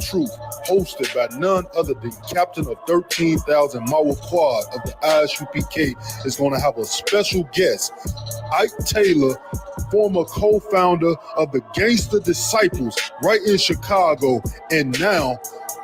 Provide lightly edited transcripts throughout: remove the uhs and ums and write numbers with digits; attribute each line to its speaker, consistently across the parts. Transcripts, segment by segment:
Speaker 1: Truth, hosted by none other than Captain of 13,000 Mawa Quad of the I.S.U.P.K, is going to have a special guest, Ike Taylor, former co-founder of the Gangster Disciples right in Chicago, and now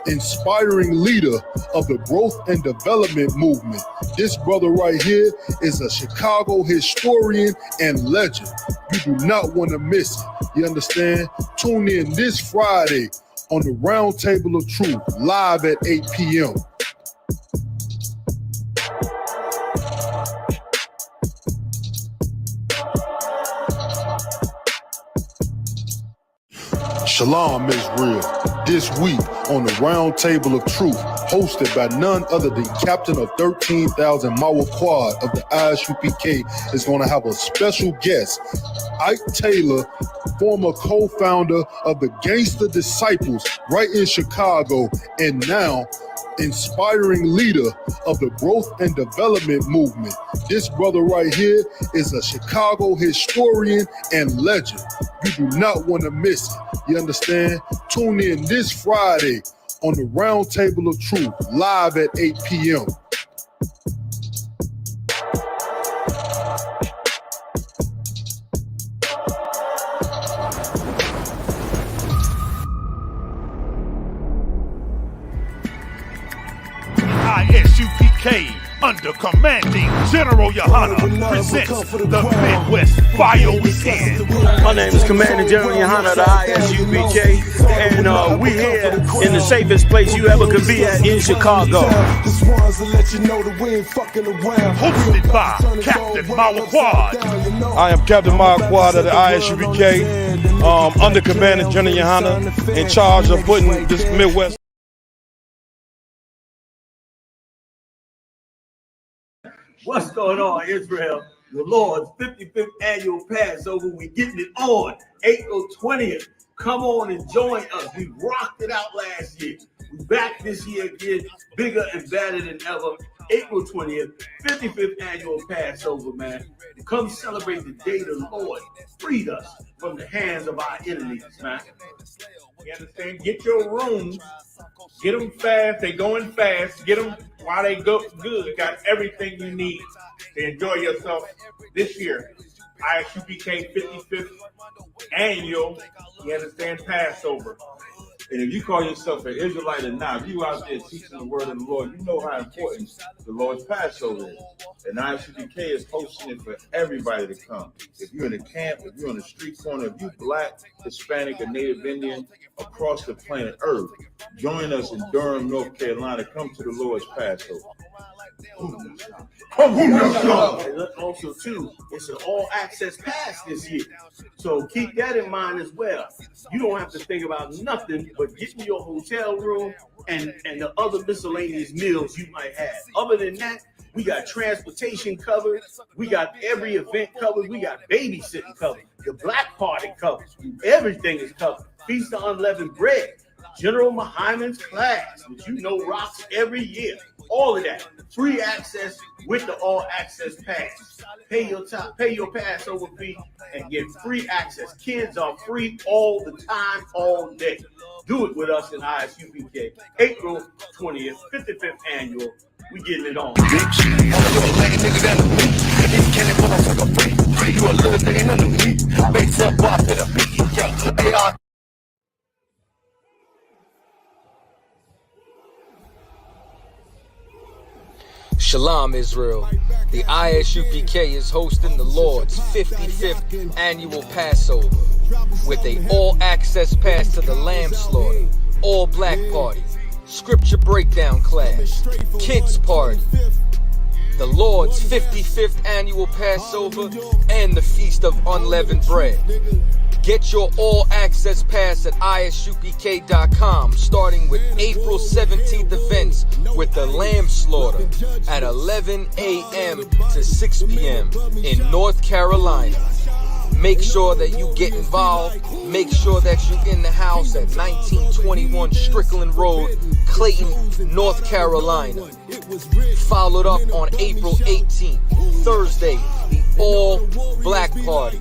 Speaker 1: inspiring leader of the growth and development movement. This brother right here is a Chicago historian and legend. You do not want to miss it. You understand? Tune in this Friday on the Round Table of Truth, live at 8 p.m. Shalom, Israel. This week on the Round Table of Truth, hosted by none other than Captain of 13,000 Mawa Quad of the I.S.U.P.K, is going to have a special guest, Ike Taylor, former co-founder of the Gangster Disciples right in Chicago, and now inspiring leader of the growth and development movement. This brother right here is a Chicago historian and legend. You do not want to miss it. You understand? Tune in this Friday on the Round Table of Truth, live at 8 p.m.
Speaker 2: I.S.U.P.K, under commanding General Yahanna, presents the Midwest Bio Weekend.
Speaker 3: My name is Commanding General Yahanna of the I.S.U.P.K, and we're here in the safest place you ever could be at in Chicago.
Speaker 2: Hosted by Captain Mawa Quad.
Speaker 4: I am Captain Mawa Quad of the I.S.U.P.K, under Commanding General Yahanna, in charge of putting this Midwest.
Speaker 5: What's going on, Israel? The Lord's 55th annual Passover. We getting it on April 20th. Come on and join us. We rocked it out last year. We back this year again, bigger and better than ever. April 20th, 55th annual Passover, man. Come celebrate the day the Lord freed us from the hands of our enemies, man. You understand? Get your rooms. Get them fast. They going fast. Get them while they go good. Got everything you need to enjoy yourself this year. I.S.U.P.K 55th annual, you understand, Passover. And if you call yourself an Israelite or not, if you out there teaching the word of the Lord, you know how important the Lord's Passover is. And I.S.U.P.K is hosting it for everybody to come. If you're in a camp, if you're on a street corner, if you're Black, Hispanic, or Native Indian across the planet Earth, join us in Durham, North Carolina. Come to the Lord's Passover. And also, too, it's an all-access pass this year. So keep that in mind as well. You don't have to think about nothing but getting your hotel room and the other miscellaneous meals you might have. Other than that, we got transportation covered. We got every event covered. We got babysitting covered. The black party covered. Everything is covered. Feast of Unleavened Bread. General Muhammad's class, which you know rocks every year. All of that. Free access with the all-access pass. Pay your Passover fee and get free access. Kids are free all the time, all day. Do it with us in I.S.U.P.K. April 20th, 55th annual. We getting it on.
Speaker 6: Shalom, Israel. The I.S.U.P.K is hosting the Lord's 55th annual Passover with a all-access pass to the lamb slaughter, all-black party, scripture breakdown class, kids party, the Lord's 55th annual Passover, and the Feast of Unleavened Bread. Get your all-access pass at ISUPK.com, starting with April 17th events with the lamb slaughter at 11 a.m. to 6 p.m. in North Carolina. Make sure that you get involved. Make sure that you're in the house at 1921 Strickland Road, Clayton, North Carolina. Followed up on April 18th, Thursday, the all-black party.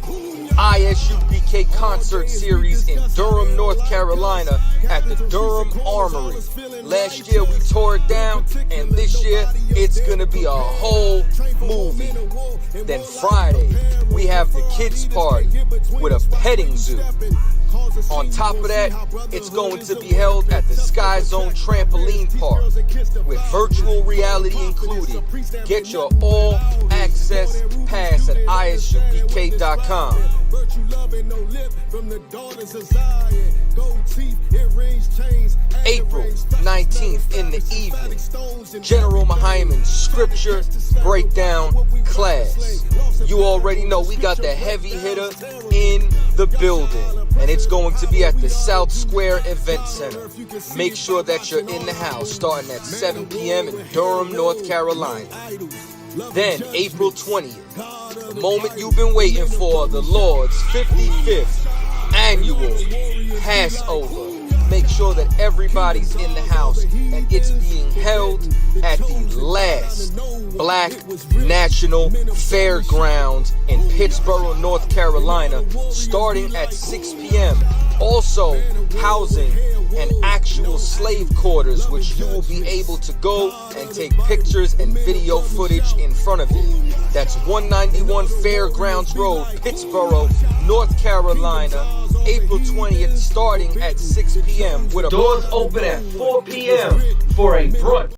Speaker 6: I.S.U.P.K ISUPK concert series in Durham, North Carolina at the Durham Armory. Last year we tore it down, and this year it's gonna be a whole movie. Then Friday, we have the kids party with a petting zoo. On top of that, it's going to be held at the Sky Zone Trampoline Park with virtual reality included. Get your all-access pass at ISUPK.com. April 19th in the evening, General Muhammad's scripture breakdown class. You already know we got the heavy hitter in the building, and it's going to be at the South Square Event Center. Make sure that you're in the house starting at 7 p.m. in Durham, North Carolina. Then April 20th, the moment you've been waiting for, the Lord's 55th annual Passover. Make sure that everybody's in the house, and it's being held at the last Black National Fairgrounds in Pittsboro, North Carolina, starting at 6 p.m. Also housing an actual slave quarters, which you will be able to go and take pictures and video footage in front of it. That's 191 Fairgrounds Road, Pittsboro, North Carolina, April 20th, starting at 6 p.m. with a doors open at 4 p.m. for a brunch.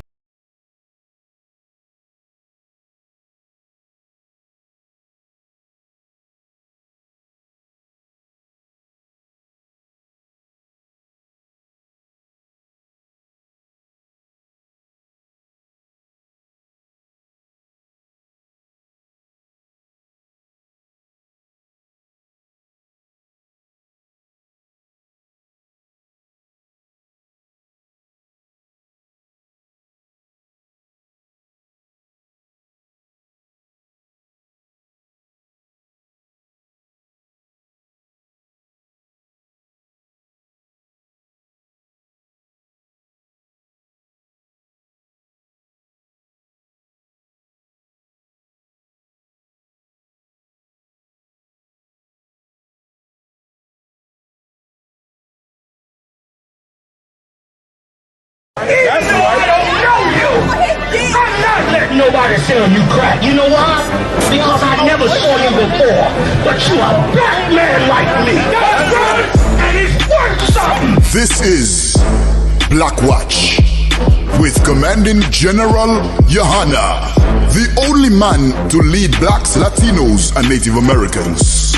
Speaker 7: That's right. I don't know you. I'm not letting nobody sell you crack. You know why? Because I never saw you before. But you a black man like me. That's right. And it's worth something.
Speaker 8: This is Black Watch with Commanding General Yohanna, the only man to lead blacks, Latinos, and Native Americans.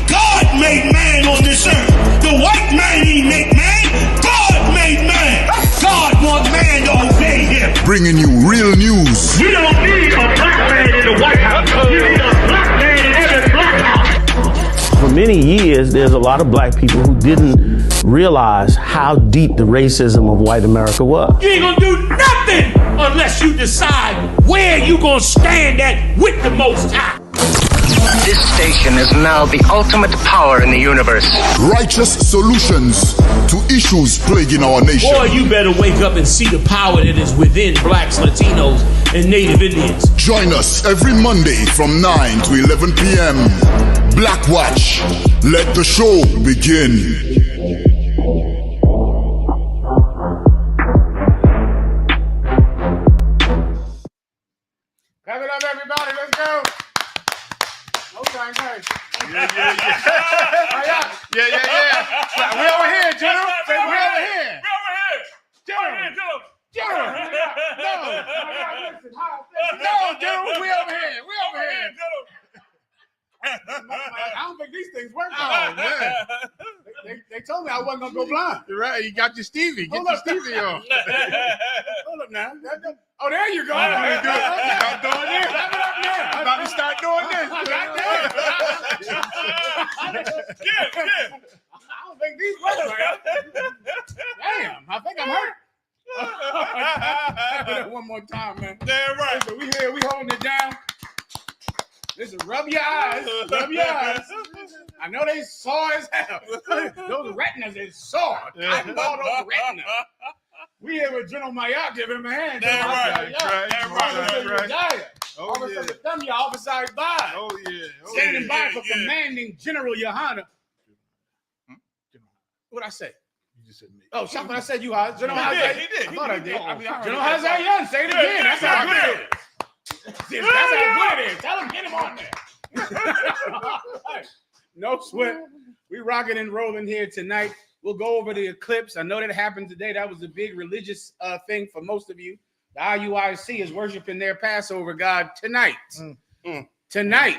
Speaker 7: God made man on this earth. The white man he made man. God made man. God wants man to obey him.
Speaker 8: Bringing you real news.
Speaker 7: You don't need a black man in the White House. You need a black man in every black house.
Speaker 3: For many years, there's a lot of black people who didn't realize how deep the racism of white America was.
Speaker 7: You ain't gonna do nothing unless you decide where you gonna stand at with the Most High.
Speaker 9: This station is now the ultimate power in the universe.
Speaker 8: Righteous solutions to issues plaguing our nation.
Speaker 7: Boy, you better wake up and see the power that is within blacks, Latinos, and Native Indians.
Speaker 8: Join us every Monday from 9 to 11 p.m. Black Watch. Let the show begin.
Speaker 10: Clap it up, everybody. Let's go. Okay, nice.
Speaker 4: Yeah. We over here, General. We over here. General. No, General. We over here.
Speaker 10: I don't think these things work.
Speaker 4: Oh, man.
Speaker 10: They told me I wasn't going to go blind.
Speaker 4: You're right. You got your Stevie. Get your Stevie on.
Speaker 10: Hold up now. Oh, there you go.
Speaker 4: I'm about to start doing this.
Speaker 10: I don't think these work, man. Damn, I think I'm hurt. One more time, man.
Speaker 4: Damn right.
Speaker 10: So we here, we holding it down. Listen, rub your eyes. I know they sore as hell. Those retinas is sore. I bought those retinas. We here with General Mayat. Give him a hand.
Speaker 4: Damn right.
Speaker 10: That's right. Officer Thumb, your Officer by.
Speaker 4: Oh, yeah.
Speaker 10: Standing by for Commanding General Yahanna. What'd I say?
Speaker 4: You just said me.
Speaker 10: Oh, something I said you are. General Hazard.
Speaker 4: He did.
Speaker 10: I thought I did.
Speaker 4: General
Speaker 10: General Hazard, say it again. That's how good it is. That's how good it is. Tell him, get him on there. No sweat. We rocking and rolling here tonight. We'll go over the eclipse. I know that happened today. That was a big religious thing for most of you. The I.U.I.C. is worshiping their Passover God tonight. Tonight.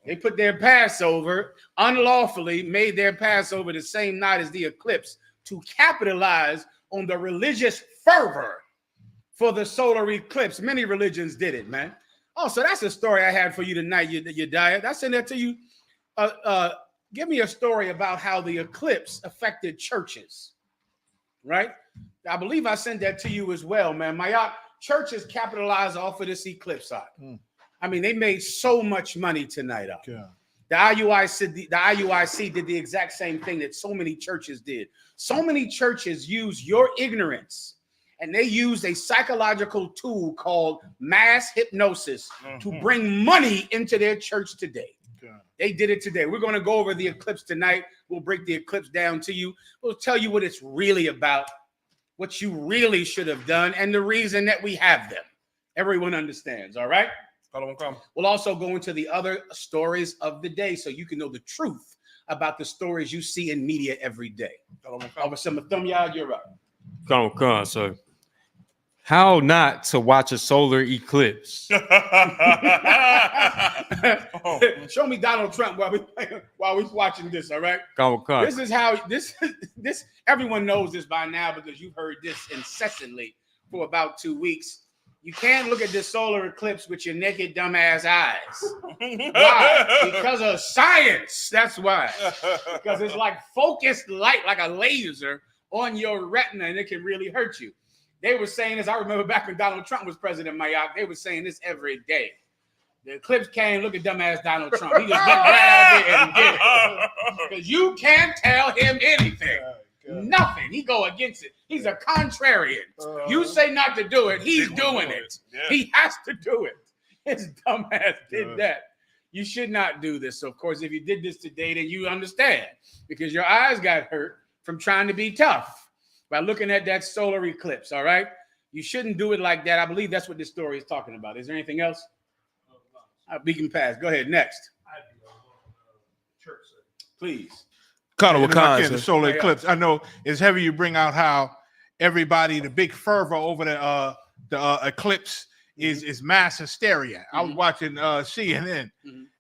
Speaker 10: They put their Passover unlawfully, made their Passover the same night as the eclipse to capitalize on the religious fervor for the solar eclipse. Many religions did it, man. Oh, so that's a story I had for you tonight, your diet. I sent that to you. Give me a story about how the eclipse affected churches, right? I believe I sent that to you as well, man. My churches capitalized off of this eclipse side. I mean, they made so much money tonight. The IUIC did the exact same thing that so many churches did. So many churches use your ignorance, and they use a psychological tool called mass hypnosis to bring money into their church today. They did it today. We're going to go over the eclipse tonight. We'll break the eclipse down to you. We'll tell you what it's really about, what you really should have done, and the reason that we have them. Everyone understands, all right? We'll also go into the other stories of the day so you can know the truth about the stories you see in media every day. Officer Mathumya, you're up.
Speaker 11: Come on, sir. How not to watch a solar eclipse?
Speaker 10: Show me Donald Trump while we're watching this, all right? This is how this everyone knows this by now because you've heard this incessantly for about 2 weeks. You can't look at this solar eclipse with your naked, dumbass eyes. Why? Because of science. That's why. Because it's like focused light, like a laser on your retina, and it can really hurt you. They were saying this. I remember back when Donald Trump was president, they were saying this every day. The eclipse came, look at dumbass Donald Trump. He just went right out there and did it. Because you can't tell him anything. Nothing. He go against it. He's a contrarian. You say not to do it, he's doing it. Yeah. He has to do it. His dumbass did that. You should not do this. So, of course, if you did this today, then you understand because your eyes got hurt from trying to be tough by looking at that solar eclipse. All right. You shouldn't do it like that. I believe that's what this story is talking about. Is there anything else? We can pass. Go ahead. Next. Please.
Speaker 12: The solar eclipse. I know it's heavy. You bring out how everybody, the big fervor over the eclipse is mass hysteria. I was watching CNN,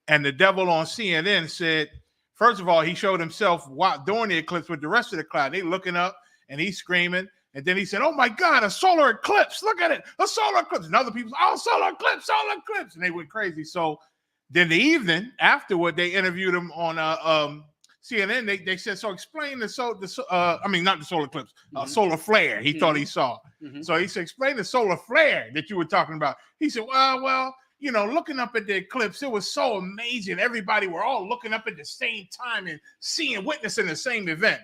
Speaker 12: and the devil on CNN said, first of all, he showed himself during the eclipse with the rest of the crowd. They looking up, and he's screaming. And then he said, "Oh my God, a solar eclipse! Look at it, a solar eclipse!" And other people, "Oh, solar eclipse, solar eclipse!" And they went crazy. So then the evening afterward, they interviewed him on CNN. They said, "So explain not the solar eclipse, solar flare." He thought he saw. So he said, "Explain the solar flare that you were talking about." He said, "Well, you know, looking up at the eclipse, it was so amazing. Everybody were all looking up at the same time and witnessing the same event.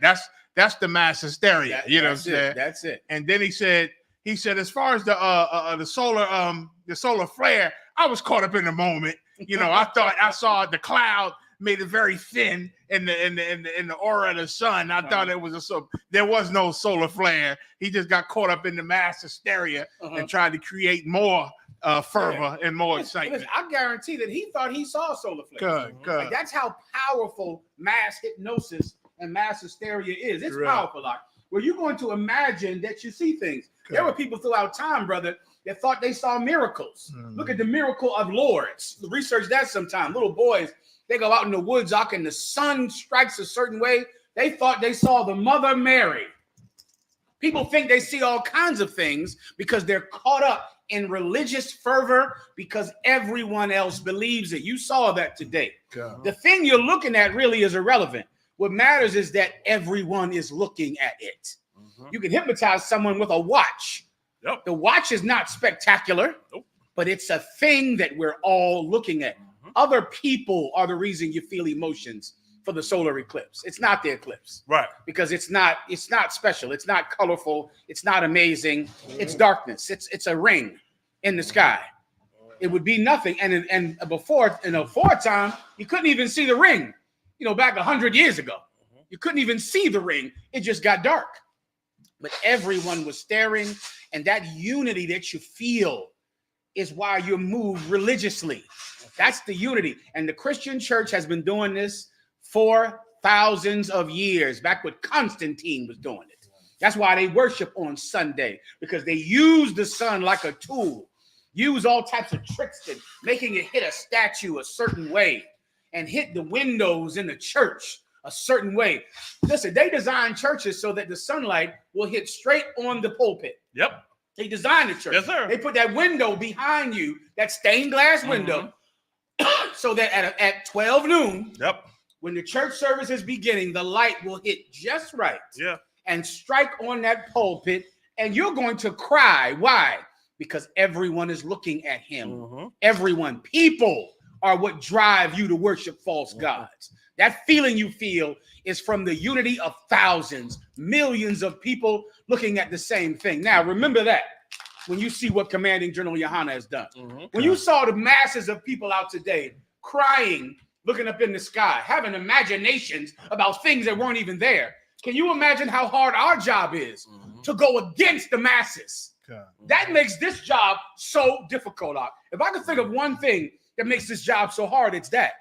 Speaker 12: That's the mass hysteria. You know what I'm saying?
Speaker 10: That's it."
Speaker 12: And then he said, as far as the solar flare, I was caught up in the moment. You know, I thought I saw the cloud made it very thin in the aura of the sun. I thought it was there was no solar flare. He just got caught up in the mass hysteria and tried to create more fervor and more excitement.
Speaker 10: Listen, I guarantee that he thought he saw solar flares.
Speaker 12: Good.
Speaker 10: Like, that's how powerful mass hypnosis and mass hysteria is. It's powerful. Like, where you're going to imagine that you see things. There were people throughout time, brother, that thought they saw miracles. Look at the miracle of Lourdes. Research that sometime. Little boys, they go out in the woods, and the sun strikes a certain way. They thought they saw the Mother Mary. People think they see all kinds of things because they're caught up in religious fervor because everyone else believes it. You saw that today. The thing you're looking at really is irrelevant. What matters is that everyone is looking at it. You can hypnotize someone with a watch. The watch is not spectacular, but it's a thing that we're all looking at. Other people are the reason you feel emotions for the solar eclipse. It's not the eclipse,
Speaker 4: right?
Speaker 10: Because it's not special. It's not colorful. It's not amazing. It's darkness. It's a ring in the sky. It would be nothing. And before, in a time, you couldn't even see the ring. You know, back 100 years ago, you couldn't even see the ring. It just got dark. But everyone was staring, and that unity that you feel is why you move religiously. That's the unity. And the Christian church has been doing this for thousands of years, back when Constantine was doing it. That's why they worship on Sunday, because they use the sun like a tool, use all types of tricks to making it hit a statue a certain way and hit the windows in the church a certain way. Listen, they design churches so that the sunlight will hit straight on the pulpit.
Speaker 12: Yep.
Speaker 10: They designed the church.
Speaker 12: Yes, sir.
Speaker 10: They put that window behind you, that stained glass window, so that at 12 noon,
Speaker 12: yep,
Speaker 10: when the church service is beginning, the light will hit just right.
Speaker 12: Yeah.
Speaker 10: And strike on that pulpit, and you're going to cry. Why? Because everyone is looking at him. Everyone. People are what drive you to worship false gods. That feeling you feel is from the unity of thousands, millions of people looking at the same thing. Now, remember that when you see what Commanding General Yohanna has done. When you saw the masses of people out today crying, looking up in the sky, having imaginations about things that weren't even there. Can you imagine how hard our job is to go against the masses? That makes this job so difficult. If I could think of one thing that makes this job so hard, it's that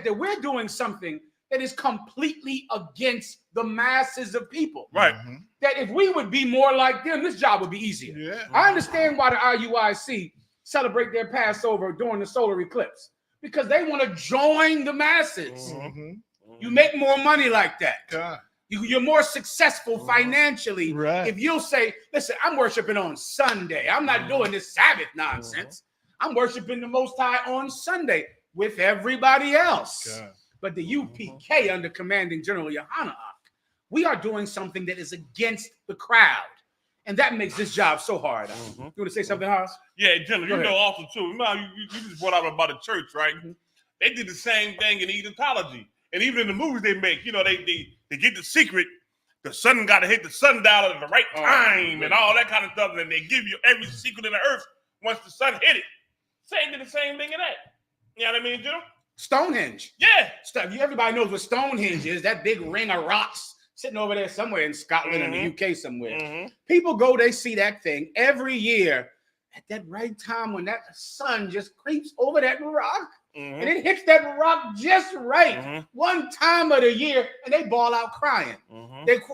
Speaker 10: we're doing something that is completely against the masses of people.
Speaker 12: Right.
Speaker 10: That if we would be more like them, this job would be easier.
Speaker 12: Yeah.
Speaker 10: I understand why the IUIC celebrate their Passover during the solar eclipse, because they want to join the masses. You make more money like that. You're more successful financially if you'll say, listen, I'm worshiping on Sunday. I'm not doing this Sabbath nonsense. I'm worshiping the Most High on Sunday with everybody else. But the UPK under Commanding General Yohanna, we are doing something that is against the crowd. And that makes this job so hard. You want to say something, Horace?
Speaker 13: Yeah, General, you know also too. Remember, you just brought out about the church, right? They did the same thing in Egyptology. And even in the movies they make, you know, they get the secret. The sun got to hit the sundial at the right time and all that kind of stuff. And they give you every secret in the earth once the sun hit it. Did the same thing in that. You know what I mean, General?
Speaker 10: Stonehenge.
Speaker 13: Yeah.
Speaker 10: Everybody knows what Stonehenge is. That big ring of rocks sitting over there somewhere in Scotland and the UK somewhere. People go, they see that thing every year at that right time when that sun just creeps over that rock. And it hits that rock just right one time of the year, and they ball out crying.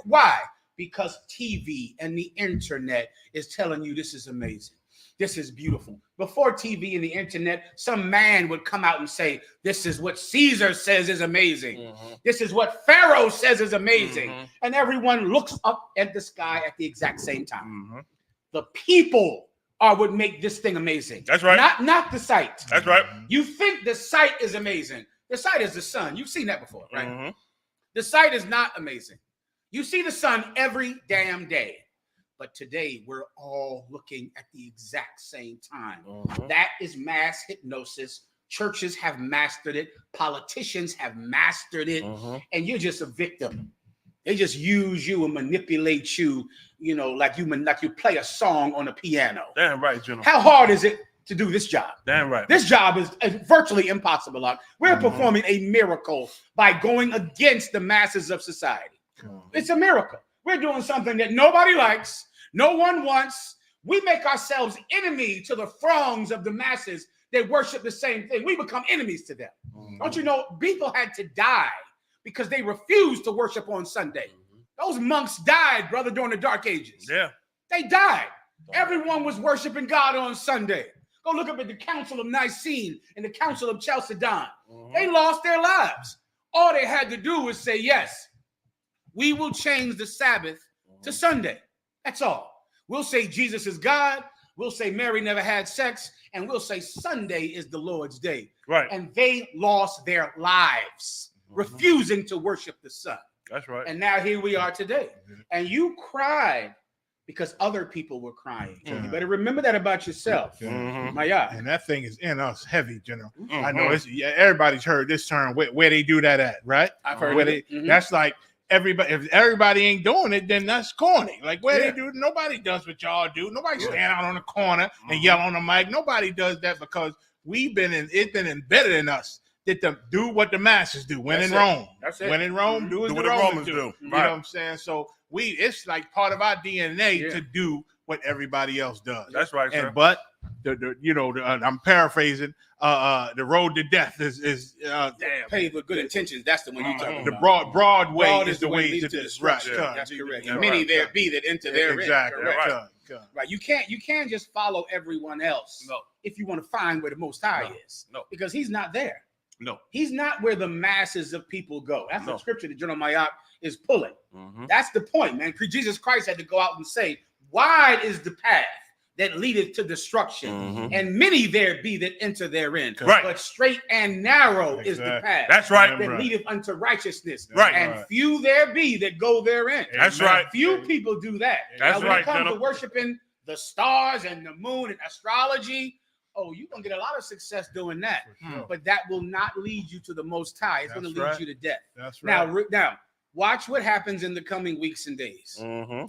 Speaker 10: Why? Because TV and the internet is telling you this is amazing. This is beautiful. Before TV and the internet, some man would come out and say, this is what Caesar says is amazing. This is what Pharaoh says is amazing. And everyone looks up at the sky at the exact same time. The people are what make this thing amazing.
Speaker 13: That's right.
Speaker 10: Not the sight.
Speaker 13: That's right.
Speaker 10: You think the sight is amazing. The sight is the sun. You've seen that before, right? The sight is not amazing. You see the sun every damn day. But today we're all looking at the exact same time. That is mass hypnosis. Churches have mastered it. Politicians have mastered it. And you're just a victim. They just use you and manipulate you, you know, like you play a song on a piano.
Speaker 13: Damn right, General.
Speaker 10: How hard is it to do this job?
Speaker 13: Damn right.
Speaker 10: This job is virtually impossible. We're performing a miracle by going against the masses of society. It's a miracle. We're doing something that nobody likes, no one wants. We make ourselves enemy to the throngs of the masses that worship the same thing. We become enemies to them. Don't you know, people had to die because they refused to worship on Sunday. Those monks died, brother, during the Dark Ages.
Speaker 13: Yeah.
Speaker 10: They died. Everyone was worshiping God on Sunday. Go look up at the Council of Nicene and the Council of Chalcedon. They lost their lives. All they had to do was say, yes, we will change the Sabbath to Sunday. That's all. We'll say Jesus is God. We'll say Mary never had sex. And we'll say Sunday is the Lord's day.
Speaker 13: Right.
Speaker 10: And they lost their lives refusing to worship the sun.
Speaker 13: That's right.
Speaker 10: And now here we are today. And you cried because other people were crying. You better remember that about yourself.
Speaker 12: And that thing is in us heavy, General. I know everybody's heard this term, where they do that at, right?
Speaker 10: I've heard it.
Speaker 12: That's like everybody, if everybody ain't doing it, then that's corny. Like, where they do, nobody does what y'all do. Nobody stand out on the corner and yell on the mic. Nobody does that because it's been embedded in us that to do what the masses do. When in Rome. That's it. When in Rome, do as the Romans do. You know what I'm saying? So it's like part of our DNA to do what everybody else does.
Speaker 13: That's right, sir.
Speaker 12: But I'm paraphrasing. The road to death is
Speaker 10: paved with good intentions. That's the one you talking
Speaker 12: the
Speaker 10: about.
Speaker 12: broad way is the way to destruction.
Speaker 10: That's correct. And many there be that enter therein.
Speaker 12: Exactly.
Speaker 10: Right. You can't just follow everyone else. No. If you want to find where the Most High is. No. Because He's not there.
Speaker 13: No. He's
Speaker 10: not where the masses of people go. That's the scripture that GEN.YAHANNA is pulling. That's the point, man. Jesus Christ had to go out and say, wide is the path that leadeth to destruction, and many there be that enter therein.
Speaker 13: Right.
Speaker 10: But straight and narrow is the path.
Speaker 13: That's right.
Speaker 10: That leadeth unto righteousness.
Speaker 13: Right.
Speaker 10: And few there be that go therein.
Speaker 13: That's right.
Speaker 10: Few people do that.
Speaker 13: That's
Speaker 10: now, when it comes to worshiping the stars and the moon and astrology, you're going to get a lot of success doing that. But that will not lead you to the Most High. It's going to lead you to death.
Speaker 12: That's right.
Speaker 10: Now, watch what happens in the coming weeks and days.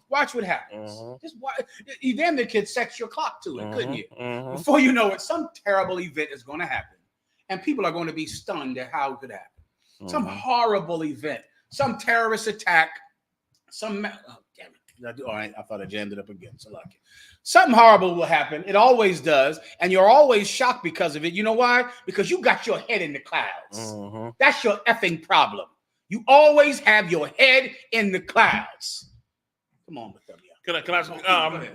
Speaker 10: Watch what happens. Just watch. You damn near could set your clock to it, couldn't you? Before you know it, some terrible event is going to happen. And people are going to be stunned at how it could happen. Some horrible event, some terrorist attack, damn it. All right, I thought I jammed it up again. So lucky. Something horrible will happen. It always does. And you're always shocked because of it. You know why? Because you got your head in the clouds. That's your effing problem. You always have your head in the clouds. Come on, Bethlehem.
Speaker 13: Can I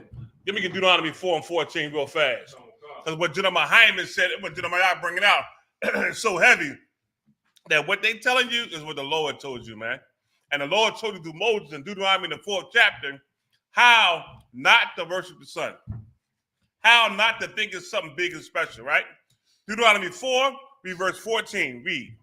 Speaker 13: give me Deuteronomy 4:14 real fast. Because what GEN.YAHANNA said, what GEN.YAHANNA bringing out is so heavy that what they telling you is what the Lord told you, man. And the Lord told you through Moses in Deuteronomy in the 4th chapter how not to worship the sun. How not to think it's something big and special, right? Deuteronomy 4, read verse 14. Read.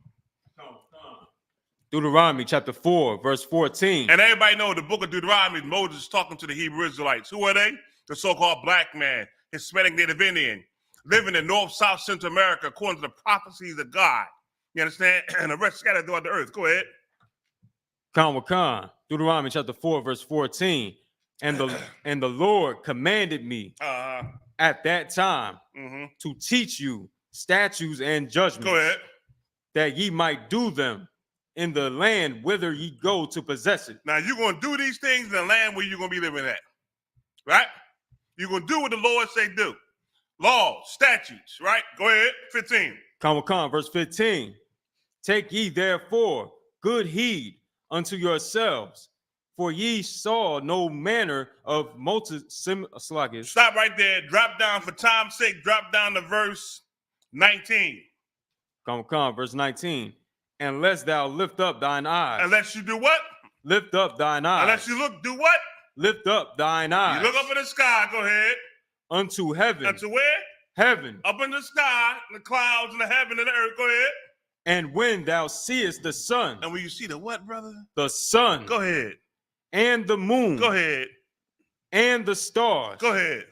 Speaker 11: Deuteronomy chapter 4, verse 14.
Speaker 13: And everybody know the book of Deuteronomy, Moses talking to the Hebrew Israelites. Who are they? The so-called black man, Hispanic Native Indian, living in North, South, Central America according to the prophecies of God. You understand? And the rest scattered throughout the earth. Go ahead.
Speaker 11: Deuteronomy chapter 4, verse 14. And the Lord commanded me at that time to teach you statutes and judgments.
Speaker 13: Go ahead.
Speaker 11: That ye might do them in the land whither ye go to possess it.
Speaker 13: Now you're going to do these things in the land where you're going to be living at, right? You're going to do what the Lord say do. Laws, statutes, right? Go ahead, 15.
Speaker 11: Verse 15. Take ye therefore good heed unto yourselves, for ye saw no manner of
Speaker 13: Stop right there. Drop down for time's sake. Drop down to verse 19.
Speaker 11: Verse 19. Unless thou lift up thine eyes.
Speaker 13: Unless you do what?
Speaker 11: Lift up thine eyes.
Speaker 13: Unless you look, do what?
Speaker 11: Lift up thine eyes.
Speaker 13: You look up in the sky. Go ahead.
Speaker 11: Unto heaven.
Speaker 13: Unto where?
Speaker 11: Heaven.
Speaker 13: Up in the sky, in the clouds, in the heaven, and the earth. Go ahead.
Speaker 11: And when thou seest the sun.
Speaker 13: And when you see the what, brother?
Speaker 11: The sun.
Speaker 13: Go ahead.
Speaker 11: And the moon.
Speaker 13: Go ahead.
Speaker 11: And the stars.
Speaker 13: Go ahead.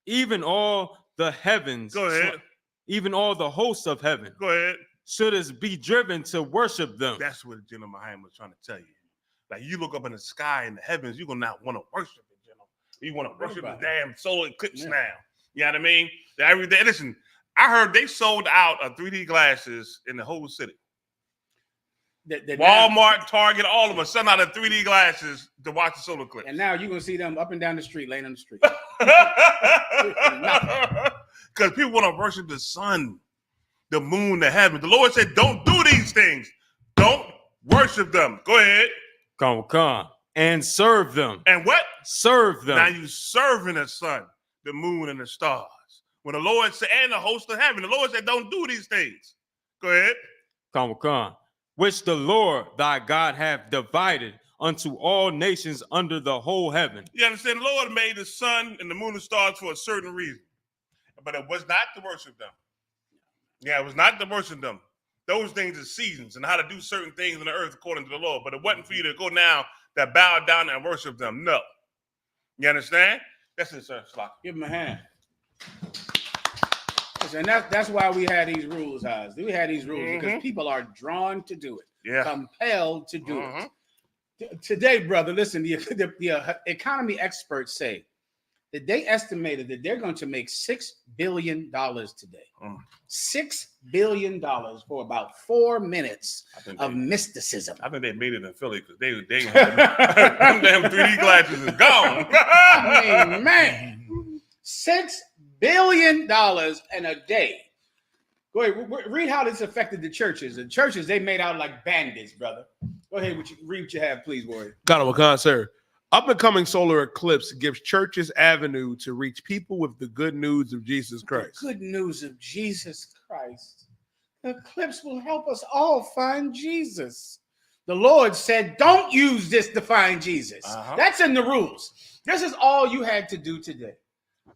Speaker 11: Even all the heavens.
Speaker 13: Go ahead.
Speaker 11: Even all the hosts of heaven.
Speaker 13: Go ahead.
Speaker 11: Shouldest be driven to worship them.
Speaker 13: That's what GEN.YAHANNA was trying to tell you. Like you look up in the sky in the heavens, you're gonna not want to worship it, You want to worship the damn solar eclipse now. You know what I mean? Every day. Listen, I heard they sold out of 3D glasses in the whole city. Walmart, Target, all of them selling out of 3D glasses to watch the solar eclipse.
Speaker 10: And now you're gonna see them up and down the street, laying on the street.
Speaker 13: Because people want to worship the sun, the moon, the heaven. The Lord said, don't do these things. Don't worship them. Go ahead.
Speaker 11: Come. And serve them.
Speaker 13: And what?
Speaker 11: Serve them.
Speaker 13: Now you serving the sun, the moon, and the stars. When the Lord said, and the host of heaven, the Lord said, don't do these things. Go ahead.
Speaker 11: Come. Which the Lord thy God hath divided unto all nations under the whole heaven.
Speaker 13: You understand? The Lord made the sun and the moon and stars for a certain reason. But it was not to worship them. Yeah, it was not to worship them. Those things are seasons and how to do certain things on the earth according to the Lord. But it wasn't for you to go now that bow down and worship them. No. You understand? That's it, sir.
Speaker 10: Give him a hand. And that's why we had these rules, guys. We had these rules because people are drawn to do it, compelled to do it. Today, brother, listen, the economy experts say that they estimated that they're going to make $6 billion today. $6 billion for about 4 minutes of mysticism.
Speaker 13: I think they made it in Philly because they them damn 3D glasses is gone.
Speaker 10: I mean, man, $6 billion in a day. Go ahead, read how this affected the churches. The churches, they made out like bandits, brother. Go ahead, read what you have, please, Warrior.
Speaker 14: Wakan, sir. Up and coming solar eclipse gives churches avenue to reach people with the good news of Jesus Christ.
Speaker 10: The good news of Jesus Christ. The eclipse will help us all find Jesus. The Lord said, don't use this to find Jesus. That's in the rules. This is all you had to do today.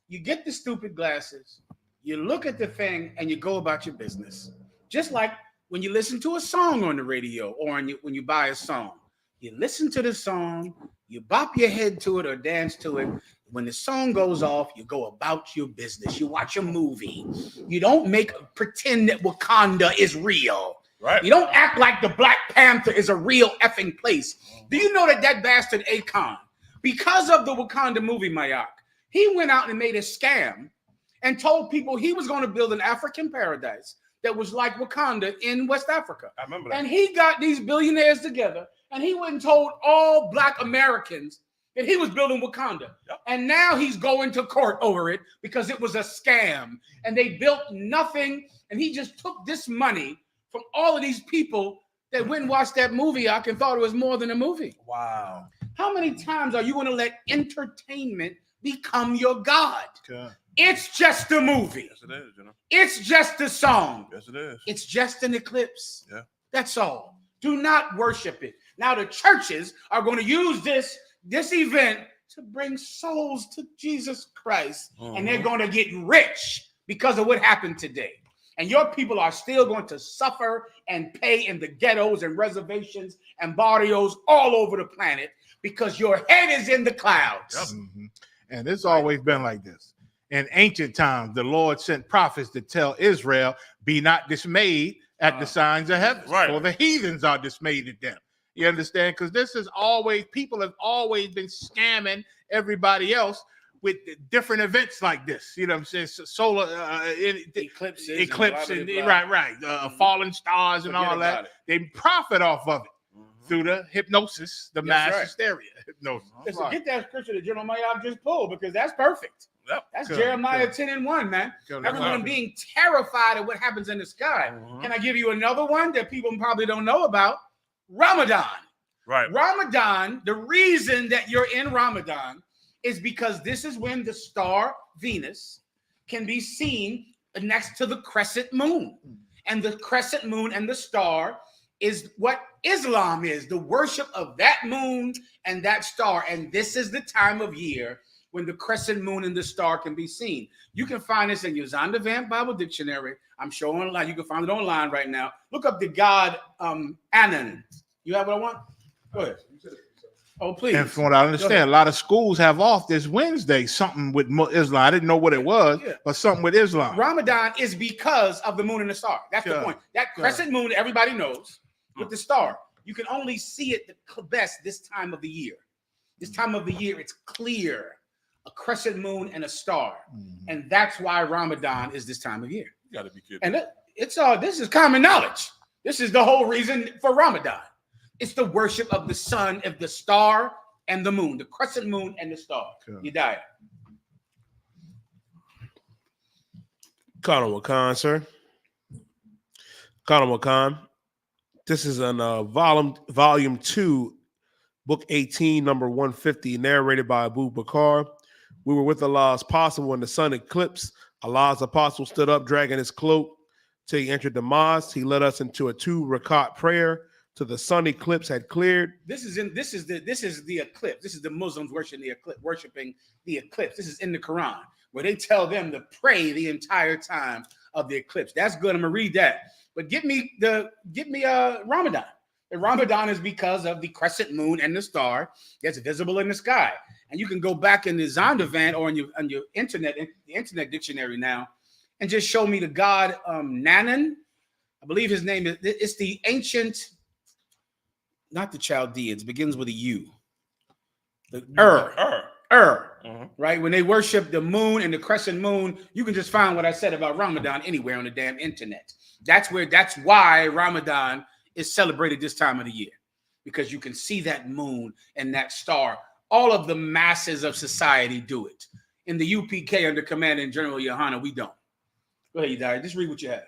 Speaker 10: You get the stupid glasses, you look at the thing, and you go about your business. Just like when you listen to a song on the radio or when you buy a song. You listen to the song, you bop your head to it or dance to it. When the song goes off, you go about your business. You watch a movie. You don't pretend that Wakanda is real.
Speaker 13: Right.
Speaker 10: You don't act like the Black Panther is a real effing place. Do you know that bastard Akon, because of the Wakanda movie, Mayak, he went out and made a scam and told people he was going to build an African paradise that was like Wakanda in West Africa.
Speaker 13: I remember that.
Speaker 10: And he got these billionaires together and he went and told all Black Americans that he was building Wakanda.
Speaker 13: Yep.
Speaker 10: And now he's going to court over it because it was a scam and they built nothing. And he just took this money from all of these people that went and watched that movie and thought it was more than a movie.
Speaker 13: Wow.
Speaker 10: How many times are you going to let entertainment become your God?
Speaker 13: Okay.
Speaker 10: It's just a movie.
Speaker 13: Yes, it is. You know.
Speaker 10: It's just a song.
Speaker 13: Yes, it is.
Speaker 10: It's just an eclipse.
Speaker 13: Yeah.
Speaker 10: That's all. Do not worship it. Now the churches are going to use this event to bring souls to Jesus Christ, and they're going to get rich because of what happened today. And your people are still going to suffer and pay in the ghettos and reservations and barrios all over the planet because your head is in the clouds.
Speaker 12: Yep. And it's always been like this. In ancient times, the Lord sent prophets to tell Israel, be not dismayed at the signs of heaven, for the heathens are dismayed at them. You understand? Because this is always, people have always been scamming everybody else with different events like this. You know what I'm saying? Solar eclipse, and fallen stars and all that. They profit off of it through the hypnosis, the mass hysteria hypnosis.
Speaker 10: Listen, get that scripture that General Mayab just pulled because that's perfect.
Speaker 13: Yep.
Speaker 10: That's Jeremiah 10:1, man. Everyone being terrified of what happens in the sky. Can I give you another one that people probably don't know about? Ramadan.
Speaker 13: Right.
Speaker 10: Ramadan, the reason that you're in Ramadan is because this is when the star Venus can be seen next to the crescent moon. And the crescent moon and the star is what Islam is, the worship of that moon and that star. And this is the time of year when the crescent moon and the star can be seen. You can find this in your Zondervan Bible Dictionary. I'm showing online. You can find it online right now. Look up the god Anan. You have what I want? Go ahead. Oh, please.
Speaker 12: And from what I understand, a lot of schools have off this Wednesday, something with Islam. I didn't know what it was, but something with Islam.
Speaker 10: Ramadan is because of the moon and the star. That's the point. That crescent moon, everybody knows, with the star. You can only see it the best this time of the year. This time of the year, it's clear. A crescent moon and a star. And that's why Ramadan is this time of year.
Speaker 13: You gotta be kidding.
Speaker 10: And this is common knowledge. This is the whole reason for Ramadan. It's the worship of the sun, of the star and the moon, the crescent moon and the star. You die.
Speaker 14: Wakan, sir. Wakan. This is in volume 2, book 18, number 150, narrated by Abu Bakr. We were with Allah's apostle when the sun eclipsed. Allah's apostle stood up, dragging his cloak till he entered the mosque. He led us into a 2-rakat prayer till the sun eclipse had cleared.
Speaker 10: This is the eclipse. This is the Muslims worshiping the eclipse. This is in the Quran, where they tell them to pray the entire time of the eclipse. That's good. I'm gonna read that. But get me Ramadan. The Ramadan is because of the crescent moon and the star that's visible in the sky. And you can go back in the Zondervan or on your internet, the internet dictionary now, and just show me the god Nanan. I believe his name is. It's the ancient. not the Chaldeans, begins with a U. The right? When they worship the moon and the crescent moon, you can just find what I said about Ramadan anywhere on the damn internet. That's why Ramadan is celebrated this time of the year, because you can see that moon and that star. All of the masses of society do it. In the UPK under Commanding General Yahanna, we don't. Go ahead, Yedaya. Just read what you have.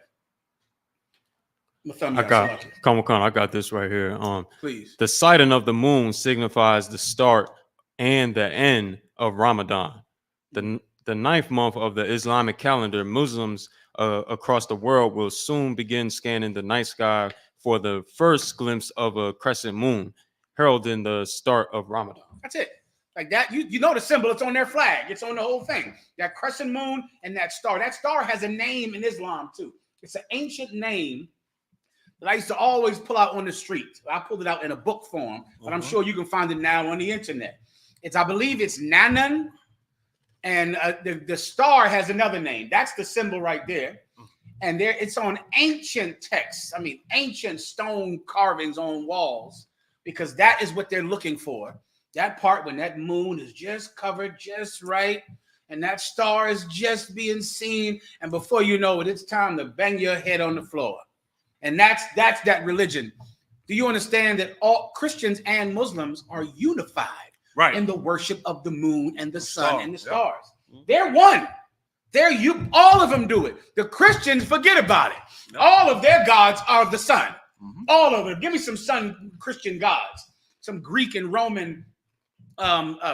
Speaker 11: I got this right here.
Speaker 10: Please.
Speaker 11: The sighting of the moon signifies the start and the end of Ramadan. The ninth month of the Islamic calendar, Muslims across the world will soon begin scanning the night sky for the first glimpse of a crescent moon, heralding the start of Ramadan.
Speaker 10: That's it. Like that, you know the symbol, it's on their flag, it's on the whole thing. That crescent moon and that star. That star has a name in Islam too. It's an ancient name that I used to always pull out on the street. I pulled it out in a book form, but I'm sure you can find it now on the internet. I believe it's Nanan, and the star has another name. That's the symbol right there. And it's on ancient texts. I mean, ancient stone carvings on walls, because that is what they're looking for. That part when that moon is just covered just right, and that star is just being seen, and before you know it, it's time to bang your head on the floor. And that's that religion. Do you understand that all Christians and Muslims are unified in the worship of the moon and the sun and the stars? They're one. All of them do it. The Christians, forget about it. All of their gods are the sun. All of them. Give me some sun Christian gods. Some Greek and Roman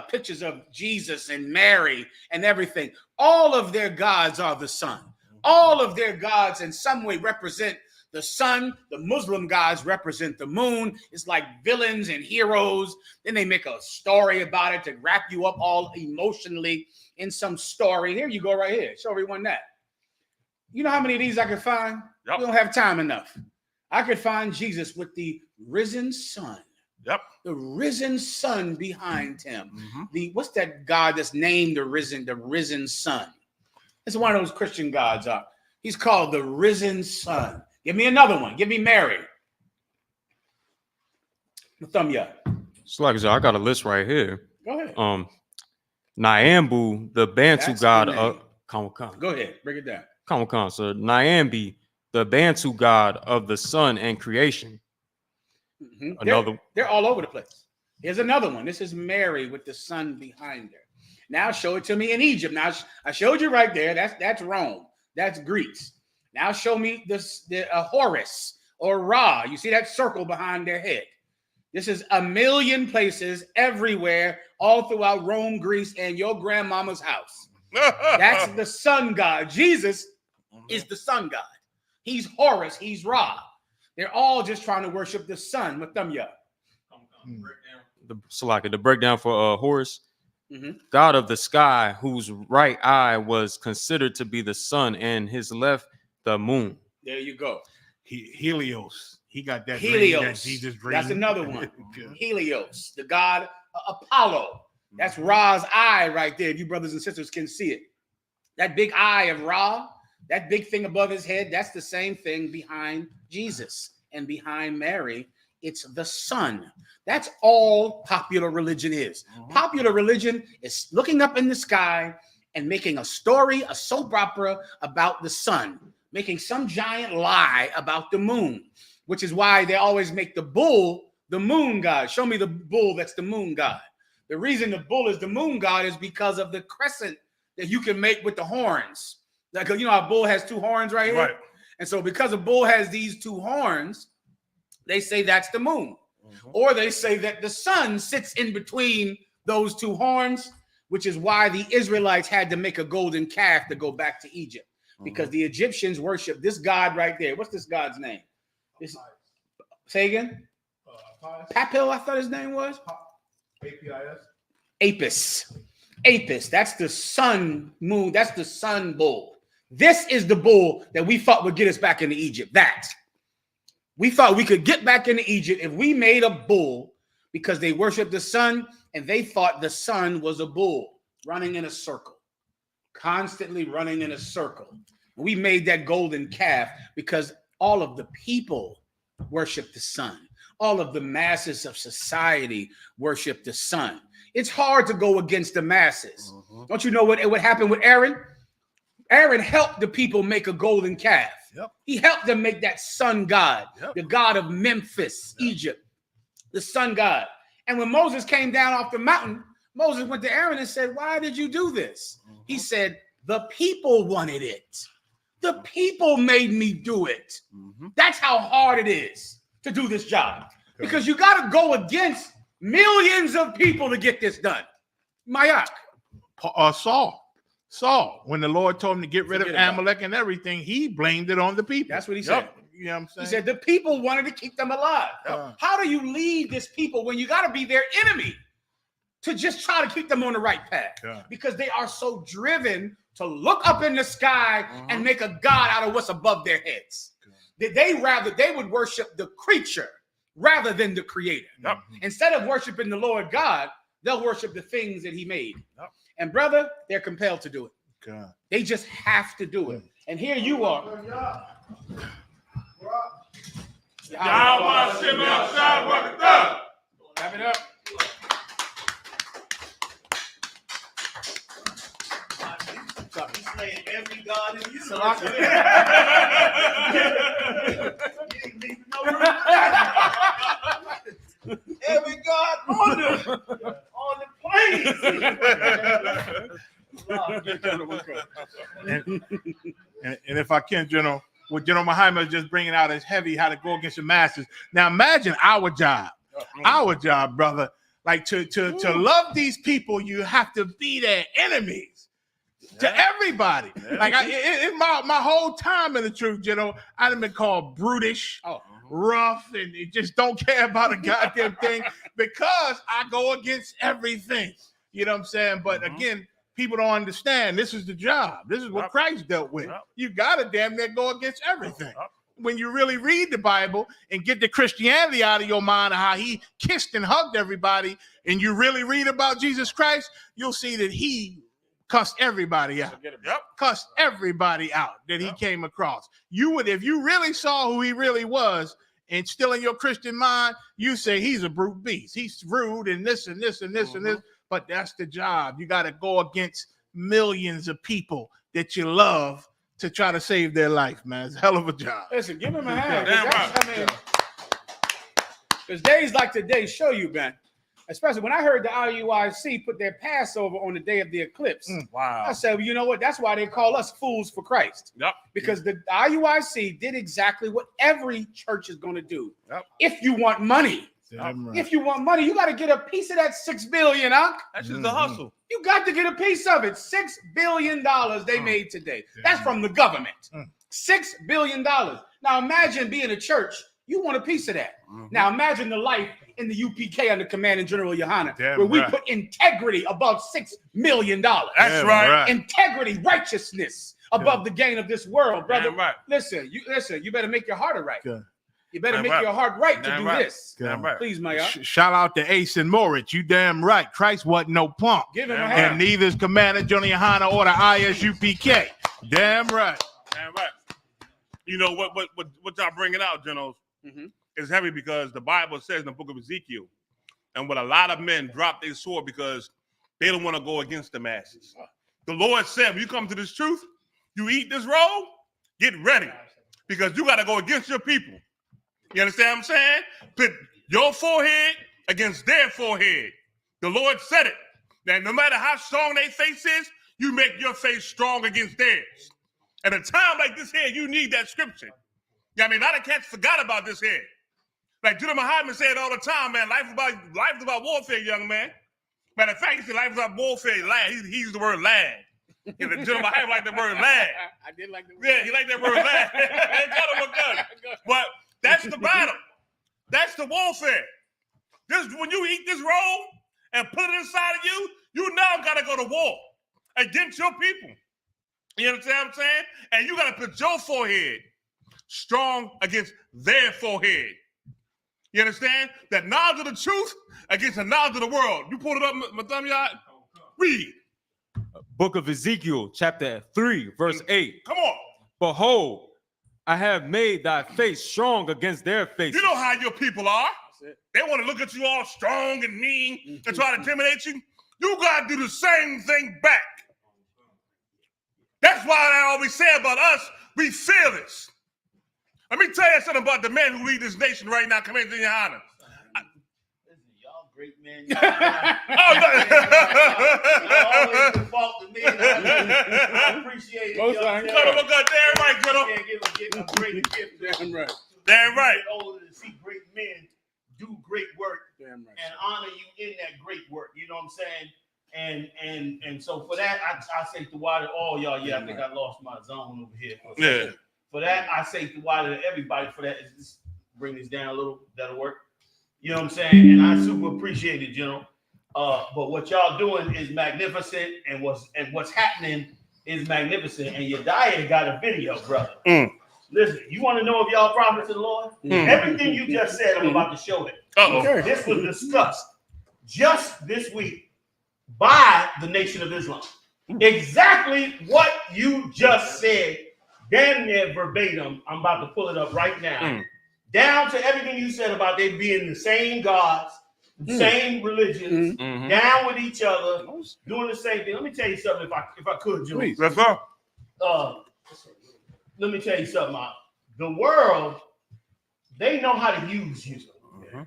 Speaker 10: pictures of Jesus and Mary and everything. All of their gods are the sun. All of their gods in some way represent the sun. The Muslim gods represent the moon. It's like villains and heroes. Then they make a story about it to wrap you up all emotionally in some story. Here you go right here. Show everyone that. You know how many of these I could find? We don't have time enough. I could find Jesus with the risen sun. The risen sun behind him. What's that God that's named the risen sun? It's one of those Christian gods. He's called the risen sun. Give me another one. Give me Mary. Thumb ya.
Speaker 11: So like I said, I got a list right here.
Speaker 10: Go ahead.
Speaker 11: Nyambu, the Bantu
Speaker 10: That's
Speaker 11: god
Speaker 10: the
Speaker 11: of
Speaker 10: Go ahead. Break it down.
Speaker 11: So Nyambi, the Bantu god of the sun and creation.
Speaker 10: They're all over the place. Here's another one. This is Mary with the sun behind her. Now show it to me in Egypt. Now I showed you right there. That's Rome. That's Greece. Now show me the Horus or Ra. You see that circle behind their head. This is a million places everywhere, all throughout Rome, Greece, and your grandmama's house. That's the sun god. Jesus is the sun god. He's Horus. He's Ra. They're all just trying to worship the sun. With them, yeah.
Speaker 11: The breakdown for Horus, god of the sky, whose right eye was considered to be the sun, and his left the moon.
Speaker 10: There you go.
Speaker 12: Helios. He got that.
Speaker 10: Helios.
Speaker 12: That Jesus dream.
Speaker 10: That's another one. Helios, the god Apollo. That's Ra's eye right there. If you brothers and sisters can see it. That big eye of Ra, that big thing above his head, that's the same thing behind Jesus and behind Mary. It's the sun. That's all popular religion is. Popular religion is looking up in the sky and making a story, a soap opera about the sun, making some giant lie about the moon, which is why they always make the bull the moon god. Show me the bull that's the moon god. The reason the bull is the moon god is because of the crescent that you can make with the horns. Like, you know how a bull has two horns right here? Right. And so because a bull has these two horns, they say that's the moon. Or they say that the sun sits in between those two horns, which is why the Israelites had to make a golden calf to go back to Egypt, because the Egyptians worship this god right there. What's this god's name? Say again? Papil, I thought his name was? Apis. Apis. That's the sun moon. That's the sun bull. This is the bull that we thought would get us back into Egypt. That. We thought we could get back into Egypt if we made a bull, because they worshiped the sun and they thought the sun was a bull running in a circle, constantly running in a circle. We made that golden calf because all of the people worship the sun. all of the masses of society worship the sun. It's hard to go against the masses. Don't you know what happened with Aaron? Aaron helped the people make a golden calf. He helped them make that sun god, the god of Memphis, Egypt, the sun god. And when Moses came down off the mountain, Moses went to Aaron and said, why did you do this? He said, the people wanted it. The people made me do it. That's how hard it is to do this job. Because you got to go against millions of people to get this done. Mayak.
Speaker 12: Saul, when the Lord told him to get rid of Amalek and everything, he blamed it on the people.
Speaker 10: That's what he said.
Speaker 12: You know what I'm saying?
Speaker 10: He said the people wanted to keep them alive. How do you lead this people when you got to be their enemy to just try to keep them on the right path? Because they are so driven to look up in the sky and make a god out of what's above their heads. They would worship the creature rather than the creator. Instead of worshiping the Lord God, they'll worship the things that he made. And brother, they're compelled to do it. They just have to do it. And here you are.
Speaker 2: Wrap
Speaker 10: it up.
Speaker 5: Every God in you. Every God on the
Speaker 12: and if I can, General, what General Muhammad is just bringing out is heavy, how to go against the masses. Now imagine our job, brother. Like to love these people, you have to be their enemies. To everybody. Like my whole time in the truth, General, I've been called brutish, rough, and just don't care about a goddamn thing because I go against everything. You know what I'm saying? But again, people don't understand. This is the job. This is what Christ dealt with. You gotta damn near go against everything. When you really read the Bible and get the Christianity out of your mind of how he kissed and hugged everybody, and you really read about Jesus Christ, you'll see that he cussed everybody out. Cussed everybody out that he came across. You would, if you really saw who he really was, and still in your Christian mind, you say he's a brute beast. He's rude and this and this and this and this. But that's the job. You got to go against millions of people that you love to try to save their life, man. It's a hell of a job.
Speaker 10: Listen, give him a hand. Because days like today show you, man. Especially when I heard the I.U.I.C. put their Passover on the day of the eclipse.
Speaker 12: Wow.
Speaker 10: I said, well, you know what? That's why they call us fools for Christ. Because the I.U.I.C. did exactly what every church is going to do. If you want money. If you want money, you got to get a piece of that $6 billion, huh?
Speaker 13: That's just the hustle.
Speaker 10: You got to get a piece of it. $6 billion they made today. That's from the government. $6 billion. Now imagine being a church. You want a piece of that. Now imagine the life in the U.P.K. under Commanding General Yohanna, where we put integrity above $6 million.
Speaker 13: That's right.
Speaker 10: Integrity, righteousness above the gain of this world, brother. Listen, you better make your heart right. You better make your heart right to do this. Please, my God.
Speaker 12: Shout out to Ace and Moritz. You damn right. Christ wasn't no punk.
Speaker 10: Give him a hand.
Speaker 12: And neither is Commander Johnny Yohanna or the I.S.U.P.K. Damn right.
Speaker 13: Damn right. You know what y'all bringing out, Generals, is heavy because the Bible says in the book of Ezekiel, and what a lot of men drop their sword because they don't want to go against the masses. The Lord said, when you come to this truth, you eat this roll, get ready because you got to go against your people. You understand what I'm saying? Put your forehead against their forehead. The Lord said it. That no matter how strong their face is, you make your face strong against theirs. At a time like this here, you need that scripture. I mean, a lot of cats forgot about this here. Like Judah Muhammad said all the time, man, life is about warfare, young man. Matter of fact, he said life is about warfare. Lad. He used the word lad. Judah Muhammad liked the word lad.
Speaker 10: I did like the word.
Speaker 13: Yeah, he liked that word lad. But that's the battle. That's the warfare. When you eat this roll and put it inside of you, you now got to go to war against your people. You understand what I'm saying? And you got to put your forehead strong against their forehead. You understand? That knowledge of the truth against the knowledge of the world. You pulled it up, Madam Yard? Read.
Speaker 11: Book of Ezekiel, chapter 3, verse 8.
Speaker 13: Come on.
Speaker 11: Behold, I have made thy face strong against their faces.
Speaker 13: You know how your people are. They want to look at you all strong and mean and try to intimidate you. You got to do the same thing back. That's why I always say about us, we fearless. Let me tell you something about the man who leads this nation right now, Commander GEN.YAHANNA.
Speaker 5: Y'all great men.
Speaker 13: Always
Speaker 5: default to me. I appreciate it.
Speaker 13: Damn right, General.
Speaker 5: Give a great gift.
Speaker 10: Damn right.
Speaker 13: Damn right.
Speaker 5: Get older to see great men do great work.
Speaker 10: Damn right.
Speaker 5: And honor you in that great work. You know what I'm saying? And so for that, I say to why to all y'all. Yeah, I think I lost my zone over here.
Speaker 13: Yeah.
Speaker 5: For that, I say to why to everybody. For that, just bring this down a little. That'll work. You know what I'm saying? And I super appreciate it, General. But what y'all doing is magnificent, and what's happening is magnificent. And Yediah got a video, brother. Listen, you want to know if y'all prophets of the Lord? Everything you just said, I'm about to show it. This was discussed just this week by the Nation of Islam. Exactly what you just said, damn near verbatim. I'm about to pull it up right now. Down to everything you said about they being the same gods, same religions, down with each other, doing the same thing. Let me tell you something, if I could, Jimmy.
Speaker 13: Let's go.
Speaker 5: Let me tell you something. The world, they know how to use you.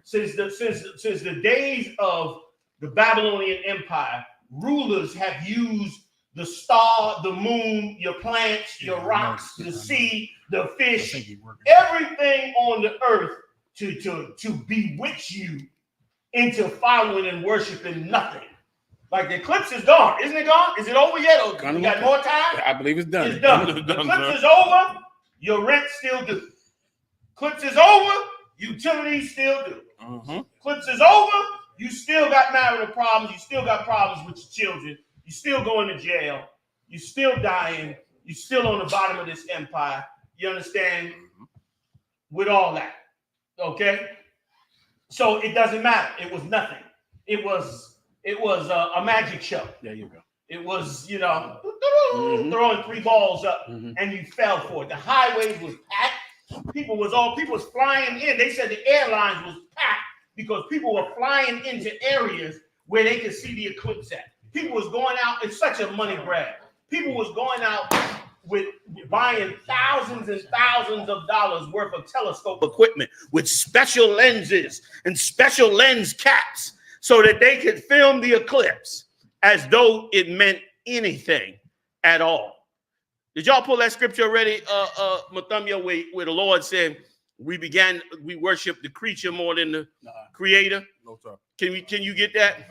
Speaker 5: Since the days of the Babylonian Empire, rulers have used the star, the moon, your plants, your rocks, the sea, the fish, everything on the earth to bewitch you into following and worshiping nothing. Like the eclipse is gone. Isn't it gone? Is it over yet? Or you got more time?
Speaker 10: I believe it's done.
Speaker 5: It's done. The eclipse is over. Your rent still due. Eclipse is over. Utilities still due. Eclipse is over. You still got marital problems. You still got problems with your children. You still going to jail. You still dying. You still on the bottom of this empire. You understand? With all that. Okay? So it doesn't matter. It was nothing. It was a magic show.
Speaker 10: There you go.
Speaker 5: It was, throwing 3 balls up and you fell for it. The highways was packed. People was flying in. They said the airlines was packed because people were flying into areas where they could see the eclipse at. People was going out. It's such a money grab. People was going out with buying thousands and thousands of dollars worth of telescope equipment with special lenses and special lens caps so that they could film the eclipse as though it meant anything at all. Did y'all pull that scripture already, Mathamia, where the Lord said we worship the creature more than the creator?
Speaker 10: No, sir.
Speaker 5: Can you get that?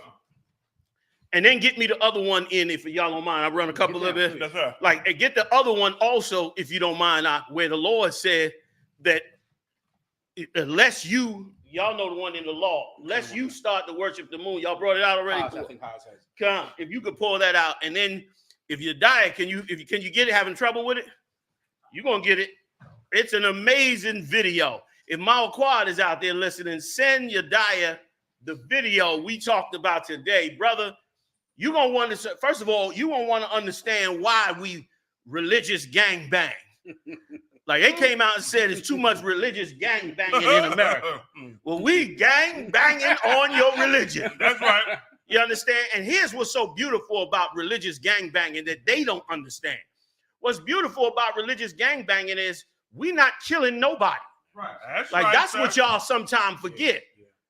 Speaker 5: And then get me the other one in, if y'all don't mind. I run a couple of it.
Speaker 13: That's right.
Speaker 5: Like, and get the other one also, if you don't mind, where the Lord said that unless y'all know the one in the law, unless you start to worship the moon. Y'all brought it out already.
Speaker 10: I think Haas has it.
Speaker 5: Come, if you could pull that out, and then if you die, can you get it? Having trouble with it? You're gonna get it. It's an amazing video. If Mao Quad is out there listening, send Yediah the video we talked about today, brother. You're gonna want to, first of all, you gonna want to understand why we religious gang bang. Like they came out and said it's too much religious gang banging in America. Well, we gang banging on your religion.
Speaker 13: That's right.
Speaker 5: You understand? And here's what's so beautiful about religious gang banging that they don't understand. What's beautiful about religious gang banging is we're not killing nobody.
Speaker 13: Right.
Speaker 5: That's what y'all sometimes forget.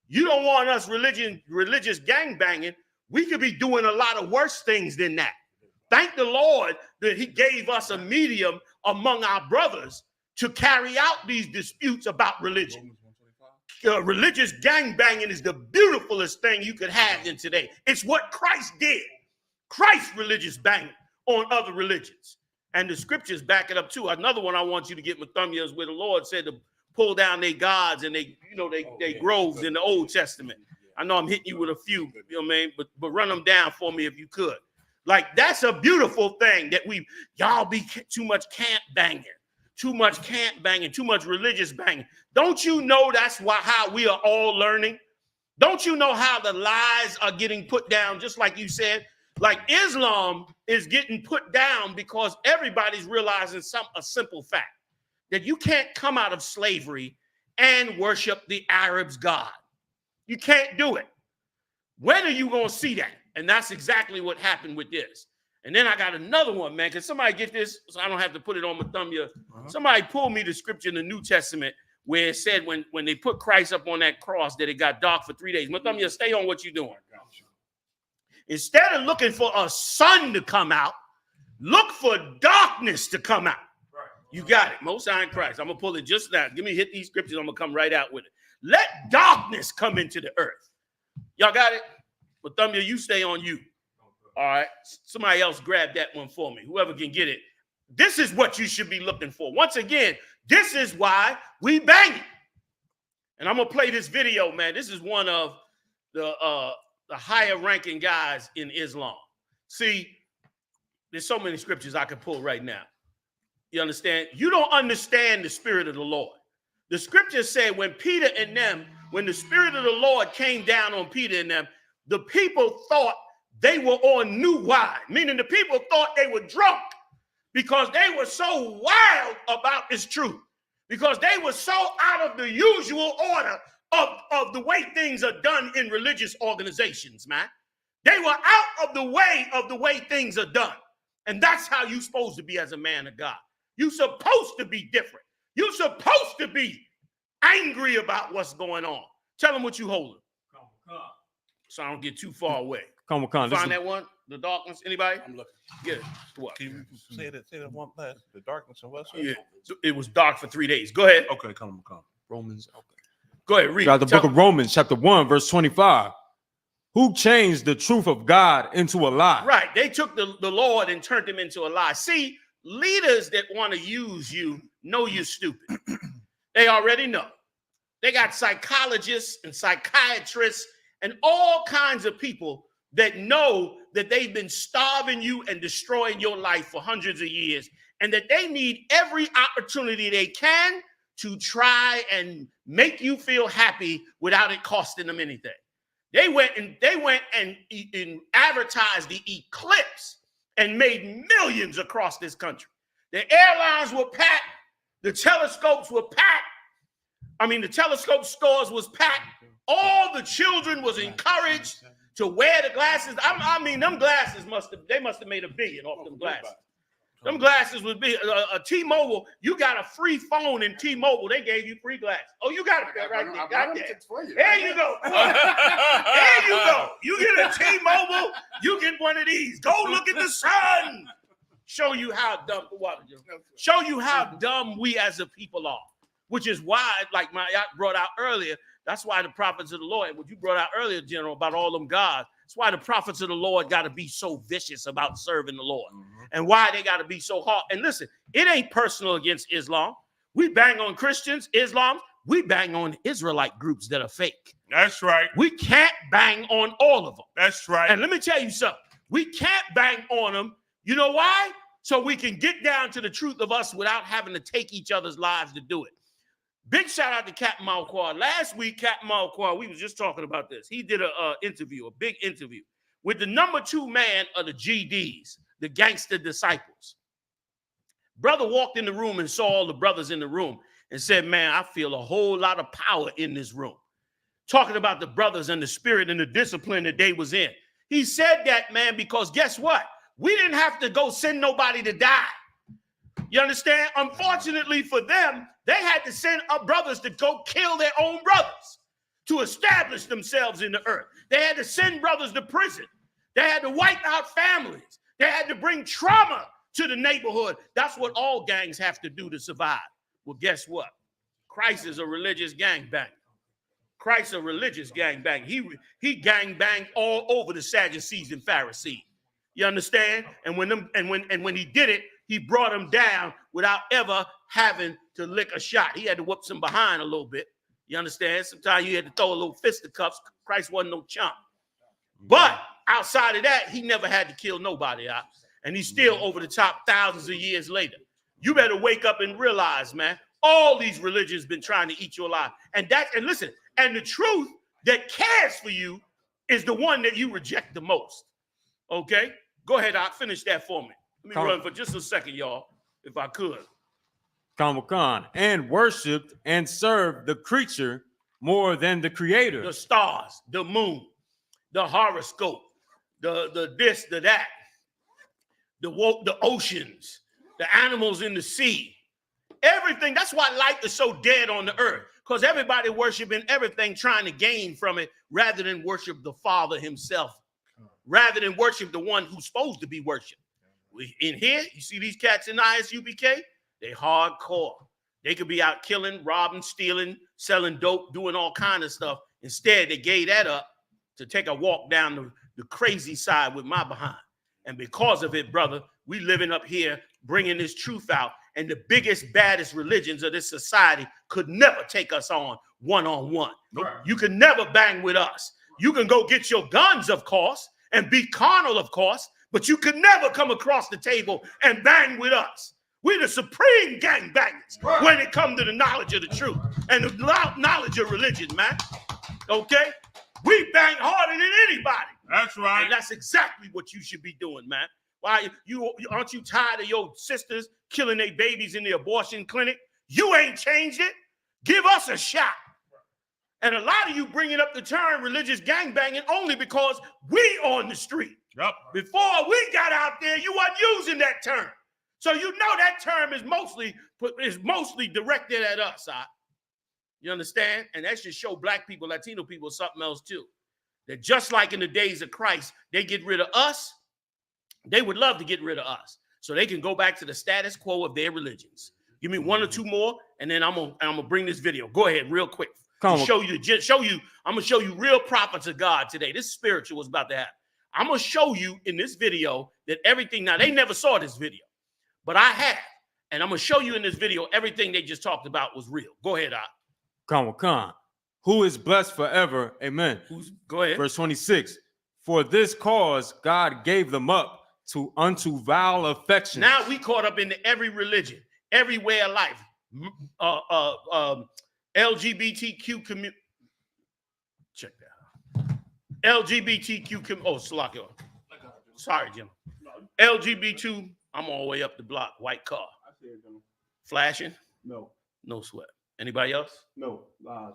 Speaker 5: You don't want us religious gang banging. We could be doing a lot of worse things than that. Thank the Lord that he gave us a medium among our brothers to carry out these disputes about religion. Religious gangbanging is the beautifulest thing you could have in today. It's what Christ did. Christ religious banging on other religions. And the scriptures back it up too. Another one I want you to get, Mathamia, is where the Lord said to pull down their gods and they groves in the Old Testament. I know I'm hitting you with a few, you know what I mean? But run them down for me if you could. Like, that's a beautiful thing that y'all be too much camp banging, too much religious banging. Don't you know that's how we are all learning? Don't you know how the lies are getting put down, just like you said? Like Islam is getting put down because everybody's realizing a simple fact, that you can't come out of slavery and worship the Arabs' God.
Speaker 3: You can't do it. When are you going to see that? And that's exactly what happened with this. And then I got another one, man. Can somebody get this so I don't have to put it on my thumb here? Somebody pull me the scripture in the New Testament where it said when they put Christ up on that cross that it got dark for 3 days. My thumb here, stay on what you're doing. Instead of looking for a sun to come out, look for darkness to come out. You got it. Most High in Christ. I'm going to pull it just now. Give me hit these scriptures. I'm going to come right out with it. Let darkness come into the earth. Y'all got it? But thumb here, you stay on you. All right. Somebody else grab that one for me. Whoever can get it. This is what you should be looking for. Once again, this is why we bang it. And I'm going to play this video, man. This is one of the higher ranking guys in Islam. See, there's so many scriptures I can pull right now. You understand? You don't understand the spirit of the Lord. The scriptures say when Peter and them, when the spirit of the Lord came down on Peter and them, the people thought they were on new wine, meaning the people thought they were drunk because they were so wild about this truth, because they were so out of the usual order of the way things are done in religious organizations, man. They were out of the way things are done. And that's how you're supposed to be as a man of God. You're supposed to be different. You're supposed to be angry about what's going on. Tell them what you holding. So I don't get too far away.
Speaker 11: Come on,
Speaker 3: find that one? The darkness? Anybody?
Speaker 13: I'm looking.
Speaker 3: Get it. What?
Speaker 13: Can you say that one last? The darkness and what?
Speaker 3: Yeah. It was dark for 3 days. Go ahead.
Speaker 13: Okay, come.
Speaker 11: Romans. Okay.
Speaker 3: Go ahead, read.
Speaker 11: Got the book of Romans, chapter 1, verse 25. Who changed the truth of God into a lie?
Speaker 3: Right. They took the Lord and turned him into a lie. See, leaders that want to use you know you're stupid. They already know. They got psychologists and psychiatrists and all kinds of people that know that they've been starving you and destroying your life for hundreds of years, and that they need every opportunity they can to try and make you feel happy without it costing them anything. They went and advertised the Eclipse and made millions across this country. The airlines were packed. The telescopes were packed. I mean, the telescope stores was packed. All the children was encouraged to wear the glasses. I mean, them glasses must have made $1 billion off them glasses. Them glasses would be a T-Mobile. You got a free phone in T-Mobile. They gave you free glasses. Oh, you got it right there. Got that. There you go. There you go. You get a T-Mobile. You get one of these. Go look at the sun. Show you how dumb. Show you how dumb we as a people are. Which is why, like I brought out earlier, that's why the prophets of the Lord, what you brought out earlier, General, about all them gods, that's why the prophets of the Lord got to be so vicious about serving the Lord. And why they got to be so hard. And listen, it ain't personal against Islam. We bang on Christians, Islam. We bang on Israelite groups that are fake.
Speaker 13: That's right.
Speaker 3: We can't bang on all of them.
Speaker 13: That's right.
Speaker 3: And let me tell you something. We can't bang on them. You know why? So we can get down to the truth of us without having to take each other's lives to do it. Big shout out to Captain Malquad. Last week, Captain Malquad, we was just talking about this. He did a big interview with the #2 man of the GDs, the gangster disciples. Brother walked in the room and saw all the brothers in the room and said, man, I feel a whole lot of power in this room. Talking about the brothers and the spirit and the discipline that they was in. He said that, man, because guess what? We didn't have to go send nobody to die. You understand? Unfortunately for them, they had to send up brothers to go kill their own brothers to establish themselves in the earth. They had to send brothers to prison. They had to wipe out families. They had to bring trauma to the neighborhood. That's what all gangs have to do to survive. Well, guess what? Christ is a religious gangbanger. Christ a religious gangbanger. He gangbanged all over the Sadducees and Pharisees. You understand? And when he did it, he brought them down without ever having to lick a shot. He had to whoop some behind a little bit. You understand? Sometimes you had to throw a little fisticuffs. Christ wasn't no chump. But outside of that, he never had to kill nobody out. And he's still over the top thousands of years later. You better wake up and realize, man, all these religions been trying to eat you alive. And listen, and the truth that cares for you is the one that you reject the most. Okay? Go ahead, I'll finish that for me. Let me run for just a second, y'all, if I could.
Speaker 11: And worshipped and served the creature more than the creator.
Speaker 3: The stars, the moon, the horoscope, the this, the that, the oceans, the animals in the sea, everything. That's why life is so dead on the earth, because everybody worshiping everything, trying to gain from it, rather than worship the Father himself, rather than worship the one who's supposed to be worshiped. In here, you see these cats in I.S.U.P.K, they hardcore. They could be out killing, robbing, stealing, selling dope, doing all kind of stuff. Instead, they gave that up to take a walk down the crazy side with my behind. And because of it, brother, we living up here, bringing this truth out. And the biggest, baddest religions of this society could never take us on one-on-one. Nope. You can never bang with us. You can go get your guns, of course, and be carnal, of course, but you could never come across the table and bang with us. We're the supreme gangbangers when it comes to the knowledge of the truth and the knowledge of religion, man. Okay? We bang harder than anybody.
Speaker 13: That's right.
Speaker 3: And that's exactly what you should be doing, man. Why aren't you tired of your sisters killing their babies in the abortion clinic? You ain't changed it. Give us a shot. And a lot of you bringing up the term religious gangbanging only because we on the street.
Speaker 13: Yep.
Speaker 3: Before we got out there, you weren't using that term. So you know that term is mostly directed at us. You understand? And that should show black people, Latino people, something else too. That just like in the days of Christ, they get rid of us. They would love to get rid of us so they can go back to the status quo of their religions. Give me one or two more, and then I'm gonna bring this video. Go ahead, real quick. I'm gonna show you real prophets of God today. This spiritual is about to happen. I'm gonna show you in this video that everything. Now they never saw this video, but I have, and I'm gonna show you in this video everything they just talked about was real. Go ahead,
Speaker 11: Come. Who is blessed forever? Amen.
Speaker 3: Go ahead.
Speaker 11: Verse 26. For this cause God gave them up unto vile affection.
Speaker 3: Now we caught up into every religion, every way of life. LGBTQ community. Check that out. LGBTQ. Oh, Salakio. Sorry, Jim. LGBT. I'm all the way up the block. White car. Flashing?
Speaker 14: No.
Speaker 3: No sweat. Anybody else?
Speaker 14: No.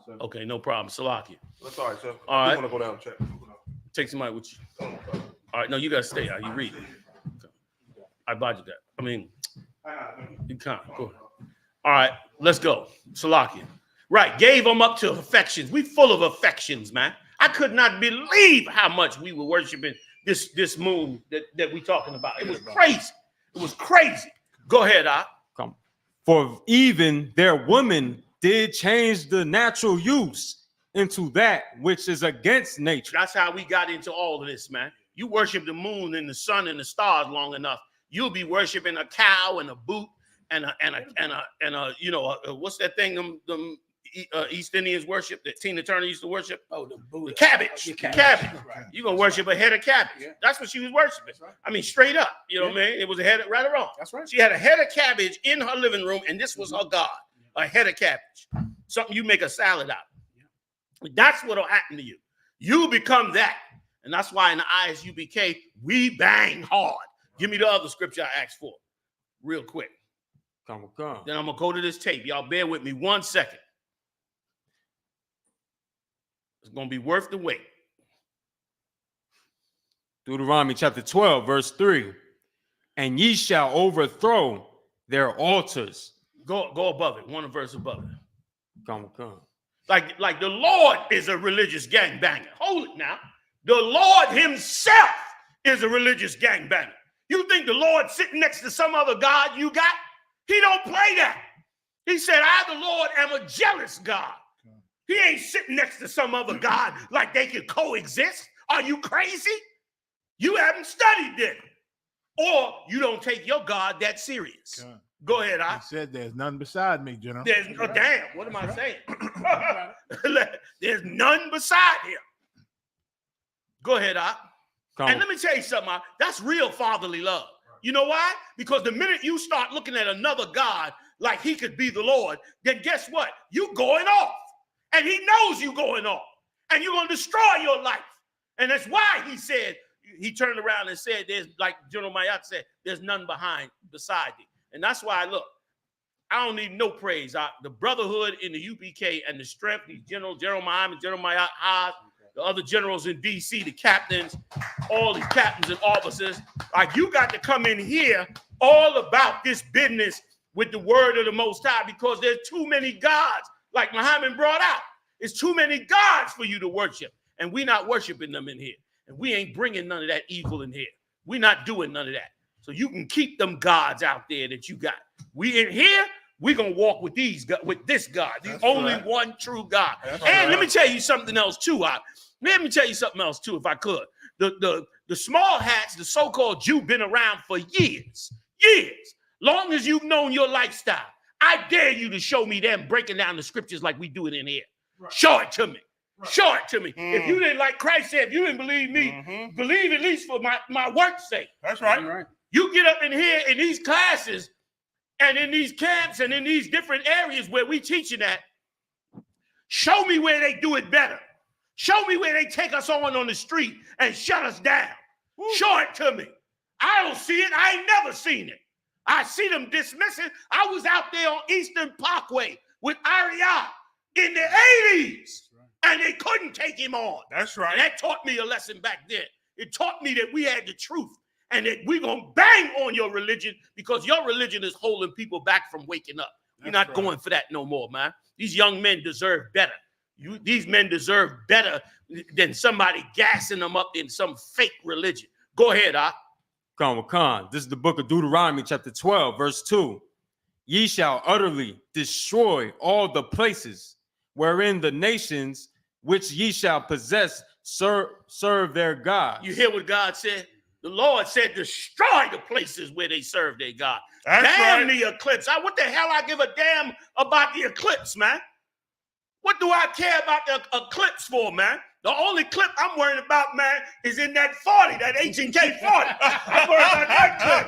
Speaker 14: Sir.
Speaker 3: Okay, no problem. Salaki.
Speaker 14: That's all right, sir.
Speaker 3: All right.
Speaker 14: I want to go down and check.
Speaker 3: Take somebody with you. All right, no, you gotta stay out. You read. Okay. I budget that. I mean, you can't. Go. All right, let's go. Salaki. Right, gave them up to affections. We full of affections, man. I could not believe how much we were worshiping this moon that we talking about. It was crazy. It was crazy. Go ahead,
Speaker 11: Come. For even their women did change the natural use into that which is against nature.
Speaker 3: That's how we got into all of this, man. You worship the moon and the sun and the stars long enough, you'll be worshiping a cow and a boot and a what's that thing them East Indians worship that Tina Turner used to worship? Oh, the cabbage. The cabbage. Right. You're gonna worship a head of cabbage. Yeah. That's what she was worshiping. Right. I mean, straight up. You know what I mean? It was a head of, right or wrong. That's right. She had a head of cabbage in her living room, and this was her God. A head of cabbage. Something you make a salad out of. That's what'll happen to you. You become that. And that's why in the I.S.U.P.K, we bang hard. Give me the other scripture I asked for. Real quick.
Speaker 11: Come.
Speaker 3: Then I'm gonna go to this tape. Y'all bear with me 1 second. It's going to be worth the wait.
Speaker 11: Deuteronomy chapter 12, verse 3. And ye shall overthrow their altars.
Speaker 3: Go above it. One verse above it.
Speaker 11: Come.
Speaker 3: Like the Lord is a religious gangbanger. Hold it now. The Lord himself is a religious gangbanger. You think the Lord sitting next to some other God you got? He don't play that. He said, I, the Lord, am a jealous God. He ain't sitting next to some other God like they can coexist. Are you crazy? You haven't studied it. Or you don't take your God that serious. Go ahead,
Speaker 12: He said there's none beside me, General.
Speaker 3: There's damn, what am I saying? There's none beside him. Go ahead, And let me tell you something, that's real fatherly love. You know why? Because the minute you start looking at another God like he could be the Lord, then guess what? You going off. And he knows you going off. And you're going to destroy your life. And that's why he said, he turned around and said, there's, like General Mayat said, there's none beside thee. And that's why, look, I don't need no praise. The brotherhood in the UPK and the strength, these generals, General Muhammad, General Haas, the other generals in DC, the captains, all these captains and officers, like you got to come in here all about this business with the word of the Most High, because there's too many gods, like Muhammad brought out. It's too many gods for you to worship, and we're not worshiping them in here, and we ain't bringing none of that evil in here. We're not doing none of that. So you can keep them gods out there that you got. We in here, we're gonna walk with this God, the only one true God. Let me tell you something else too. Let me tell you something else too, if I could. The small hats, the so-called Jew, been around for years. Long as you've known your lifestyle. I dare you to show me them breaking down the scriptures like we do it in here. Show it to me. Show it to me. If you didn't, like Christ said, if you didn't believe me, believe at least for my work's sake.
Speaker 13: That's right.
Speaker 3: You get up in here in these classes and in these camps and in these different areas where we teaching at, show me where they do it better. Show me where they take us on the street and shut us down. Show it to me. I don't see it. I ain't never seen it. I see them dismissing. I was out there on Eastern Parkway with Ariel in the 80s, and they couldn't take him on.
Speaker 13: That's right.
Speaker 3: And that taught me a lesson back then. It taught me that we had the truth and that we're going to bang on your religion because your religion is holding people back from waking up. We're not going for that no more, man. These young men deserve better. These men deserve better than somebody gassing them up in some fake religion. Go ahead,
Speaker 11: Khan. This is the book of Deuteronomy, chapter 12, verse 2. Ye shall utterly destroy all the places wherein the nations which ye shall possess serve their gods.
Speaker 3: You hear what God said? The Lord said, destroy the places where they serve their God.
Speaker 13: That's
Speaker 3: damn
Speaker 13: right.
Speaker 3: The eclipse. What the hell I give a damn about the eclipse, man? What do I care about the eclipse for, man? The only clip I'm worried about, man, is in that 40, that H&K 40. I'm worried about that clip.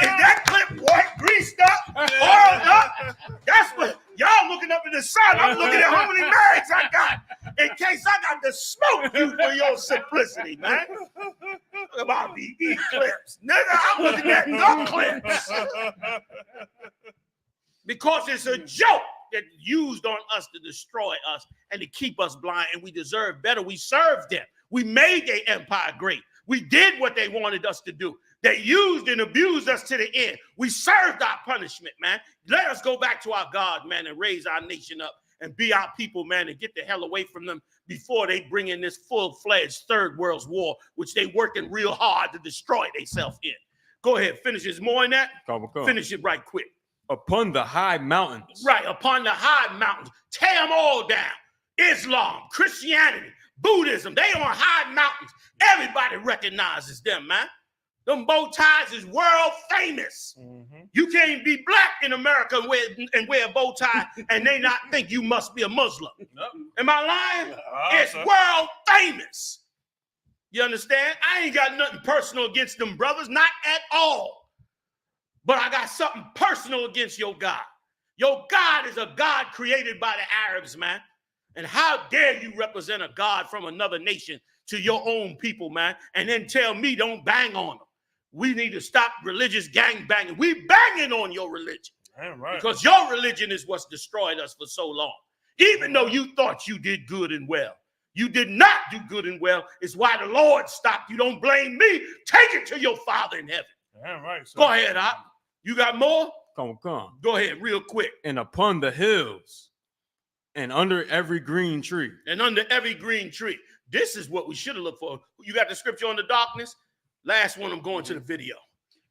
Speaker 3: Is that clip white, greased up, oiled up? That's what y'all looking up in the sun. I'm looking at how many marriages I got in case I got to smoke you for your simplicity, man. Look about the eclipse. Nigga, I'm looking at no clips. Because it's a joke that used on us to destroy us and to keep us blind, and we deserve better. We served them. We made their empire great. We did what they wanted us to do. They used and abused us to the end. We served our punishment, man. Let us go back to our God, man, and raise our nation up and be our people, man, and get the hell away from them before they bring in this full-fledged third world war, which they working real hard to destroy themselves in. Go ahead, finish. There's more in that? Finish it right quick.
Speaker 11: Upon the high mountains.
Speaker 3: Right, upon the high mountains. Tear them all down. Islam, Christianity, Buddhism, they on high mountains. Everybody recognizes them, man. Them bow ties is world famous. You can't be black in America and wear a bow tie and they not think you must be a Muslim. Am I lying? It's world famous. You understand? I ain't got nothing personal against them brothers, not at all. But I got something personal against your God. Your God is a God created by the Arabs, man. And how dare you represent a God from another nation to your own people, man, and then tell me don't bang on them. We need to stop religious gang banging. We banging on your religion.
Speaker 13: Right.
Speaker 3: Because your religion is what's destroyed us for so long. Even though you thought you did good and well. You did not do good and well. It's why the Lord stopped you. Don't blame me. Take it to your Father in heaven.
Speaker 13: Right.
Speaker 3: Go ahead, You got more?
Speaker 11: Come.
Speaker 3: Go ahead, real quick.
Speaker 11: And upon the hills, and under every green tree.
Speaker 3: And under every green tree. This is what we should have looked for. You got the scripture on the darkness? Last one, I'm going to the video.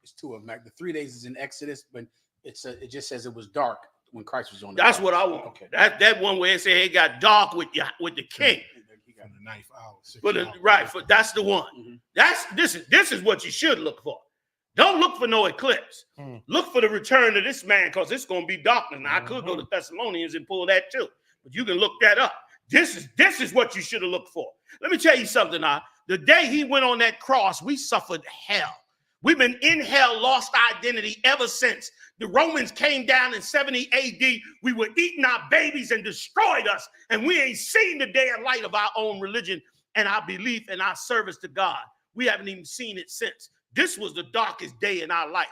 Speaker 10: It's two of them. The 3 days is in Exodus, but it just says it was dark when Christ was on.
Speaker 3: That's what I want. Okay. That one where it said it got dark with the king.
Speaker 12: He got a knife out.
Speaker 3: Right, that's the one. This is what you should look for. Don't look for no eclipse. Look for the return of this man, because it's going to be darkness. Now, I could go to Thessalonians and pull that too, but you can look that up. This is what you should have looked for. Let me tell you something. The day he went on that cross, we suffered hell. We've been in hell, lost identity ever since. The Romans came down in 70 AD. We were eating our babies and destroyed us, and we ain't seen the day of light of our own religion and our belief and our service to God. We haven't even seen it since. This was the darkest day in our life.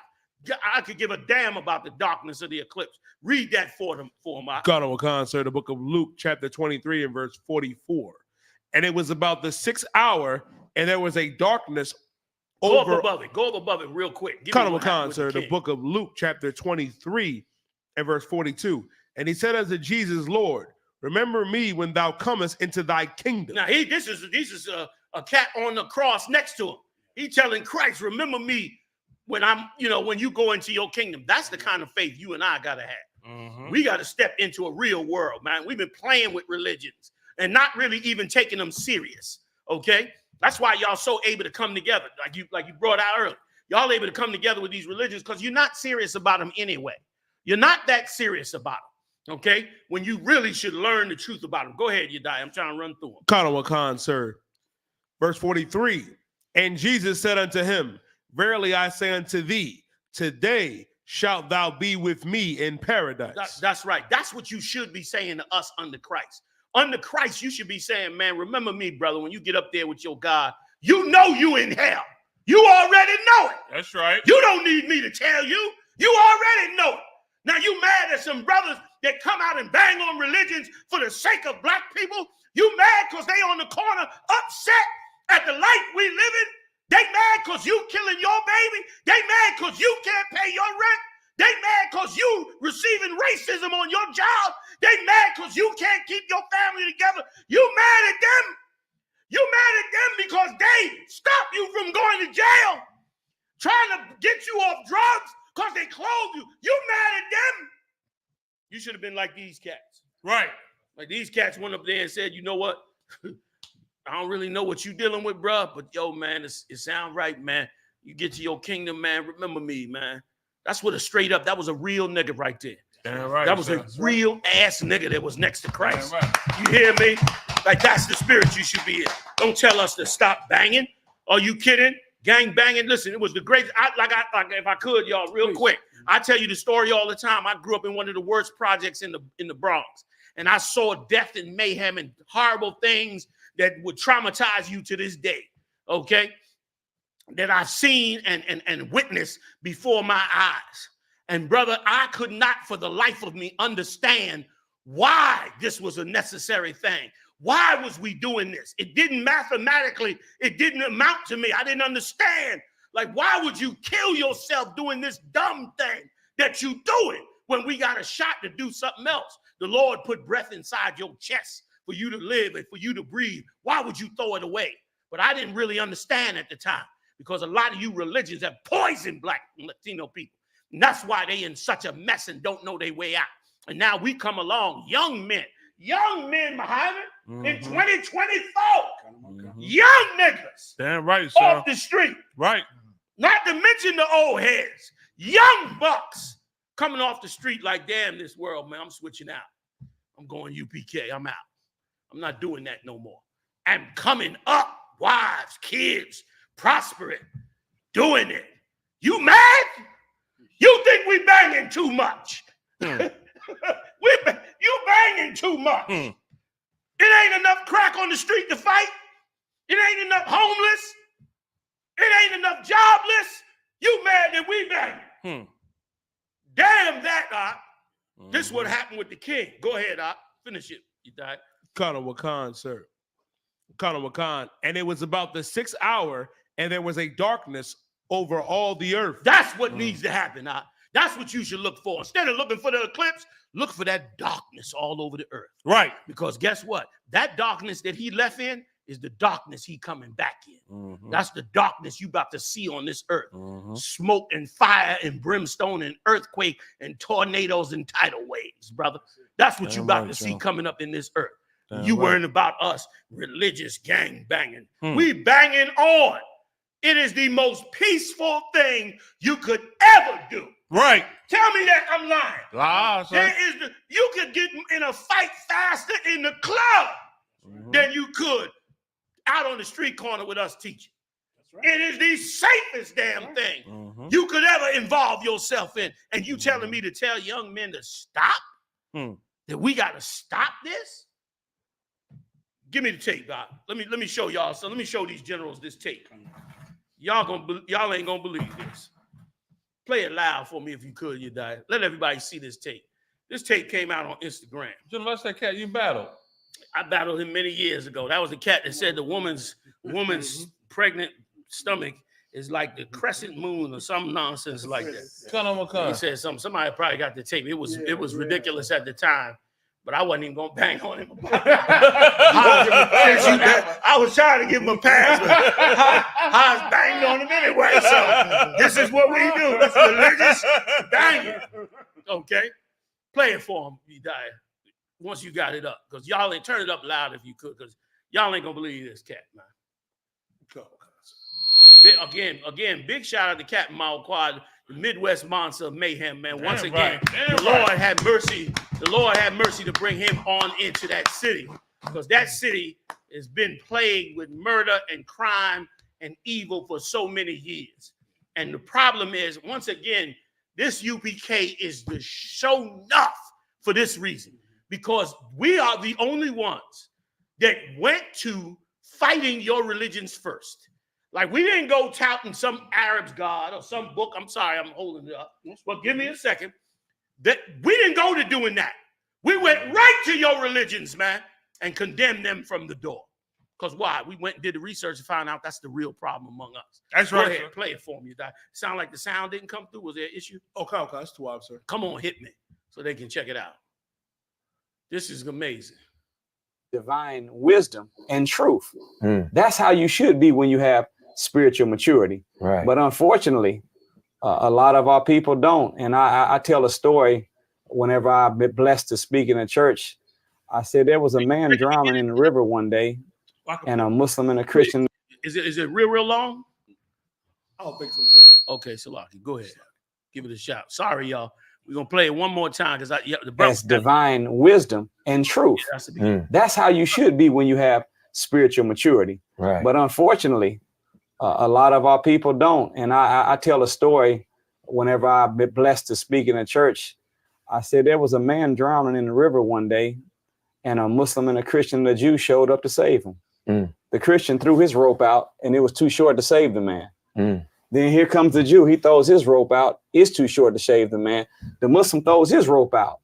Speaker 3: I could give a damn about the darkness of the eclipse. Read that for them,
Speaker 14: God of Khan, sir, the book of Luke, chapter 23 and verse 44. And it was about the 6th hour, and there was a darkness over.
Speaker 3: Go up above it real quick.
Speaker 14: God of Khan, sir, the book of Luke, chapter 23 and verse 42. And he said unto Jesus, Lord, remember me when thou comest into thy kingdom.
Speaker 3: Now, this is a cat on the cross next to him. He telling Christ, remember me when when you go into your kingdom. That's the kind of faith you and I got to have. We got to step into a real world, man. We've been playing with religions and not really even taking them serious, okay? That's why y'all so able to come together, like you brought out earlier. Y'all able to come together with these religions because you're not serious about them anyway. You're not that serious about them, okay? When you really should learn the truth about them. Go ahead, Yedai. I'm trying to run through them.
Speaker 14: Khan, sir. Verse 43. And Jesus said unto him, verily I say unto thee, today shalt thou be with me in paradise.
Speaker 3: That's right. That's what you should be saying to us under Christ. Under Christ, you should be saying, man, remember me, brother, when you get up there with your God, you know you in hell. You already know it.
Speaker 13: That's right.
Speaker 3: You don't need me to tell you. You already know it. Now you mad at some brothers that come out and bang on religions for the sake of black people? You mad because they on the corner upset at the life we live in? They mad because you killing your baby? They mad because you can't pay your rent? They mad because you receiving racism on your job? They mad because you can't keep your family together? You mad at them? You mad at them because they stop you from going to jail, trying to get you off drugs because they clothe you. You mad at them? You should have been like these cats.
Speaker 13: Right.
Speaker 3: Like these cats went up there and said, you know what? I don't really know what you dealing with, bro, but yo, man, it sound right, man. You get to your kingdom, man. Remember me, man. That's what that was a real nigga right there.
Speaker 13: Damn right.
Speaker 3: That was a real ass nigga that was next to Christ. Right. You hear me? Like that's the spirit you should be in. Don't tell us to stop banging. Are you kidding? Gang banging. Listen, it was the great. If I could, y'all, real quick. I tell you the story all the time. I grew up in one of the worst projects in the Bronx, and I saw death and mayhem and horrible things that would traumatize you to this day, okay? That I've seen and witnessed before my eyes. And brother, I could not for the life of me understand why this was a necessary thing. Why was we doing this? It didn't mathematically, it didn't amount to me. I didn't understand. Like, why would you kill yourself doing this dumb thing that you doing when we got a shot to do something else? The Lord put breath inside your chest for you to live and for you to breathe. Why would you throw it away? But I didn't really understand at the time because a lot of you religions have poisoned black and Latino people. And that's why they in such a mess and don't know their way out. And now we come along, young men, Muhammad, in 2024, young niggas.
Speaker 13: Damn right, sir.
Speaker 3: Off the street.
Speaker 13: Right.
Speaker 3: Not to mention the old heads, young bucks coming off the street like, damn, this world, man, I'm switching out. I'm going UPK, I'm out. I'm not doing that no more. I'm coming up, wives, kids, prospering, doing it. You mad? You think we banging too much? You banging too much. It ain't enough crack on the street to fight. It ain't enough homeless. It ain't enough jobless. You mad that we banging? Damn that, Doc. This is what happened with the king. Go ahead, Doc. Finish it. You died.
Speaker 14: Khan, sir. Khan. And it was about the 6th hour, and there was a darkness over all the earth.
Speaker 3: That's what needs to happen, Doc. That's what you should look for. Instead of looking for the eclipse, look for that darkness all over the earth.
Speaker 13: Right.
Speaker 3: Because guess what? That darkness that he left in is the darkness he coming back in. That's the darkness you about to see on this earth. Smoke and fire and brimstone and earthquake and tornadoes and tidal waves, brother. That's what you about to see coming up in this earth. You worrying about us, religious gang banging. We banging on. It is the most peaceful thing you could ever do.
Speaker 13: Right.
Speaker 3: Tell me that I'm lying. You could get in a fight faster in the club than you could out on the street corner with us teaching. That's right. It is the safest damn thing you could ever involve yourself in. And you telling me to tell young men to stop? That we got to stop this? Give me the tape, Doc. Let me show y'all. So let me show these generals this tape. Y'all ain't gonna believe this. Play it loud for me if you could, you die. Let everybody see this tape. This tape came out on Instagram.
Speaker 11: General, that's that cat you battled.
Speaker 3: I battled him many years ago. That was the cat that said the woman's pregnant stomach is like the crescent moon or some nonsense like that. He said something. Somebody probably got the tape. It was ridiculous at the time, but I wasn't even gonna bang on him. I was trying to give him a pass, but I was banged on him anyway. So this is what we do. It's religious banging. Okay, play it for him. You die once you got it up, because y'all ain't turn it up loud if you could, because y'all ain't gonna believe this cat, man. Go. Again, big shout out to Captain Mao Quad, the Midwest monster of mayhem, man. Once again, the Lord had mercy. The Lord had mercy to bring him on into that city, because that city has been plagued with murder and crime and evil for so many years. And the problem is, once again, this UPK is the show enough for this reason, because we are the only ones that went to fighting your religions first. Like, we didn't go touting some Arab's God or some book. I'm sorry, I'm holding it up. But give me a second. That we didn't go to doing that. We went right to your religions, man, and condemned them from the door. Because why? We went and did the research and found out that's the real problem among us.
Speaker 12: That's right.
Speaker 3: Go ahead, play it for me. Sound like the sound didn't come through. Was there an issue?
Speaker 14: Okay, that's too loud, sir.
Speaker 3: Come on, hit me so they can check it out. This is amazing.
Speaker 15: Divine wisdom and truth. That's how you should be when you have spiritual maturity.
Speaker 16: Right.
Speaker 15: But unfortunately, a lot of our people don't. And I tell a story whenever I've been blessed to speak in a church. I said there was a man drowning in the river one day, and a Muslim and a Christian.
Speaker 3: Is it real long?
Speaker 14: I don't think so, sir.
Speaker 3: Okay, Salaki, go ahead. Give it a shot. Sorry, y'all. We're gonna play it one more time because
Speaker 15: that's divine wisdom and truth. That's how you should be when you have spiritual maturity.
Speaker 16: Right.
Speaker 15: But unfortunately, a lot of our people don't. And I tell a story whenever I've been blessed to speak in a church. I said there was a man drowning in the river one day, and a Muslim and a Christian and a Jew showed up to save him. The Christian threw his rope out, and it was too short to save the man. Then here comes the Jew. He throws his rope out. It's too short to save the man. The Muslim throws his rope out.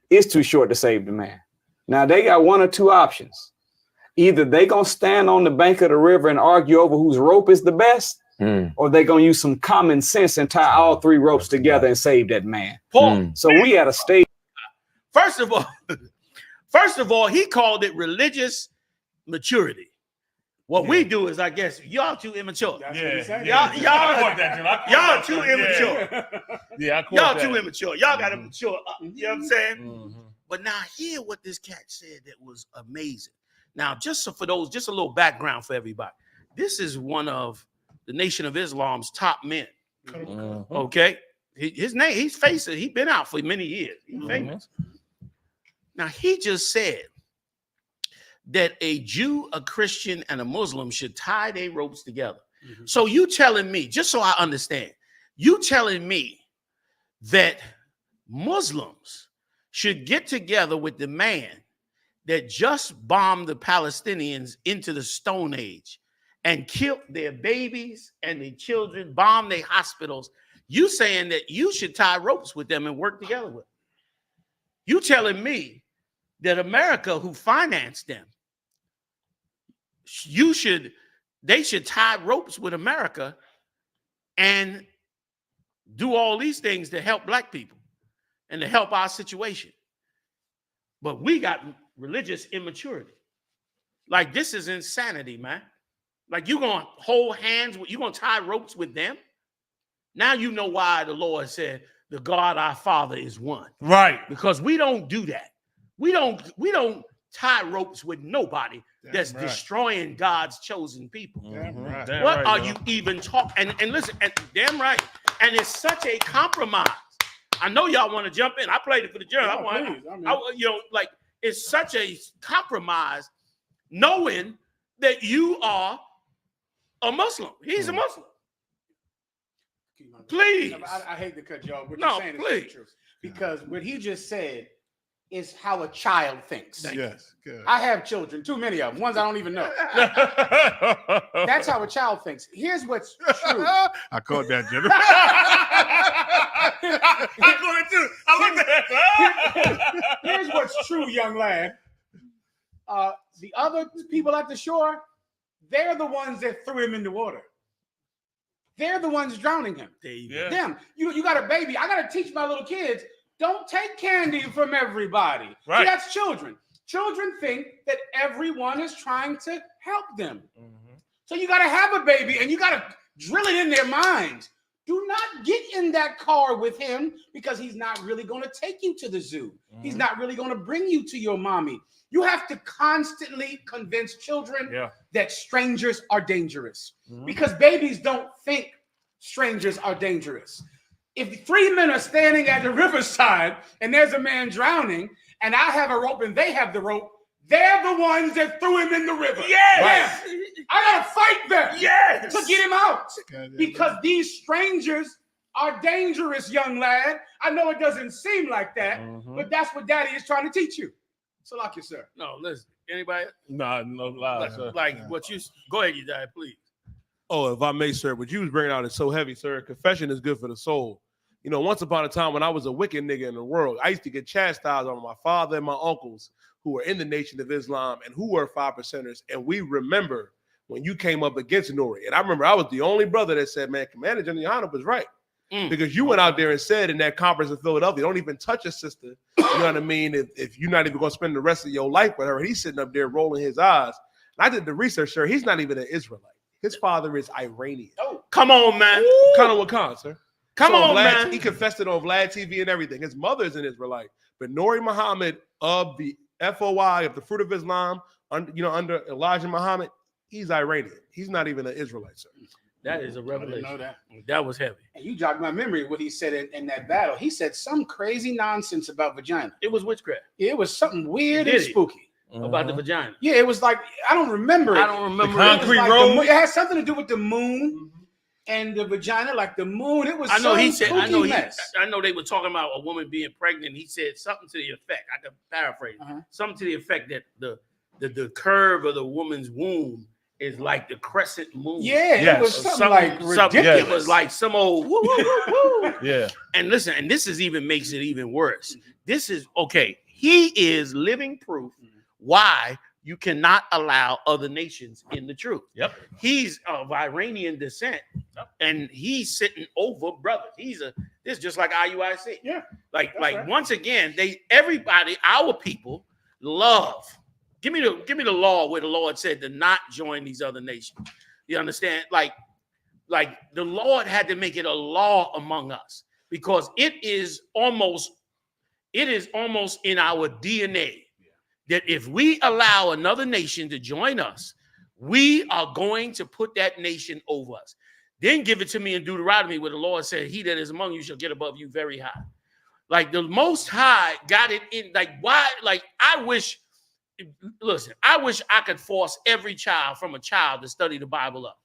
Speaker 15: It's too short to save the man. Now they got one or two options. Either they gonna stand on the bank of the river and argue over whose rope is the best, or they gonna use some common sense and tie all three ropes together and save that man. So we at a stage.
Speaker 3: First of all, he called it religious maturity. What we do is, I guess, y'all too immature. Y'all too immature. Y'all too immature. Y'all got to mature up. You know what I'm saying? But now hear what this cat said that was amazing. Now, just so for those, just a little background for everybody. This is one of the Nation of Islam's top men. Okay, his name, he's facing. He's been out for many years. He's famous. Now he just said that a Jew, a Christian, and a Muslim should tie their ropes together. So you telling me, just so I understand, you telling me that Muslims should get together with the man that just bombed the Palestinians into the Stone Age and killed their babies and their children, bombed their hospitals. You saying that you should tie ropes with them and work together with them. You telling me that America, who financed them, they should tie ropes with America and do all these things to help black people and to help our situation. But we got religious immaturity. Like, this is insanity, man. Like, you're going to hold hands with, you're going to tie ropes with them. Now you know why the Lord said, the God our Father is one.
Speaker 12: Right.
Speaker 3: Because we don't do that. We don't tie ropes with nobody that's destroying God's chosen people. What are you even talking? And listen, and damn right. And it's such a compromise. I know y'all want to jump in. I played it for the journal. It's such a compromise knowing that you are a Muslim. He's a Muslim. Please.
Speaker 10: I hate to cut you off. What
Speaker 3: No,
Speaker 10: you're saying
Speaker 3: please.
Speaker 10: is true. Because what he just said is how a child thinks.
Speaker 12: Yes, good.
Speaker 10: I have children, too many of them, ones I don't even know. That's how a child thinks. Here's what's true.
Speaker 12: I caught that, Jennifer.
Speaker 13: I'm going to. I looked at that.
Speaker 10: Here's what's true, young lad. The other people at the shore, they're the ones that threw him in the water. They're the ones drowning him.
Speaker 3: Yeah.
Speaker 10: Them. You got a baby. I got to teach my little kids, don't take candy from everybody.
Speaker 13: Right.
Speaker 10: See, that's children. Children think that everyone is trying to help them. So you got to have a baby and you got to drill it in their minds. Do not get in that car with him because he's not really going to take you to the zoo. He's not really going to bring you to your mommy. You have to constantly convince children that strangers are dangerous because babies don't think strangers are dangerous. If 3 men are standing at the riverside and there's a man drowning and I have a rope and they have the rope, they're the ones that threw him in the river.
Speaker 13: Yes.
Speaker 10: Yeah. I gotta fight them
Speaker 13: Yes.
Speaker 10: to get him out because these strangers are dangerous, young lad. I know it doesn't seem like that, but that's what Daddy is trying to teach you. So, like you, sir.
Speaker 3: No, listen. Anybody?
Speaker 14: Nah, no lies, sir.
Speaker 3: What you go ahead, you die, please.
Speaker 14: Oh, if I may, sir, what you was bringing out is so heavy, sir. Confession is good for the soul. You know, once upon a time when I was a wicked nigga in the world, I used to get chastised on my father and my uncles who were in the Nation of Islam and who were 5%ers. And we remember when you came up against Nuri. And I remember I was the only brother that said, man, Commander GEN.YAHANNA was right. Because you went out there and said in that conference in Philadelphia, don't even touch a sister. You know what I mean? If you're not even going to spend the rest of your life with her, and he's sitting up there rolling his eyes. And I did the research, sir. He's not even an Israelite. His father is Iranian.
Speaker 3: Oh, come on, man.
Speaker 14: Kind of Wakan, sir.
Speaker 3: Come on, man.
Speaker 14: He confessed it on Vlad TV and everything. His mother is an Israelite. But Nuri Muhammad of the FOI, of the Fruit of Islam, under Elijah Muhammad, he's Iranian. He's not even an Israelite, sir.
Speaker 3: That is a revelation.
Speaker 10: I didn't know that.
Speaker 3: That was heavy.
Speaker 10: And you jogged my memory what he said in that battle. He said some crazy nonsense about vagina.
Speaker 3: It was witchcraft.
Speaker 10: It was something weird and spooky.
Speaker 3: About the vagina.
Speaker 10: Yeah, it was like, I don't remember it.
Speaker 3: I don't remember
Speaker 10: The concrete
Speaker 3: it.
Speaker 10: road. It had something to do with the moon and the vagina, like the moon. It was
Speaker 3: I know he said, I know they were talking about a woman being pregnant. He said something to the effect, I can paraphrase, something to the effect that the curve of the woman's womb is like the crescent moon.
Speaker 10: Yeah, it was something like ridiculous.
Speaker 3: It was like some old woo, woo, woo, woo.
Speaker 14: Yeah.
Speaker 3: And listen, and this is even makes it even worse. This is okay. He is living proof why you cannot allow other nations in the truth.
Speaker 11: Yep.
Speaker 3: He's of Iranian descent, and he's sitting over brothers. This is just like IUIC.
Speaker 10: Yeah.
Speaker 3: Like
Speaker 10: right.
Speaker 3: Once again, everybody, our people love. Give me the law where the Lord said to not join these other nations. You understand? Like the Lord had to make it a law among us because it is almost in our DNA that if we allow another nation to join us, we are going to put that nation over us. Then give it to me in Deuteronomy where the Lord said, he that is among you shall get above you very high. Like the Most High got it in, like why? Like I wish I could force every child from a child to study the Bible up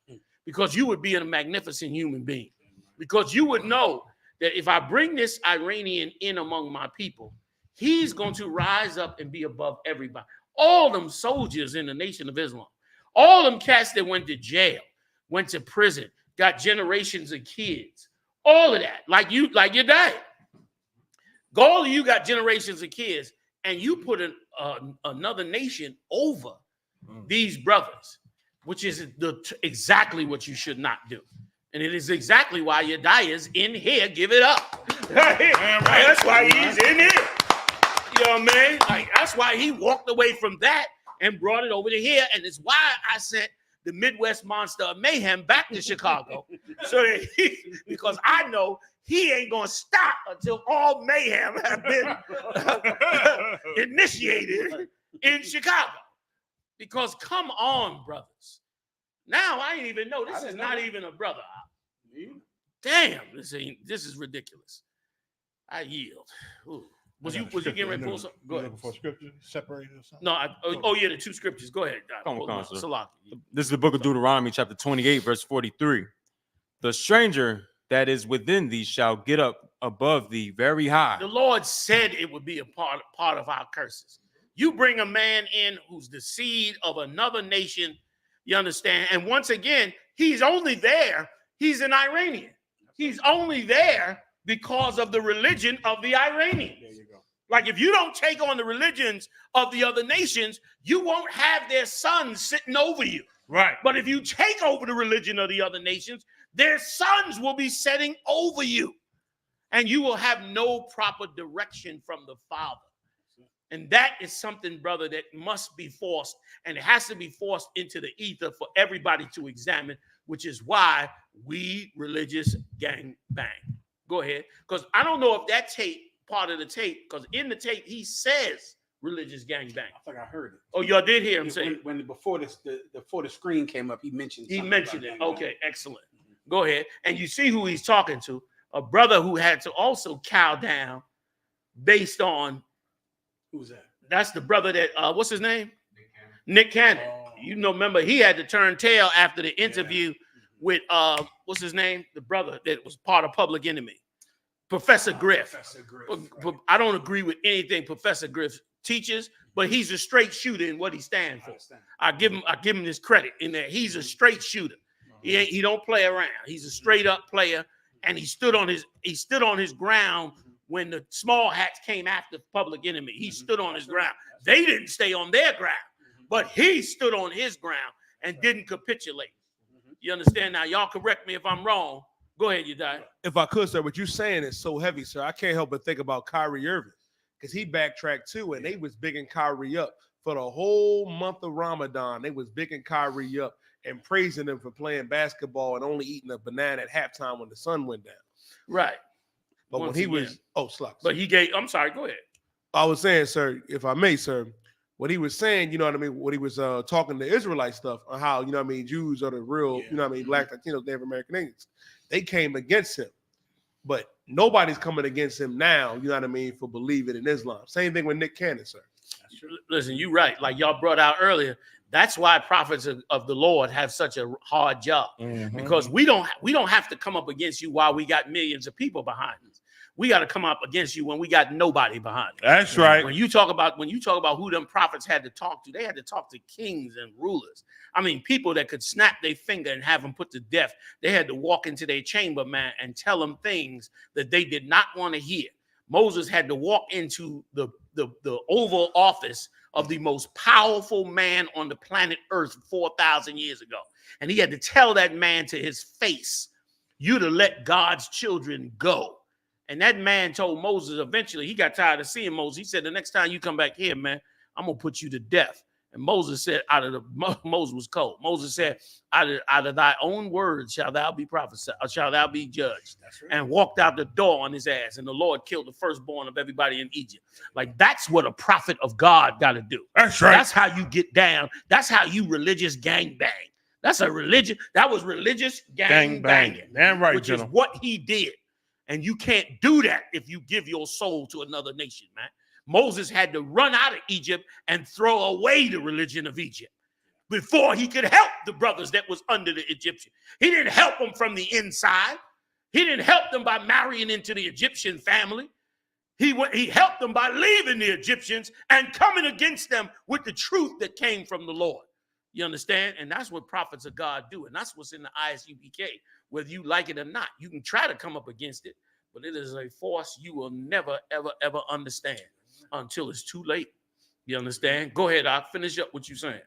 Speaker 3: because you would be a magnificent human being. Because you would know that if I bring this Iranian in among my people, he's going to rise up and be above everybody. All them soldiers in the Nation of Islam, all them cats that went to jail, went to prison, got generations of kids, all of that, like your dad. All of you got generations of kids, and you put another nation over these brothers, which is exactly what you should not do. And it is exactly why your dad is in here. Give it up. That's why he's in here. You know what I mean? Like, that's why he walked away from that and brought it over to here. And it's why I sent the Midwest Monster of Mayhem back to Chicago. Because I know he ain't going to stop until all mayhem have been initiated in Chicago. Because come on, brothers. Now I didn't even know. This is not even a brother. Damn, this is ridiculous. I yield. Ooh. Was you getting ready to pull something? Go ahead.
Speaker 12: For scripture separated or something?
Speaker 3: No, the two scriptures. Go ahead.
Speaker 11: This is the book of Deuteronomy, chapter 28, verse 43. The stranger that is within thee shall get up above thee very high.
Speaker 3: The Lord said it would be a part of our curses. You bring a man in who's the seed of another nation, you understand? And once again, he's only there. He's an Iranian. He's only there because of the religion of the Iranians. There you go. Like if you don't take on the religions of the other nations, you won't have their sons sitting over you.
Speaker 12: Right.
Speaker 3: But if you take over the religion of the other nations, their sons will be setting over you. And you will have no proper direction from the Father. And that is something, brother, that must be forced. And it has to be forced into the ether for everybody to examine, which is why we religious gang bang. Go ahead. Because I don't know if that tape, part of the tape, because in the tape, he says religious gang bang.
Speaker 10: I think I heard it.
Speaker 3: Oh, y'all did hear him say
Speaker 10: when before the screen came up, he mentioned
Speaker 3: it. Okay, excellent. Go ahead. And you see who he's talking to. A brother who had to also cow down based on
Speaker 10: who's that?
Speaker 3: That's the brother that what's his name? Nick Cannon. You know, remember he had to turn tail after the interview with what's his name? The brother that was part of Public Enemy. Professor Griff. Professor Griff. I don't agree with anything Professor Griff teaches, but he's a straight shooter in what he stands for. I give him this credit in that he's a straight shooter. He don't play around. He's a straight up player. And he stood on his ground when the small hats came after Public Enemy. He stood on his ground. They didn't stay on their ground, but he stood on his ground and didn't capitulate. You understand? Now, y'all correct me if I'm wrong. Go ahead, you die.
Speaker 14: If I could, sir, what you're saying is so heavy, sir. I can't help but think about Kyrie Irving because he backtracked too, and they was bigging Kyrie up for the whole month of Ramadan. They was bigging Kyrie up and praising him for playing basketball and only eating a banana at halftime when the sun went down.
Speaker 3: Right.
Speaker 14: But when he was, slugs.
Speaker 3: But he gave, I'm sorry, go ahead.
Speaker 14: I was saying, sir, if I may, sir, what he was saying, you know what I mean, what he was talking to Israelite stuff on how, you know what I mean, Jews are the real, you know what I mean, Black, Latinos, Native American Indians. They came against him. But nobody's coming against him now, you know what I mean, for believing in Islam. Same thing with Nick Cannon, sir.
Speaker 3: Listen, you're right. Like y'all brought out earlier, that's why prophets of the Lord have such a hard job, because we don't have to come up against you while we got millions of people behind us. We got to come up against you when we got nobody behind us.
Speaker 12: That's right.
Speaker 3: When you talk about who them prophets had to talk to, they had to talk to kings and rulers. I mean, people that could snap their finger and have them put to death. They had to walk into their chamber, man, and tell them things that they did not want to hear. Moses had to walk into the Oval Office of the most powerful man on the planet Earth 4,000 years ago. And he had to tell that man to his face, you to let God's children go. And that man told Moses eventually, he got tired of seeing Moses. He said, the next time you come back here, man, I'm going to put you to death. And Moses said, Moses was cold. Moses said, out of thy own words shall thou be prophesied, or shall thou be judged. Right. And walked out the door on his ass. And the Lord killed the firstborn of everybody in Egypt. Like, that's what a prophet of God got to do.
Speaker 12: That's right.
Speaker 3: That's how you get down. That's how you religious gang bang. That's a religion. That was religious gang banging.
Speaker 12: Damn right,
Speaker 3: which is what he did. And you can't do that if you give your soul to another nation, man. Moses had to run out of Egypt and throw away the religion of Egypt before he could help the brothers that was under the Egyptian. He didn't help them from the inside. He didn't help them by marrying into the Egyptian family. He helped them by leaving the Egyptians and coming against them with the truth that came from the Lord. You understand? And that's what prophets of God do. And that's what's in the I.S.U.P.K. Whether you like it or not, you can try to come up against it, but it is a force you will never, ever, ever understand until it's too late. You understand? Go ahead, I'll finish up what you're saying.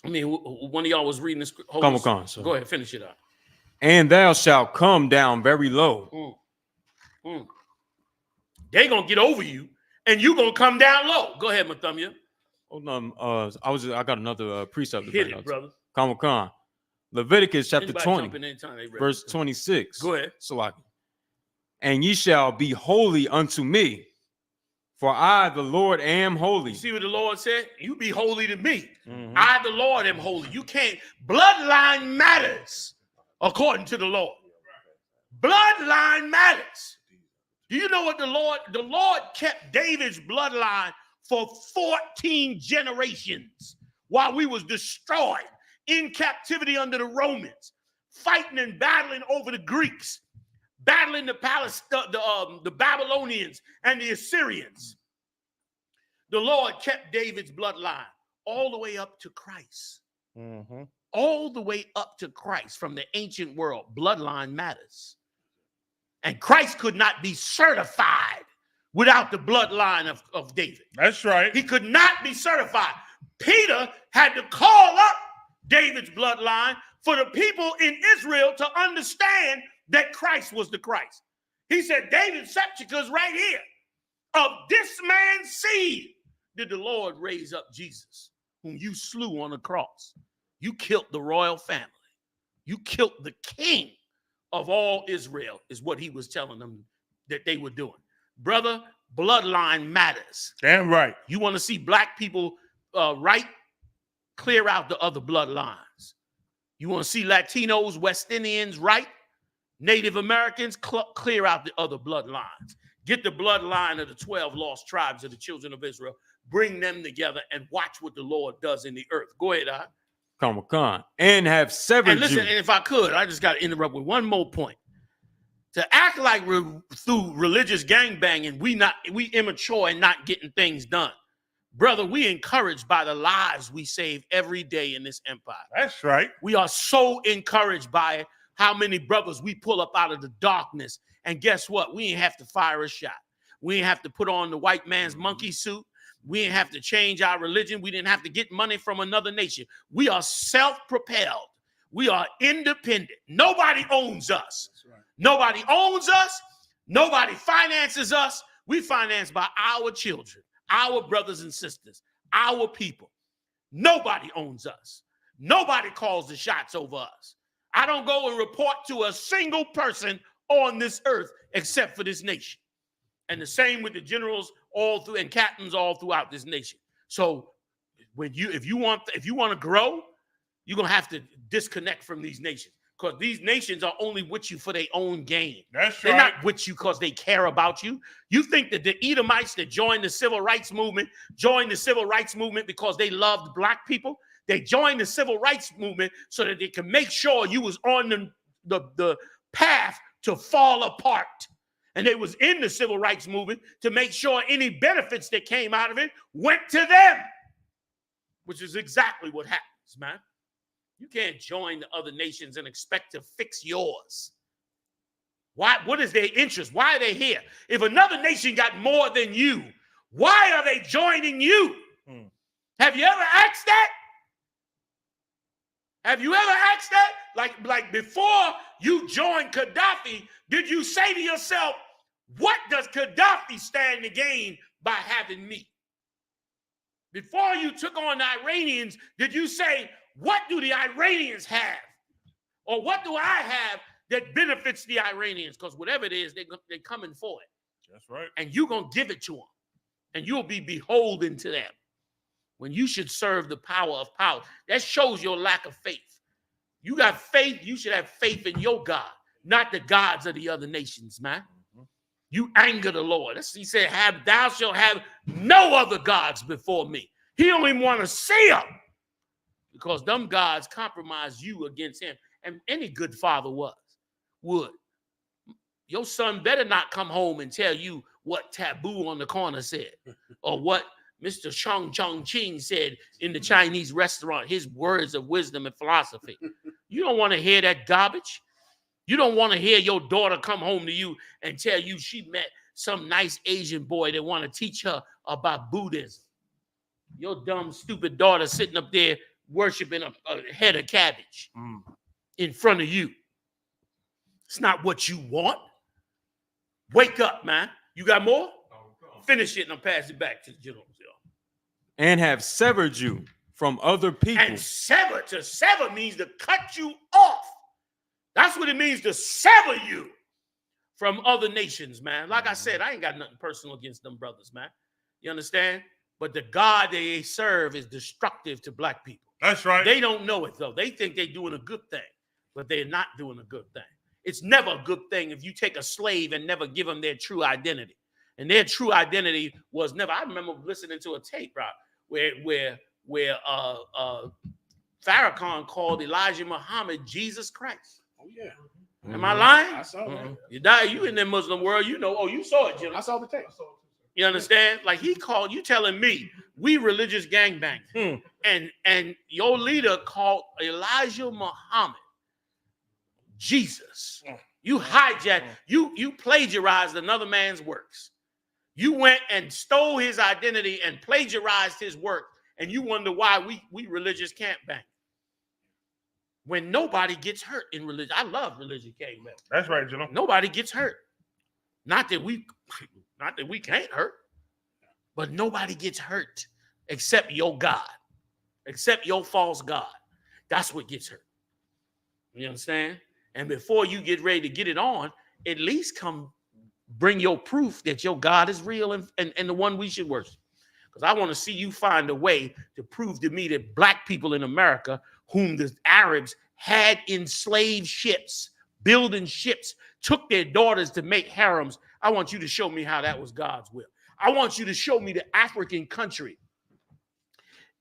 Speaker 3: I mean, one of y'all was reading this.
Speaker 11: Come on, sir.
Speaker 3: Go ahead, finish it up.
Speaker 11: And thou shalt come down very low.
Speaker 3: They're going to get over you, and you're going to come down low. Go ahead, Mathumia.
Speaker 11: Hold on. I got another precept.
Speaker 3: Hit it, brother.
Speaker 11: Come on. Leviticus chapter 20, verse 26.
Speaker 3: Go ahead.
Speaker 11: Salaki. And ye shall be holy unto me, for I, the Lord, am holy.
Speaker 3: You see what the Lord said? You be holy to me. I, the Lord, am holy. You can't. Bloodline matters according to the Lord. Bloodline matters. Do you know what the Lord kept David's bloodline for 14 generations while we was destroyed in captivity under the Romans, fighting and battling over the Greeks, battling the Babylonians and the Assyrians. The Lord kept David's bloodline all the way up to Christ. All the way up to Christ from the ancient world. Bloodline matters. And Christ could not be certified without the bloodline of David.
Speaker 13: That's right.
Speaker 3: He could not be certified. Peter had to call up David's bloodline for the people in Israel to understand that Christ was the Christ. He said, David's sepulchre is right here. Of this man's seed did the Lord raise up Jesus, whom you slew on the cross. You killed the royal family. You killed the king of all Israel, is what he was telling them that they were doing. Brother, bloodline matters.
Speaker 13: Damn right.
Speaker 3: You want to see black people right? Clear out the other bloodlines. You want to see Latinos, West Indians right? Native Americans, clear out the other bloodlines. Get the bloodline of the 12 lost tribes of the children of Israel. Bring them together and watch what the Lord does in the earth. Go ahead,
Speaker 11: Come. And have severed
Speaker 3: and listen,
Speaker 11: you.
Speaker 3: and if I could, I just got to interrupt with one more point. To act like we're through religious gangbanging, we immature and not getting things done. Brother, we encouraged by the lives we save every day in this empire.
Speaker 13: That's right.
Speaker 3: We are so encouraged by it. How many brothers we pull up out of the darkness. And guess what? We ain't have to fire a shot. We ain't have to put on the white man's monkey suit. We didn't have to change our religion. We didn't have to get money from another nation. We are self-propelled. We are independent. Nobody owns us. Right. Nobody owns us. Nobody finances us. We financed by our children, our brothers and sisters, our people. Nobody owns us. Nobody calls the shots over us. I don't go and report to a single person on this earth except for this nation. And the same with the generals all through and captains all throughout this nation. So if you want to grow, you're gonna have to disconnect from these nations, because these nations are only with you for their own gain.
Speaker 13: That's
Speaker 3: They're
Speaker 13: right.
Speaker 3: not with you because they care about you. You think that the Edomites that joined the civil rights movement because they loved black people? They joined the civil rights movement so that they can make sure you was on the path to fall apart. And they was in the civil rights movement to make sure any benefits that came out of it went to them, which is exactly what happens, man. You can't join the other nations and expect to fix yours. Why? What is their interest? Why are they here? If another nation got more than you, why are they joining you? Have you ever asked that? Have you ever asked that? Like before you joined Gaddafi, did you say to yourself, what does Gaddafi stand to gain by having me? Before you took on the Iranians, did you say, what do the Iranians have? Or what do I have that benefits the Iranians? Because whatever it is, they're coming for it.
Speaker 13: That's right.
Speaker 3: And you're going to give it to them. And you'll be beholden to them. When you should serve the power of power. That shows your lack of faith. You got faith, you should have faith in your God, not the gods of the other nations, man. You anger the Lord. He said, thou shalt have no other gods before me. He don't even want to see them, because them gods compromise you against him. And any good father would. Your son better not come home and tell you what Taboo on the corner said, or what Mr. Chong Ching said in the Chinese restaurant, his words of wisdom and philosophy. You don't want to hear that garbage. You don't want to hear your daughter come home to you and tell you she met some nice Asian boy that want to teach her about Buddhism. Your dumb, stupid daughter sitting up there worshiping a head of cabbage in front of you. It's not what you want. Wake up, man. You got more? Finish it and I'll pass it back to the generals.
Speaker 11: And have severed you from other people.
Speaker 3: And to sever means to cut you off. That's what it means to sever you from other nations, man. Like I said, I ain't got nothing personal against them brothers, man. You understand? But the God they serve is destructive to black people.
Speaker 13: That's right.
Speaker 3: They don't know it, though. They think they're doing a good thing, but they're not doing a good thing. It's never a good thing if you take a slave and never give them their true identity. And their true identity was never. I remember listening to a tape, right, where Farrakhan called Elijah Muhammad Jesus Christ.
Speaker 10: Oh yeah.
Speaker 3: Am I lying?
Speaker 10: I saw that.
Speaker 3: You die. You in the Muslim world? You know. Oh, you saw it, Jim.
Speaker 10: I saw the tape.
Speaker 3: You understand? Like he called you, telling me we religious gangbang, and your leader called Elijah Muhammad Jesus. You hijacked, you plagiarized another man's works. You went and stole his identity and plagiarized his work, and you wonder why we religious can't bang. When nobody gets hurt in religion. I love religion, King.
Speaker 13: That's right, you know.
Speaker 3: Nobody gets hurt. Not that we can't hurt, but nobody gets hurt except your God, except your false God. That's what gets hurt. You understand? And before you get ready to get it on, at least come bring your proof that your God is real and the one we should worship. Because I want to see you find a way to prove to me that black people in America, whom the Arabs had enslaved ships, building ships, took their daughters to make harems. I want you to show me how that was God's will. I want you to show me the African country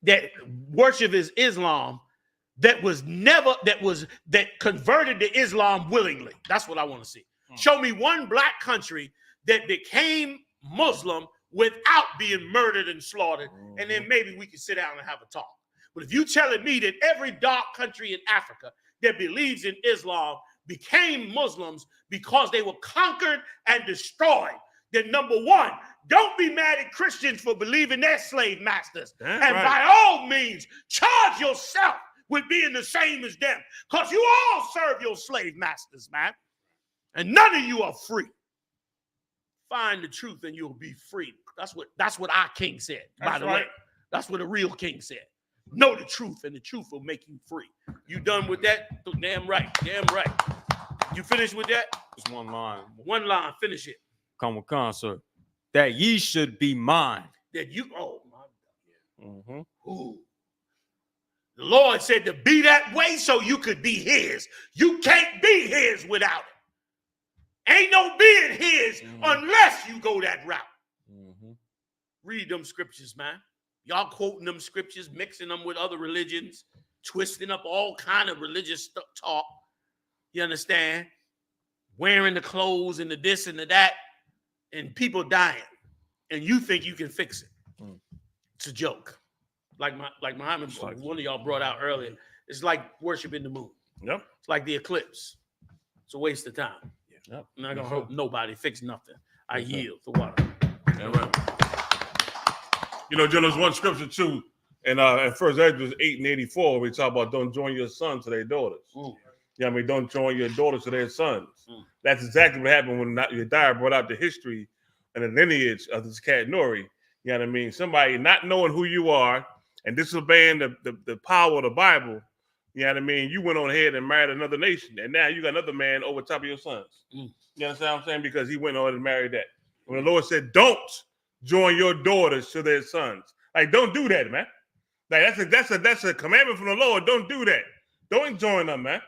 Speaker 3: that worship is Islam that converted to Islam willingly. That's what I want to see. Show me one black country that became Muslim without being murdered and slaughtered, and then maybe we can sit down and have a talk. But if you're telling me that every dark country in Africa that believes in Islam became Muslims because they were conquered and destroyed, then number one, don't be mad at Christians for believing their slave masters.
Speaker 13: That's
Speaker 3: and
Speaker 13: right.
Speaker 3: by all means, charge yourself with being the same as them, because you all serve your slave masters, man. And none of you are free. Find the truth and you'll be free. That's what our king said, by the way. That's what a real king said. Know the truth, and the truth will make you free. You done with that? Damn right. Damn right. You finished with that?
Speaker 11: Just one line.
Speaker 3: One line. Finish it.
Speaker 11: Come with concert. That ye should be mine.
Speaker 3: That you, oh my God. Ooh. The Lord said to be that way so you could be his. You can't be his without it. Ain't no being his unless you go that route. Read them scriptures, man. Y'all quoting them scriptures, mixing them with other religions, twisting up all kind of religious talk. You understand? Wearing the clothes and the this and the that, and people dying. And you think you can fix it. It's a joke. Like Muhammad, one of y'all brought out earlier. It's like worshiping the moon.
Speaker 13: Yep.
Speaker 3: It's like the eclipse. It's a waste of time. Yep. I'm not gonna hope nobody fix nothing. I yield to water.
Speaker 13: Yeah, right. You know, there's one scripture too, and in First Ezra 8:84, we talk about don't join your sons to their daughters. Yeah, I mean, don't join your daughters to their sons. That's exactly what happened when Yediah brought out the history and the lineage of this cat Nori. You know what I mean? Somebody not knowing who you are and disobeying the power of the Bible. You know what I mean? You went on ahead and married another nation, and now you got another man over top of your sons. You understand what I'm saying? Because he went on and married that. When the Lord said, don't join your daughters to their sons. Like, don't do that, man. Like, that's a commandment from the Lord. Don't do that. Don't join them, man.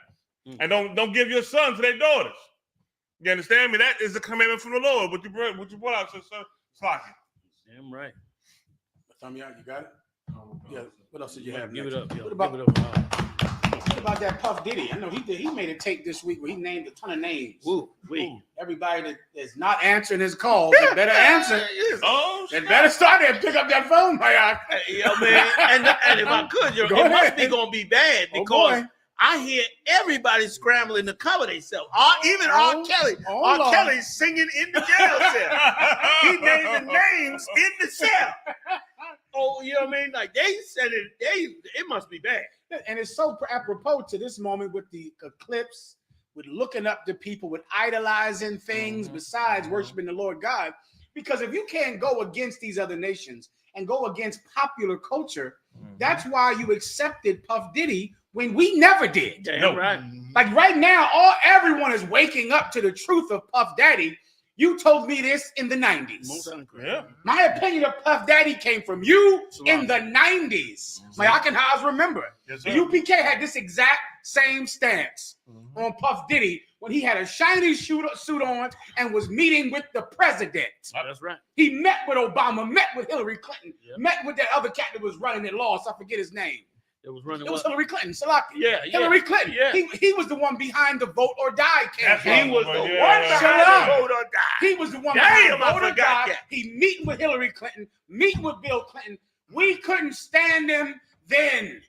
Speaker 13: And don't give your sons to their daughters. You understand me? That is a commandment from the Lord. What you brought out, sister Slocky.
Speaker 3: Damn right.
Speaker 10: Tommy, you got it? Yeah. What else did you have?
Speaker 3: Give it up. Yo.
Speaker 10: What about that Puff Diddy? I know he made a take this week where he named a ton of names. Everybody that is not answering his calls, they better answer. They better start there and pick up that phone, man.
Speaker 3: Yeah, man. And if I could, it must be gonna be bad because I hear everybody scrambling to cover themselves. Even R. Kelly. R. Kelly's singing in the jail cell. He named the names in the cell. Oh, you know what I mean? Like they said it must be bad.
Speaker 10: And it's so apropos to this moment with the eclipse, with looking up to people, with idolizing things besides worshiping the Lord God. Because if you can't go against these other nations and go against popular culture, that's why you accepted Puff Diddy when we never did.
Speaker 3: Damn right.
Speaker 10: Like right now, everyone is waking up to the truth of Puff Daddy. You told me this in the 90s.
Speaker 3: Yeah.
Speaker 10: My opinion of Puff Daddy came from you in the 90s. I can remember.
Speaker 13: Yes,
Speaker 10: the UPK had this exact same stance on Puff Diddy when he had a shiny suit on and was meeting with the president.
Speaker 3: That's right.
Speaker 10: He met with Obama, met with Hillary Clinton, met with that other cat that was running it lost. I forget his name.
Speaker 3: It was
Speaker 10: Hillary Clinton, Salaki.
Speaker 3: Yeah.
Speaker 10: Hillary Clinton. Yeah. He was the one behind the vote or die campaign.
Speaker 3: He was the one behind the vote or die.
Speaker 10: He was the one behind the vote or die. He meeting with Hillary Clinton, meeting with Bill Clinton. We couldn't stand him then.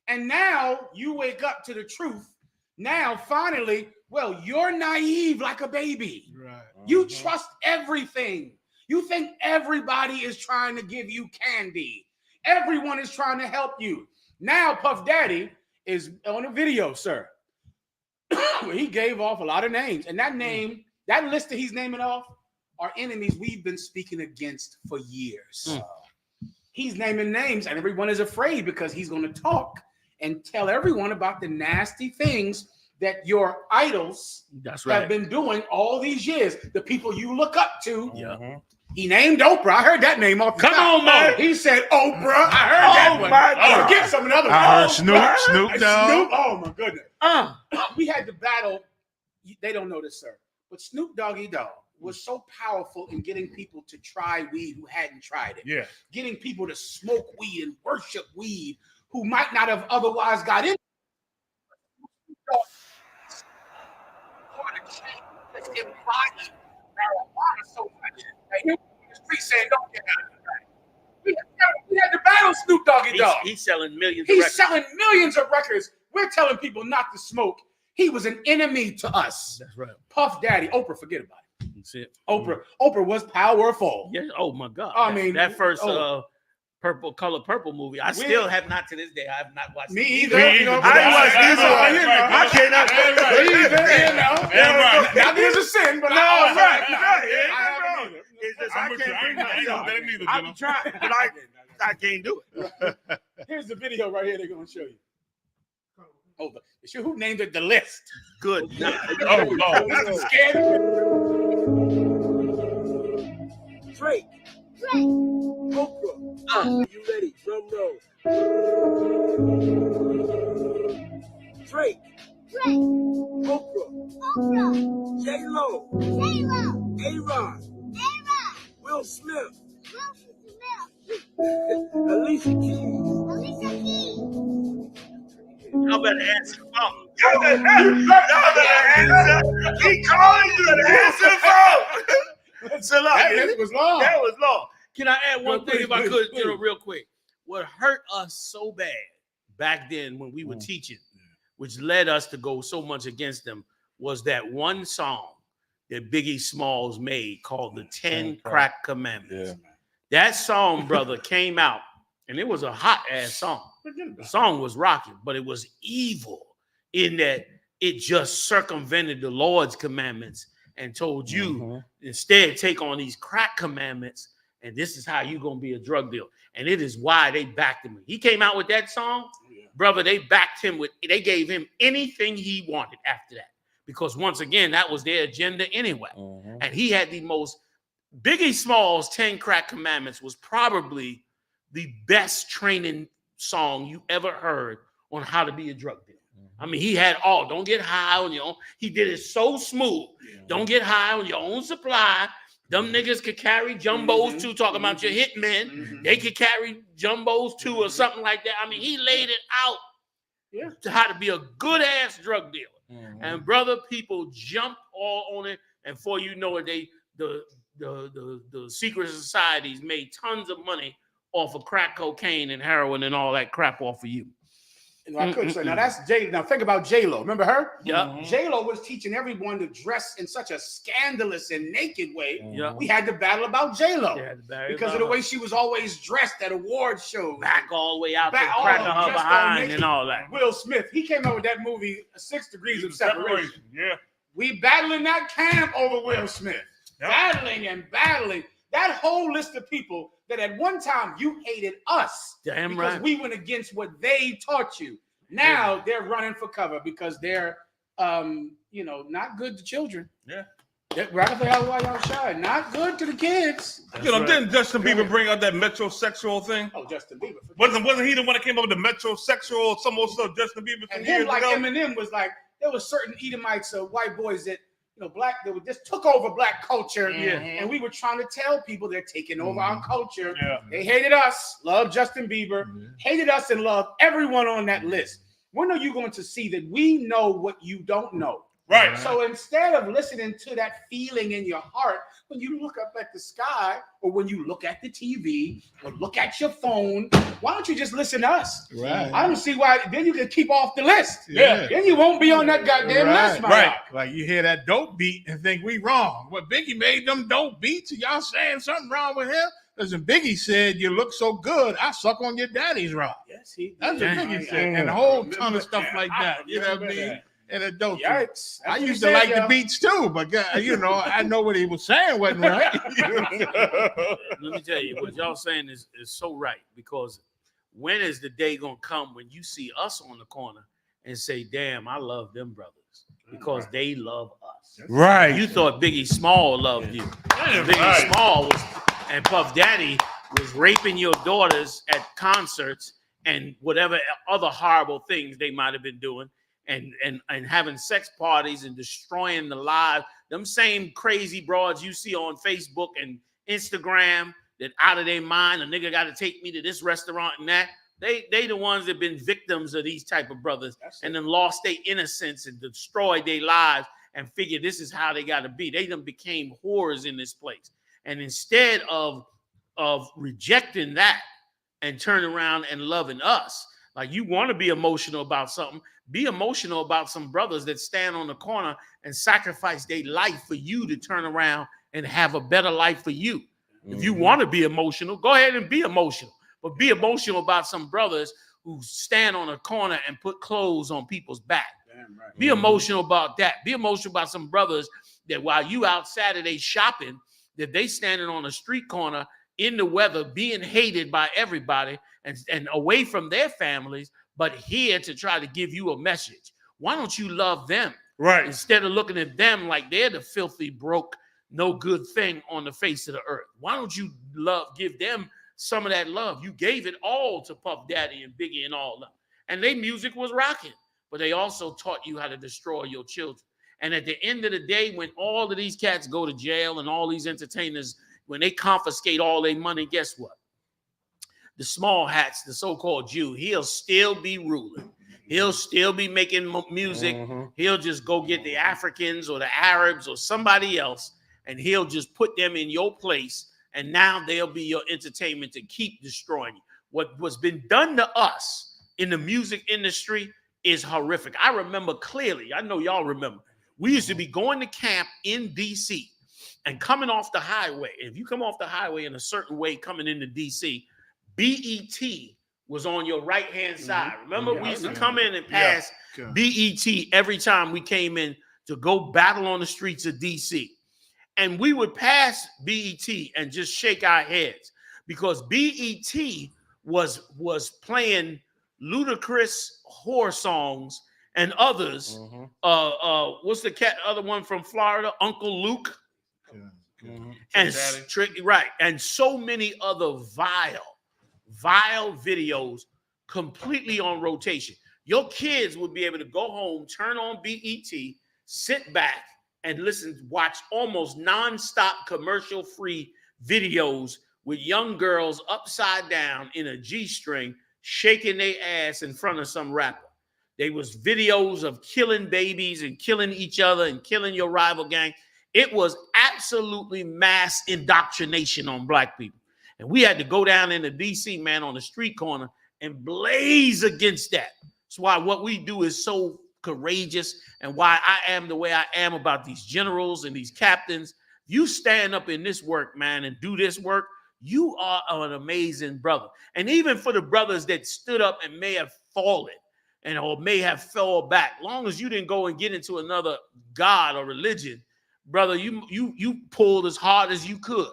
Speaker 10: And now you wake up to the truth. Now, finally, Well, you're naive like a baby.
Speaker 12: Right.
Speaker 10: You trust everything. You think everybody is trying to give you candy. Everyone is trying to help you. Now, Puff Daddy is on a video, sir, where he gave off a lot of names. And that name, that list that he's naming off, are enemies we've been speaking against for years. He's naming names, and everyone is afraid because he's going to talk and tell everyone about the nasty things that your idols have been doing all these years. The people you look up to.
Speaker 3: Yeah.
Speaker 10: He named Oprah. I heard that name off the top.
Speaker 3: Come on, man.
Speaker 10: He said Oprah. I heard that one. I forget some of the other ones.
Speaker 12: I heard Snoop Dogg.
Speaker 10: Snoop. Oh my goodness. We had to battle. They don't know this, sir, but Snoop Doggy Dogg was so powerful in getting people to try weed who hadn't tried it.
Speaker 12: Yeah.
Speaker 10: Getting people to smoke weed and worship weed who might not have otherwise got in. Embodied marijuana so much that he was in the street saying, "Don't get out of here." We had to battle Snoop Doggy Dogg.
Speaker 3: He's selling millions.
Speaker 10: He's selling millions of records. We're telling people not to smoke. He was an enemy to us.
Speaker 3: That's right.
Speaker 10: Puff Daddy, Oprah, forget about it.
Speaker 3: That's it.
Speaker 10: Oprah was powerful.
Speaker 3: Yes. Oh my God.
Speaker 10: I mean,
Speaker 3: that first purple movie. I still have not to this day. I have not watched.
Speaker 10: Me either.
Speaker 3: I ain't watched either. I cannot.
Speaker 10: Now there's a sin, but
Speaker 3: I'm trying, but I can't do it.
Speaker 10: Here's the video right here. They're gonna show you. Oh, who named it the list?
Speaker 3: Good.
Speaker 10: Scared.
Speaker 16: Drake. Oprah. You ready? Drum roll. Drake. Oprah. J-Lo. A-Rod. Will Smith. Alicia Keys.
Speaker 3: Y'all better answer the phone. Y'all better answer. Keep calling you to answer the phone. So
Speaker 10: that was long.
Speaker 3: That was long. Can I add one thing if I could, real quick? What hurt us so bad back then when we were teaching, which led us to go so much against them, was that one song that Biggie Smalls made called the 10 Crack Commandments. Yeah. That song, brother, came out, and it was a hot-ass song. The song was rocking, but it was evil in that it just circumvented the Lord's commandments and told you instead take on these crack commandments, and this is how you're going to be a drug dealer. And it is why they backed him. He came out with that song, brother, they backed him they gave him anything he wanted after that. Because once again, that was their agenda anyway. And he had the most, Biggie Smalls' 10 Crack Commandments was probably the best training song you ever heard on how to be a drug dealer. I mean, he had all, don't get high on your own. He did it so smooth. Don't get high on your own supply. Them niggas could carry jumbos too, talking about your hitmen. They could carry jumbos too or something like that. I mean, he laid it out to how to be a good ass drug dealer. And brother, people jumped all on it. And before you know it, the secret societies made tons of money off of crack cocaine and heroin and all that crap off of you.
Speaker 10: I couldn't say. Now that's J. Now think about J-Lo. Remember her?
Speaker 3: Yeah.
Speaker 10: J-Lo was teaching everyone to dress in such a scandalous and naked way.
Speaker 3: Yeah.
Speaker 10: We had to battle about J-Lo because of the way she was always dressed at award shows.
Speaker 3: Back all the way out to the crack of her behind and all that.
Speaker 10: Will Smith, he came out with that movie, 6 Degrees of Separation.
Speaker 13: Yeah.
Speaker 10: We battling that camp over Will Smith. Yep. Battling. That whole list of people that at one time you hated us because we went against what they taught you. Now they're running for cover because they're, not good to children.
Speaker 13: Yeah.
Speaker 10: Not good to the kids.
Speaker 13: Didn't Justin Bieber bring out that metrosexual thing?
Speaker 10: Oh, Justin Bieber.
Speaker 13: Wasn't he the one that came up with the metrosexual, some more stuff, Justin Bieber?
Speaker 10: And him, like Eminem, was like, there was certain Edomites or white boys that, black, that just took over black culture. And we were trying to tell people they're taking over our culture. Yeah. They hated us, loved Justin Bieber, hated us and loved everyone on that list. When are you going to see that we know what you don't know?
Speaker 13: Right.
Speaker 10: So instead of listening to that feeling in your heart, when you look up at the sky or when you look at the TV or look at your phone, why don't you just listen to us?
Speaker 12: Right.
Speaker 10: I don't see why. Then you can keep off the list.
Speaker 12: Yeah.
Speaker 10: Then you won't be on that goddamn list, my
Speaker 12: Right. Like you hear that dope beat and think we wrong. Well, Biggie made them dope beats. And y'all saying something wrong with him? Listen, Biggie said, "You look so good, I suck on your daddy's rock."
Speaker 10: Yes, he did.
Speaker 12: That's what Biggie said, and a whole ton of stuff like that. You know what I mean? And a dope.
Speaker 10: Yikes.
Speaker 12: I used to like the beats too, but you know, I know what he was saying wasn't right.
Speaker 3: Let me tell you, what y'all saying is so right, because when is the day gonna come when you see us on the corner and say, "Damn, I love them brothers because they love us."
Speaker 12: Right.
Speaker 3: You thought Biggie Small loved you. Biggie Small was, and Puff Daddy was raping your daughters at concerts and whatever other horrible things they might have been doing. And having sex parties and destroying the lives. Them same crazy broads you see on Facebook and Instagram that out of their mind, a nigga got to take me to this restaurant and that. They the ones that been victims of these type of brothers and then lost their innocence and destroyed their lives and figured this is how they got to be. They done became whores in this place. And instead of rejecting that and turning around and loving us, like you want to be emotional about something, be emotional about some brothers that stand on the corner and sacrifice their life for you to turn around and have a better life for you. If you want to be emotional, go ahead and be emotional. But be emotional about some brothers who stand on a corner and put clothes on people's back. Right. Be emotional about that. Be emotional about some brothers that while you out Saturday shopping, that they standing on a street corner in the weather, being hated by everybody and away from their families, but here to try to give you a message. Why don't you love them?
Speaker 12: Right.
Speaker 3: Instead of looking at them like they're the filthy, broke, no good thing on the face of the earth. Why don't you give them some of that love? You gave it all to Puff Daddy and Biggie and all that. And their music was rocking, but they also taught you how to destroy your children. And at the end of the day, when all of these cats go to jail and all these entertainers, when they confiscate all their money, guess what? The small hats, the so-called Jew, he'll still be ruling. He'll still be making music. He'll just go get the Africans or the Arabs or somebody else, and he'll just put them in your place, and now they'll be your entertainment to keep destroying you. What's been done to us in the music industry is horrific. I remember clearly, I know y'all remember, we used to be going to camp in D.C. and coming off the highway. If you come off the highway in a certain way coming into D.C., BET was on your right-hand side. Remember, we used to come in and pass BET every time we came in to go battle on the streets of D.C. And we would pass BET and just shake our heads because BET was playing ludicrous whore songs and others. What's the other one from Florida? Uncle Luke. And right. And so many other vile videos completely on rotation. Your kids would be able to go home, turn on BET, sit back and watch almost nonstop commercial-free videos with young girls upside down in a G-string, shaking their ass in front of some rapper. There was videos of killing babies and killing each other and killing your rival gang. It was absolutely mass indoctrination on black people. And we had to go down into DC, man, on the street corner and blaze against that. That's why what we do is so courageous and why I am the way I am about these generals and these captains. You stand up in this work, man, and do this work, you are an amazing brother. And even for the brothers that stood up and may have fallen or may have fell back, long as you didn't go and get into another god or religion, brother, you pulled as hard as you could.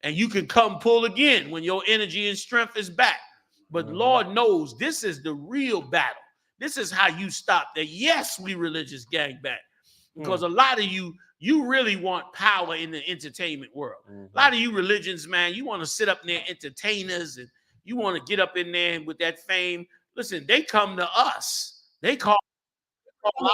Speaker 3: And you can come pull again when your energy and strength is back. But Lord knows this is the real battle. This is how you stop that. Yes, we religious gangbang. Because a lot of you really want power in the entertainment world. A lot of you religions, man, you want to sit up there, entertainers, and you want to get up in there with that fame. Listen, they come to us. They call us.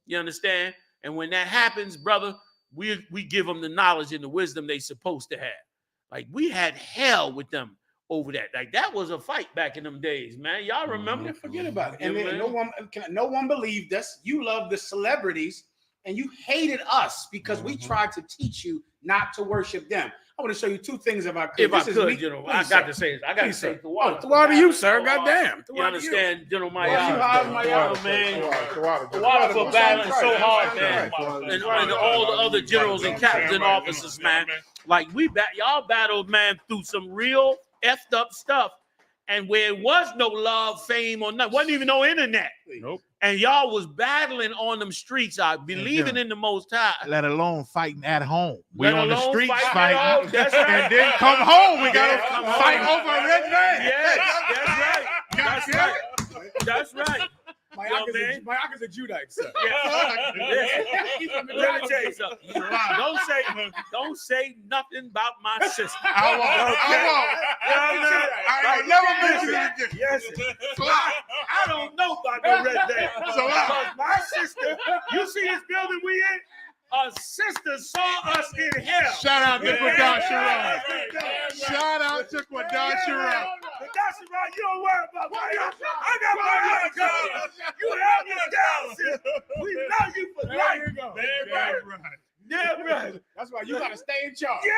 Speaker 3: You understand? And when that happens, brother, we give them the knowledge and the wisdom they supposed to have. Like we had hell with them over that. Like that was a fight back in them days, man. Y'all remember?
Speaker 10: Forget about it. And then no one believed us. You love the celebrities, and you hated us because we tried to teach you not to worship them. I want to show you two things if I could.
Speaker 3: If I could, General, I got to say this. I got to say the water.
Speaker 10: The water to you, sir. Goddamn.
Speaker 3: You understand, General
Speaker 10: Man.
Speaker 3: The water for battling so hard, man. And all the other generals and captains and officers, man. Like y'all battled, man, through some real effed up stuff. And where it was no love, fame, or nothing, wasn't even no internet.
Speaker 12: Nope.
Speaker 3: And y'all was battling on them streets, believing in the Most High.
Speaker 12: Let alone fighting at home. We on the streets
Speaker 3: fighting. That's right.
Speaker 12: And then come home. We got to fight over a red man.
Speaker 3: Yes, that's right. That's right.
Speaker 10: My uncle's a Judite, sir.
Speaker 3: Let me tell you something. Don't say nothing about my sister.
Speaker 12: I won't. Never mention it again.
Speaker 3: Yes. I don't know about the red man. Because my sister, you see this building we in? A sister saw us in hell.
Speaker 12: Shout out to Quadan Sharon. Shout out to Quadan Sharon.
Speaker 3: Quadan Sharon, you don't worry about my I got my life covered. You have me down, sister. We love you for life. Damn right.
Speaker 10: That's why you gotta stay in charge.
Speaker 3: Yeah,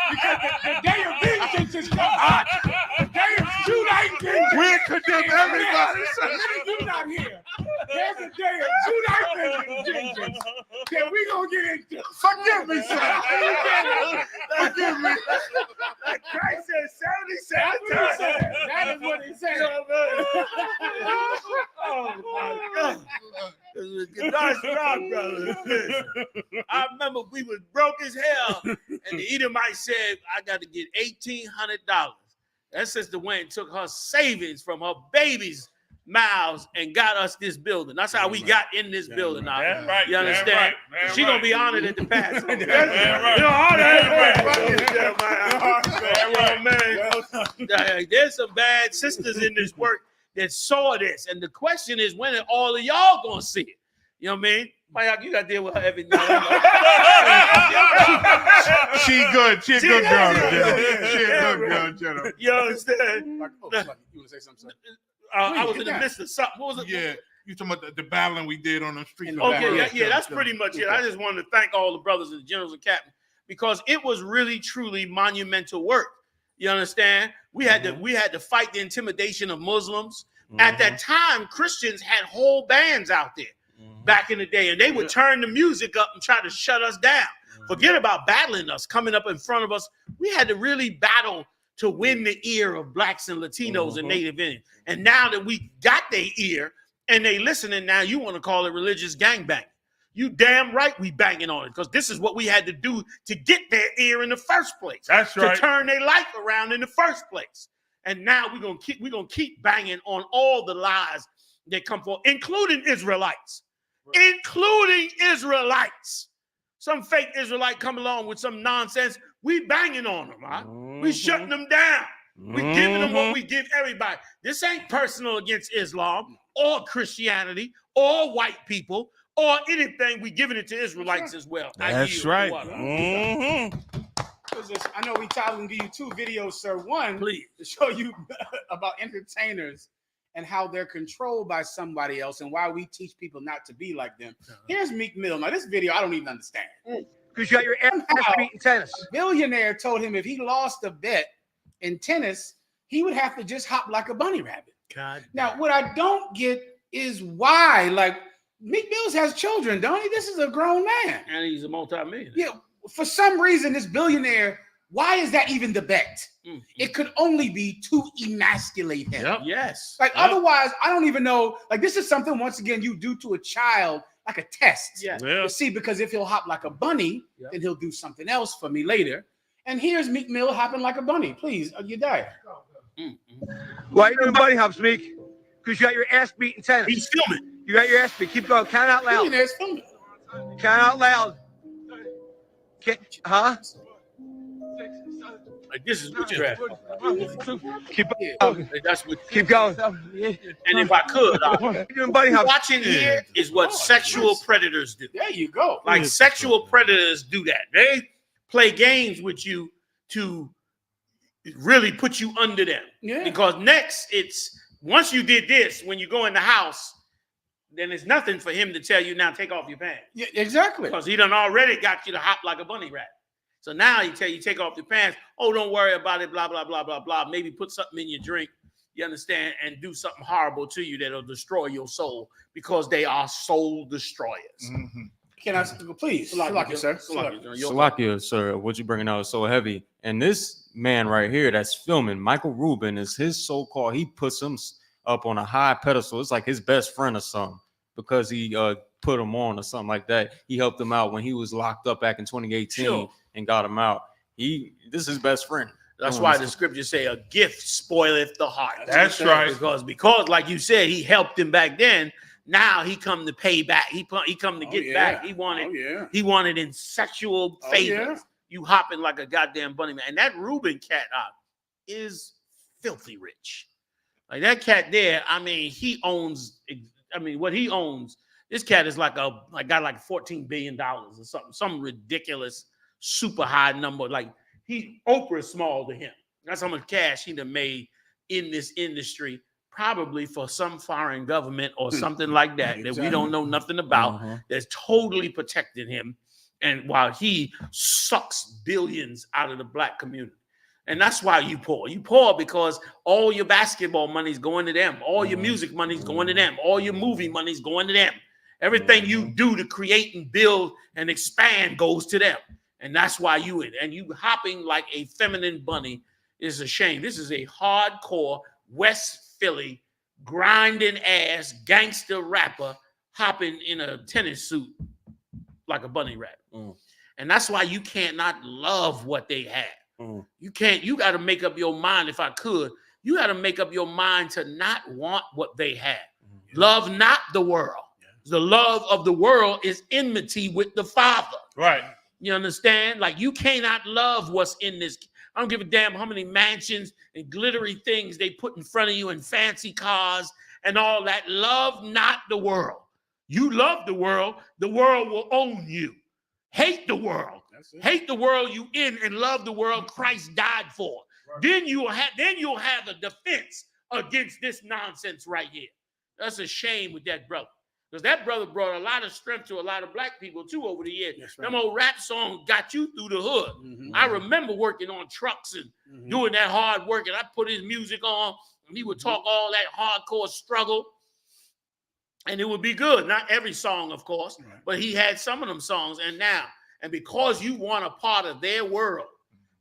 Speaker 10: because the day of vengeance is coming. The day of Judite vengeance.
Speaker 12: We'll condemn everybody.
Speaker 10: You're not here. There's a day of Judite vengeance that we gonna get into.
Speaker 12: Forgive me, sir. Forgive me.
Speaker 3: Like Christ said 77 times.
Speaker 10: That is what he said.
Speaker 3: Oh my God. That's right, brother. I remember we was broke as hell, and the Edomite said, I got to get $1,800. That sister went and took her savings from her baby's mouths and got us this building. That's how we got in this building now.
Speaker 13: Right,
Speaker 3: you understand? She's going to be honored at the Passover. You know, all that. There's some bad sisters in this work that saw this. And the question is, when are all of y'all going to see it? You know what I mean? Mayak, you got to deal with her every night.
Speaker 12: She good. She a good girl. She a good girl, General.
Speaker 3: You understand?
Speaker 10: You want to say something?
Speaker 3: I was in the midst of something. What was it?
Speaker 12: Yeah. You talking about the battling we did on the street?
Speaker 3: Okay, yeah, that's pretty much it. I just wanted to thank all the brothers and the generals and captains because it was really, truly monumental work. You understand? We had to fight the intimidation of Muslims. At that time, Christians had whole bands out there back in the day, and they would turn the music up and try to shut us down. Forget about battling us, coming up in front of us. We had to really battle to win the ear of blacks and Latinos and Native Indians. And now that we got their ear and they listening now, you want to call it religious gangbang. You damn right we banging on it because this is what we had to do to get their ear in the first place.
Speaker 13: That's right.
Speaker 3: To turn their life around in the first place. And now we're gonna keep banging on all the lies that come forth, including Israelites. Including Israelites. Some fake Israelite come along with some nonsense. We banging on them, right? We shutting them down. We giving them what we give everybody. This ain't personal against Islam or Christianity or white people or anything. We giving it to Israelites as well.
Speaker 12: That's right.
Speaker 10: I know we talking to you two videos, sir. One, please, to show you about entertainers and how they're controlled by somebody else and why we teach people not to be like them. Here's Meek Mill. Now, this video I don't even understand.
Speaker 17: Because you got your ass beat in tennis.
Speaker 10: A billionaire told him if he lost a bet in tennis, he would have to just hop like a bunny rabbit.
Speaker 3: God.
Speaker 10: Now, what I don't get is why. Like, Meek Mills has children, don't he? This is a grown man.
Speaker 3: And he's a multi-millionaire.
Speaker 10: Yeah. For some reason, this billionaire, why is that even the bet? It could only be to emasculate him.
Speaker 3: Yep. Yes.
Speaker 10: Like, otherwise, I don't even know. Like, this is something, once again, you do to a child, like a test.
Speaker 3: Yeah.
Speaker 10: You see, because if he'll hop like a bunny, then he'll do something else for me later. And here's Meek Mill hopping like a bunny. Please, you die.
Speaker 17: Why you doing bunny hops, Meek? Because you got your ass beat in tennis.
Speaker 3: He's filming.
Speaker 17: You got your ass beat. Keep going. Count out loud.
Speaker 10: Billionaire's filming.
Speaker 17: Count out loud. Huh?
Speaker 3: Like, this is witchcraft.
Speaker 17: Keep going.
Speaker 3: That's what.
Speaker 17: Keep going.
Speaker 3: And if I could, watching here is what sexual predators do.
Speaker 10: There you go.
Speaker 3: Like, sexual predators do that. They play games with you to really put you under them.
Speaker 10: Yeah.
Speaker 3: Because next, it's once you did this, when you go in the house, then it's nothing for him to tell you now take off your pants.
Speaker 10: Yeah, exactly.
Speaker 3: Because he done already got you to hop like a bunny rabbit. So now he tell you take off your pants. Oh, don't worry about it. Blah blah blah blah blah. Maybe put something in your drink. You understand, and do something horrible to you that'll destroy your soul because they are soul destroyers.
Speaker 10: Mm-hmm. Can I please? Salakia, sir.
Speaker 11: Salakia, sir. What you bringing out is so heavy. And this man right here that's filming, Michael Rubin, is his so-called. He puts him up on a high pedestal. It's like his best friend or something because he put him on or something like that. He helped him out when he was locked up back in 2018 and got him out. This is his best friend.
Speaker 3: That's why the scriptures say a gift spoileth the heart.
Speaker 12: That's right.
Speaker 3: Because like you said, he helped him back then. Now he come to pay back. He come to get back. He wanted in sexual favors. You hopping like a goddamn bunny man. And that Reuben cat is filthy rich. Like that cat there, I mean, he owns. I mean, what he owns. This cat is got like $14 billion or something, some ridiculous, super high number. Like Oprah's small to him. That's how much cash he done made in this industry. Probably for some foreign government or something like that we don't know nothing about, that's totally protecting him, and while he sucks billions out of the black community. And that's why you poor. You poor because all your basketball money's going to them, all your music money's going to them, all your movie money's going to them. Everything you do to create and build and expand goes to them. And that's why you hopping like a feminine bunny is a shame. This is a hardcore West Philly grinding ass gangster rapper hopping in a tennis suit like a bunny rabbit. And that's why you can't not love what they have. You got to make up your mind. If I could, you got to make up your mind to not want what they have. Love not the world. The love of the world is enmity with the Father.
Speaker 12: Right.
Speaker 3: You understand? Like you cannot love what's in this. I don't give a damn how many mansions and glittery things they put in front of you and fancy cars and all that. Love not the world. You love the world will own you. Hate the world. Hate the world you in and love the world Christ died for. Right. Then you'll have a defense against this nonsense right here. That's a shame with that brother. Because that brother brought a lot of strength to a lot of black people, too, over the years. Right. Them old rap songs got you through the hood. I remember working on trucks and doing that hard work, and I put his music on, and he would talk all that hardcore struggle, and it would be good. Not every song, of course, but he had some of them songs. And because you want a part of their world,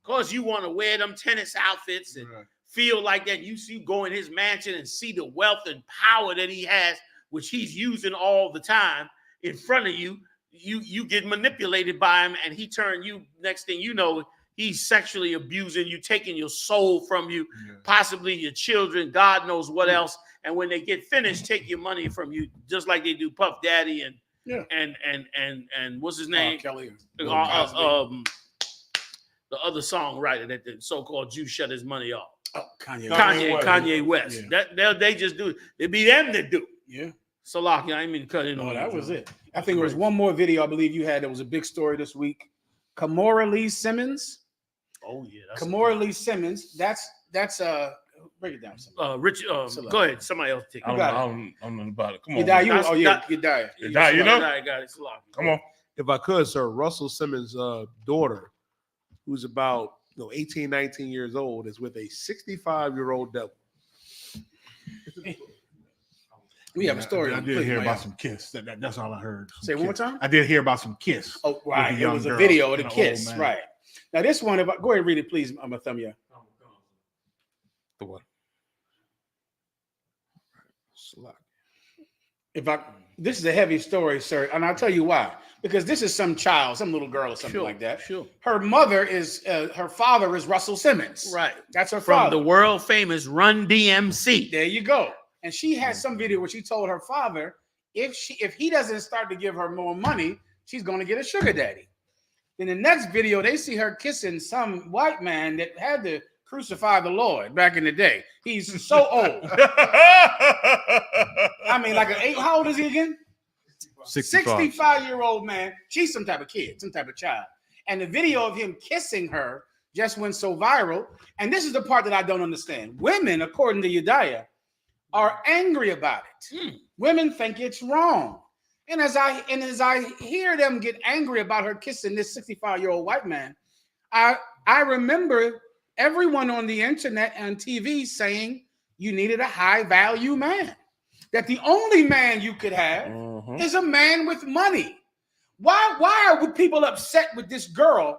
Speaker 3: because you want to wear them tennis outfits and feel like that, you go in his mansion and see the wealth and power that he has, which he's using all the time in front of you, you get manipulated by him, and he turn you, next thing you know, he's sexually abusing you, taking your soul from you, possibly your children, God knows what else. And when they get finished, take your money from you, just like they do Puff Daddy and what's his name?
Speaker 10: Kelly.
Speaker 3: The other songwriter that the so-called Jew shut his money off.
Speaker 10: Oh,
Speaker 3: Kanye West. Yeah. They just do it. It be them that do it.
Speaker 10: Yeah.
Speaker 3: Salaki, I didn't mean to cut in on
Speaker 10: that. That was it. I think there was one more video I believe you had that was a big story this week. Kamora Lee Simmons.
Speaker 3: Oh yeah, that's
Speaker 10: Kamora Lee Simmons. That's break it down.
Speaker 3: Rich, go ahead. Somebody else take it.
Speaker 12: I don't know about it. Come on.
Speaker 10: You die. You die.
Speaker 12: You die. You know.
Speaker 3: Got it. Salaki.
Speaker 12: Come on.
Speaker 14: If I could, sir, Russell Simmons' daughter, who's about 18, 19 years old, is with a 65-year-old devil.
Speaker 10: We have a story.
Speaker 12: I did hear about some kiss. That's all I heard.
Speaker 10: Say one more time.
Speaker 12: I did hear about some kiss.
Speaker 10: Oh, right. It was a video of the kiss. Right. Now this one, go ahead and read it, please. I'm gonna thumb you.
Speaker 11: The what?
Speaker 10: This is a heavy story, sir, and I'll tell you why. Because this is some little girl or something like that.
Speaker 3: Sure.
Speaker 10: Her father is Russell Simmons.
Speaker 3: Right.
Speaker 10: That's her
Speaker 3: from
Speaker 10: father.
Speaker 3: The world famous Run DMC.
Speaker 10: There you go. And she had some video where she told her father if he doesn't start to give her more money, she's going to get a sugar daddy. In the next video, they see her kissing some white man that had to crucify the Lord back in the day. He's so old. I mean, how old is he again? 65-year-old man. She's some type of kid, some type of child. And the video of him kissing her just went so viral. And this is the part that I don't understand. Women, according to Yediah, are angry about it. Women think it's wrong. And as I hear them get angry about her kissing this 65-year-old white man, I remember everyone on the internet and TV saying you needed a high value man. That the only man you could have is a man with money. Why are people upset with this girl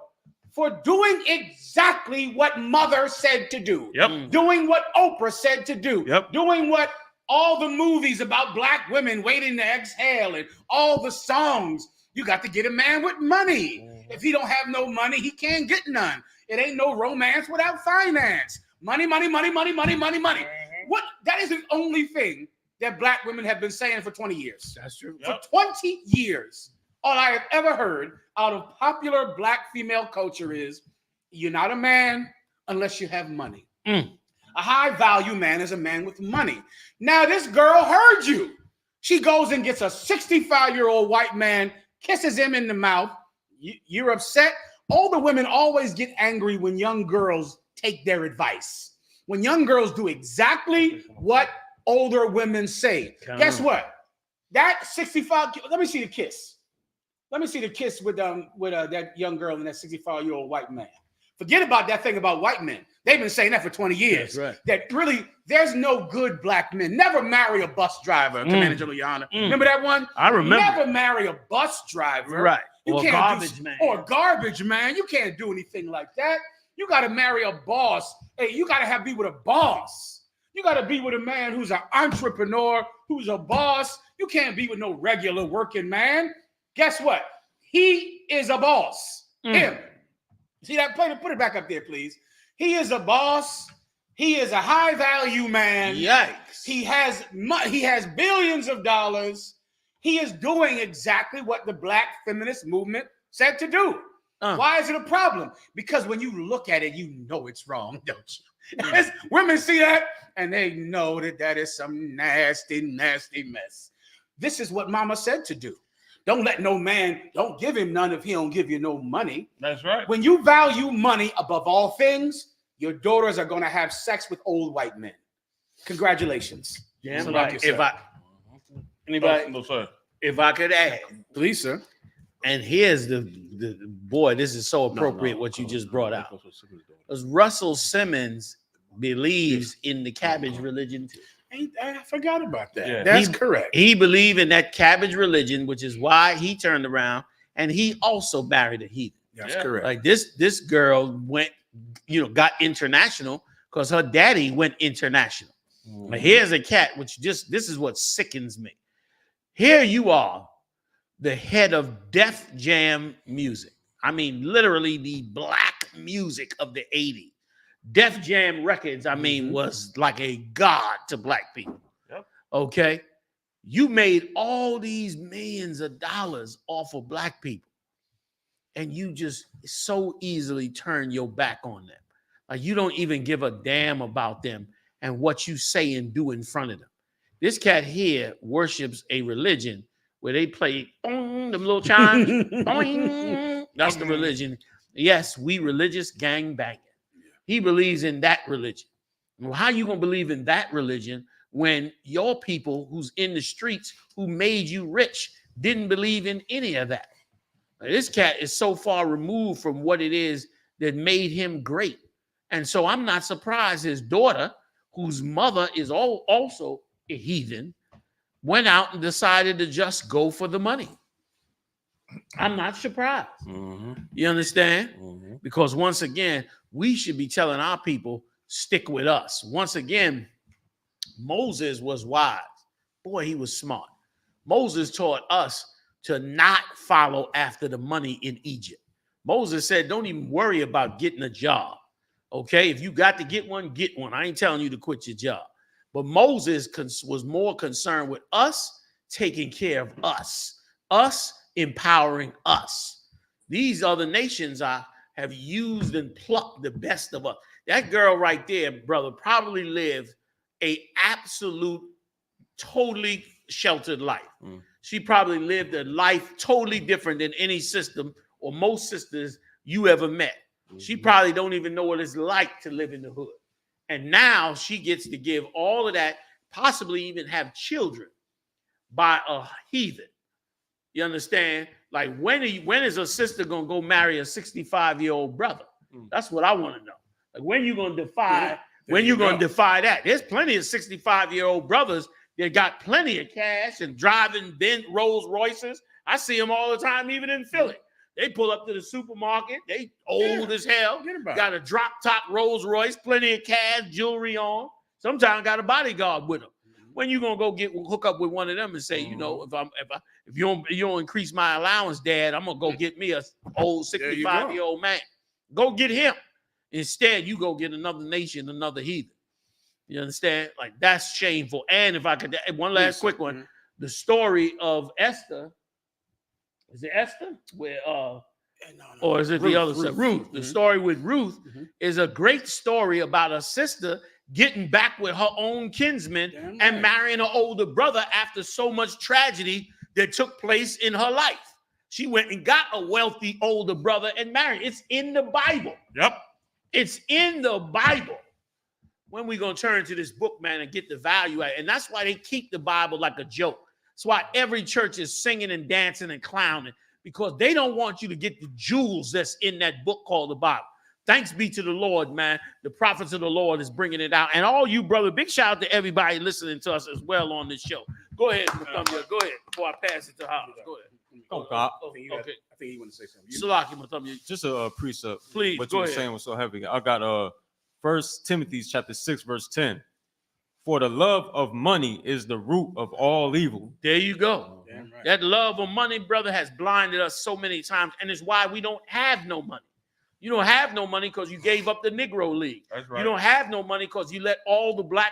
Speaker 10: for doing exactly what Mother said to do? Doing what Oprah said to do. Doing what all the movies about black women waiting to exhale and all the songs. You got to get a man with money. If he don't have no money, he can't get none. It ain't no romance without finance. Money, money, money, money, money, money, money. What? That is the only thing that black women have been saying for 20 years. That's true. For 20 years, all I have ever heard out of popular black female culture is, you're not a man unless you have money. A high value man is a man with money. Now this girl heard you. She goes and gets a 65-year-old white man, kisses him in the mouth. You're upset. Older women always get angry when young girls take their advice. When young girls do exactly what older women say. Guess what? That 65, let me see the kiss. Let me see the kiss with that young girl and that 65-year-old white man. Forget about that thing about white men. They've been saying that for 20 years. That's right. That really, there's no good black men. Never marry a bus driver, Commander General Yohanna. Remember that one?
Speaker 3: I remember.
Speaker 10: Never marry a bus driver.
Speaker 3: Right.
Speaker 10: You
Speaker 3: or
Speaker 10: can't
Speaker 3: garbage man.
Speaker 10: Or garbage man. You can't do anything like that. You got to marry a boss. Hey, you got to be with a boss. You got to be with a man who's an entrepreneur, who's a boss. You can't be with no regular working man. Guess what? He is a boss. Him. See that? Put it back up there, please. He is a boss. He is a high value man.
Speaker 3: Yikes.
Speaker 10: He has billions of dollars. He is doing exactly what the black feminist movement said to do. Why is it a problem? Because when you look at it, you know it's wrong, don't you? Women see that and they know that is some nasty, nasty mess. This is what Mama said to do. Don't let no man, don't give him none if he don't give you no money.
Speaker 13: That's right.
Speaker 10: When you value money above all things, your daughters are going to have sex with old white men. Congratulations.
Speaker 3: Yeah, if I could add,
Speaker 10: please, sir.
Speaker 3: And here's the boy, this is so appropriate what you just brought out. Because Russell Simmons believes in the cabbage religion too.
Speaker 10: I forgot about that.
Speaker 3: Yeah.
Speaker 10: That's correct.
Speaker 3: He believed in that cabbage religion, which is why he turned around and he also married a heathen.
Speaker 10: That's correct.
Speaker 3: Like this girl went, got international because her daddy went international. But here's a cat, this is what sickens me. Here you are, the head of Def Jam music. I mean, literally the black music of the 80s. Def Jam Records, was like a god to black people. Yep. Okay? You made all these millions of dollars off of black people. And you just so easily turn your back on them. Like you don't even give a damn about them and what you say and do in front of them. This cat here worships a religion where they play them little chimes. That's the religion. Yes, we religious gang banging. He believes in that religion. Well, how you gonna believe in that religion when your people who's in the streets who made you rich didn't believe in any of that? This cat is so far removed from what it is that made him great. And so I'm not surprised his daughter, whose mother is also a heathen, went out and decided to just go for the money. I'm not surprised. You understand? Because once again, we should be telling our people, stick with us. Once again, Moses was wise. Boy, he was smart. Moses taught us to not follow after the money in Egypt. Moses said, don't even worry about getting a job. Okay, if you got to get one, get one. I ain't telling you to quit your job. But Moses was more concerned with us taking care of us empowering us. These other nations have used and plucked the best of us. That girl right there, brother, probably lived a absolute, totally sheltered life. She probably lived a life totally different than any system or most sisters you ever met. She probably don't even know what it's like to live in the hood. And now she gets to give all of that, possibly even have children by a heathen. You understand? Like, when is a sister going to go marry a 65-year-old brother? That's what I want to know. Like, when you going to defy, defy that? There's plenty of 65-year-old brothers that got plenty of cash and driving Rolls Royces. I see them all the time, even in Philly. They pull up to the supermarket. They old as hell. Got a drop top Rolls Royce, plenty of cash, jewelry on. Sometimes got a bodyguard with them. When you gonna go hook up with one of them and say, you know, if you don't increase my allowance, Dad, I'm gonna go get me a old 65-year-old man. Go get him. Instead, you go get another nation, another heathen. You understand? Like, that's shameful. And if I could, one last quick one, the story of Esther. Is it Esther? Where or is it the other side? Ruth. The story with Ruth is a great story about a sister getting back with her own kinsman and marrying an older brother after so much tragedy that took place in her life. She went and got a wealthy older brother and married. It's in the Bible.
Speaker 12: Yep.
Speaker 3: It's in the Bible. When we going to turn to this book, man, and get the value out? And that's why they keep the Bible like a joke. That's why every church is singing and dancing and clowning, because they don't want you to get the jewels that's in that book called the Bible. Thanks be to the Lord, man. The prophets of the Lord is bringing it out. And all you, brother, big shout out to everybody listening to us as well on this show. Go ahead, Mathumia. Go ahead before I pass it to Hollis. Go ahead.
Speaker 11: Okay.
Speaker 10: I think he want to say something.
Speaker 3: Salaki, Mathumia.
Speaker 11: Just a precept.
Speaker 3: Please,
Speaker 11: what
Speaker 3: go
Speaker 11: you were
Speaker 3: ahead.
Speaker 11: saying was so heavy. I got 1 Timothy chapter 6, verse 10. For the love of money is the root of all evil.
Speaker 3: There you go. Right. That love of money, brother, has blinded us so many times, and it's why we don't have no money. You don't have no money because you gave up the Negro League.
Speaker 12: That's right.
Speaker 3: You don't have no money because you let all the black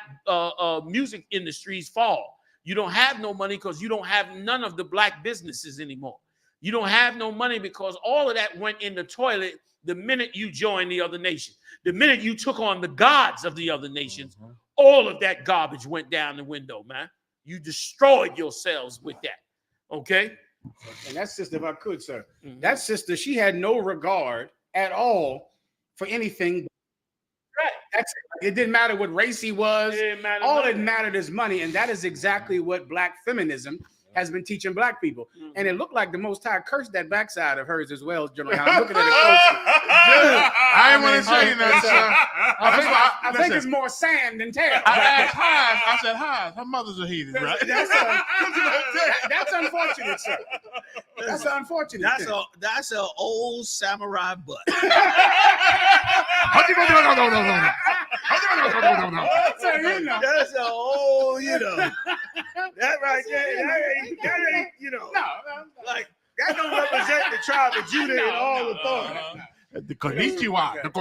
Speaker 3: music industries fall. You don't have no money because you don't have none of the black businesses anymore. You don't have no money because all of that went in the toilet the minute you joined the other nation. The minute you took on the gods of the other nations, all of that garbage went down the window, man. You destroyed yourselves with that. Okay?
Speaker 10: And that sister, if I could, sir, that sister, she had no regard at all for anything. Right. That's it. It didn't matter what race he was. All that mattered is money. And that is exactly what black feminism has been teaching black people. And it looked like the Most High cursed that backside of hers as well, General. I'm looking at it closely.
Speaker 12: I didn't want to say nothing, sir.
Speaker 10: I think it's more sand than tail.
Speaker 12: I asked Highs. I said, Highs, her mother's a heathen, right?
Speaker 10: That's unfortunate, sir. That's unfortunate.
Speaker 3: That's an old samurai butt. That's an old, that right there. That ain't, like, that don't represent the tribe of Judah in all authority.
Speaker 12: The konnichiwa.
Speaker 3: That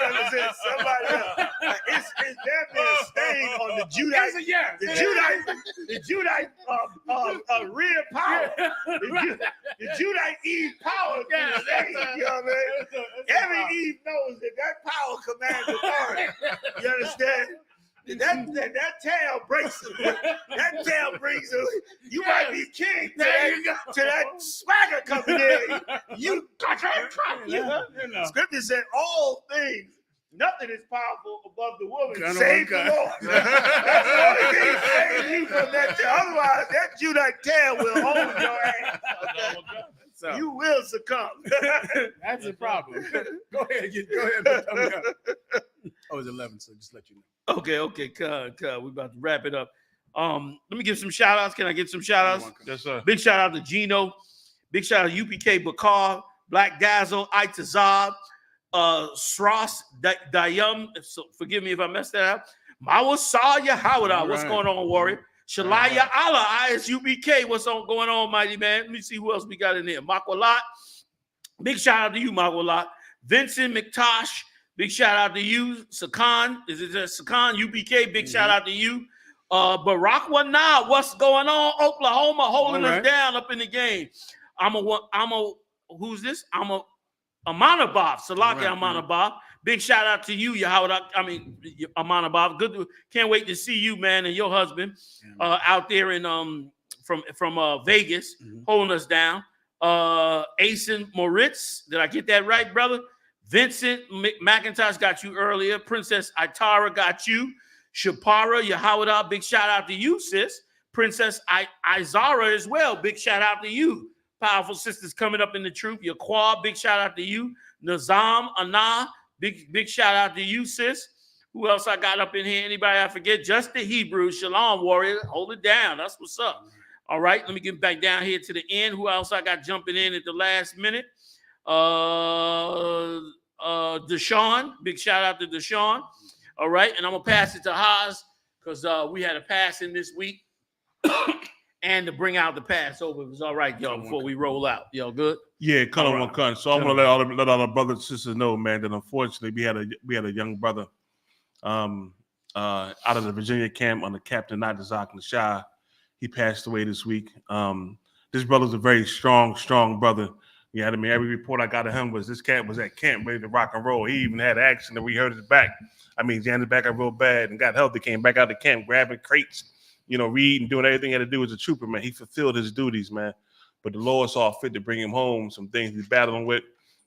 Speaker 3: represents somebody else. It's definitely a stain on the Judite. The Judite real power. The Judite Eve power. You know what I mean? Every Eve knows that power commands authority. You understand? That tail breaks. That tail brings you might be king to that swagger coming in. You Scripture said all things. Nothing is powerful above the woman. Save the Lord. That's the only thing saving you from that tail. Otherwise, that Judite tail will hold your ass. So, you will succumb.
Speaker 10: That's a problem. Go ahead. Oh, it's 11, so just let you know.
Speaker 3: Okay, cut. We're about to wrap it up. Let me give some shout outs. Can I get some shout outs?
Speaker 12: Yes, sir.
Speaker 3: Big shout out to Gino. Big shout out to UPK Bakar, Black Dazzle, Itazab, Sross, Dayum. So forgive me if I messed that up. Mawasaya Howard. What's going on, Warrior? Shalaya Allah, I.S.U.P.K. What's going on, mighty man? Let me see who else we got in there. Makwalat. Big shout out to you, Makwalat. Vincent McTosh. Big shout out to you, Sakan. Is it Sakan? UPK. Big shout out to you. Barack Wana. What's going on? Oklahoma holding us down up in the game. Who's this? Amanabab. Salaki Amanabab. Big shout out to you, Amanabab. Good. Can't wait to see you, man, and your husband out there in from Vegas holding us down. Asen Moritz, did I get that right, brother? Vincent McIntosh got you earlier. Princess Itara got you. Shapara Yahawada, big shout out to you, sis. Princess Izara as well, big shout out to you. Powerful sisters coming up in the truth. Yaqua, big shout out to you. Nazam Anna, big shout out to you, sis. Who else I got up in here? Anybody I forget? Just the Hebrew. Shalom, warrior. Hold it down. That's what's up. All right, let me get back down here to the end. Who else I got jumping in at the last minute? Deshaun. Big shout out to Deshaun. All right, and I'm going to pass it to Haas because we had a passing this week. And to bring out the Passover. It was all right, y'all, before we roll out. Y'all good?
Speaker 13: Yeah, cut on one cut. So I'm gonna let all the brothers and sisters know, man, that unfortunately we had a young brother out of the Virginia camp under Captain Nadazak Nashai. He passed away this week. This brother's a very strong brother. You know what I mean? Every report I got of him was this cat was at camp ready to rock and roll. He even had an accident. We hurt his back. I mean, he jammed his back up real bad and got healthy. Came back out the camp, grabbing crates, you know, reading, doing everything he had to do as a trooper, man. He fulfilled his duties, man. But the Lord saw fit to bring him home. Some things he's battling with.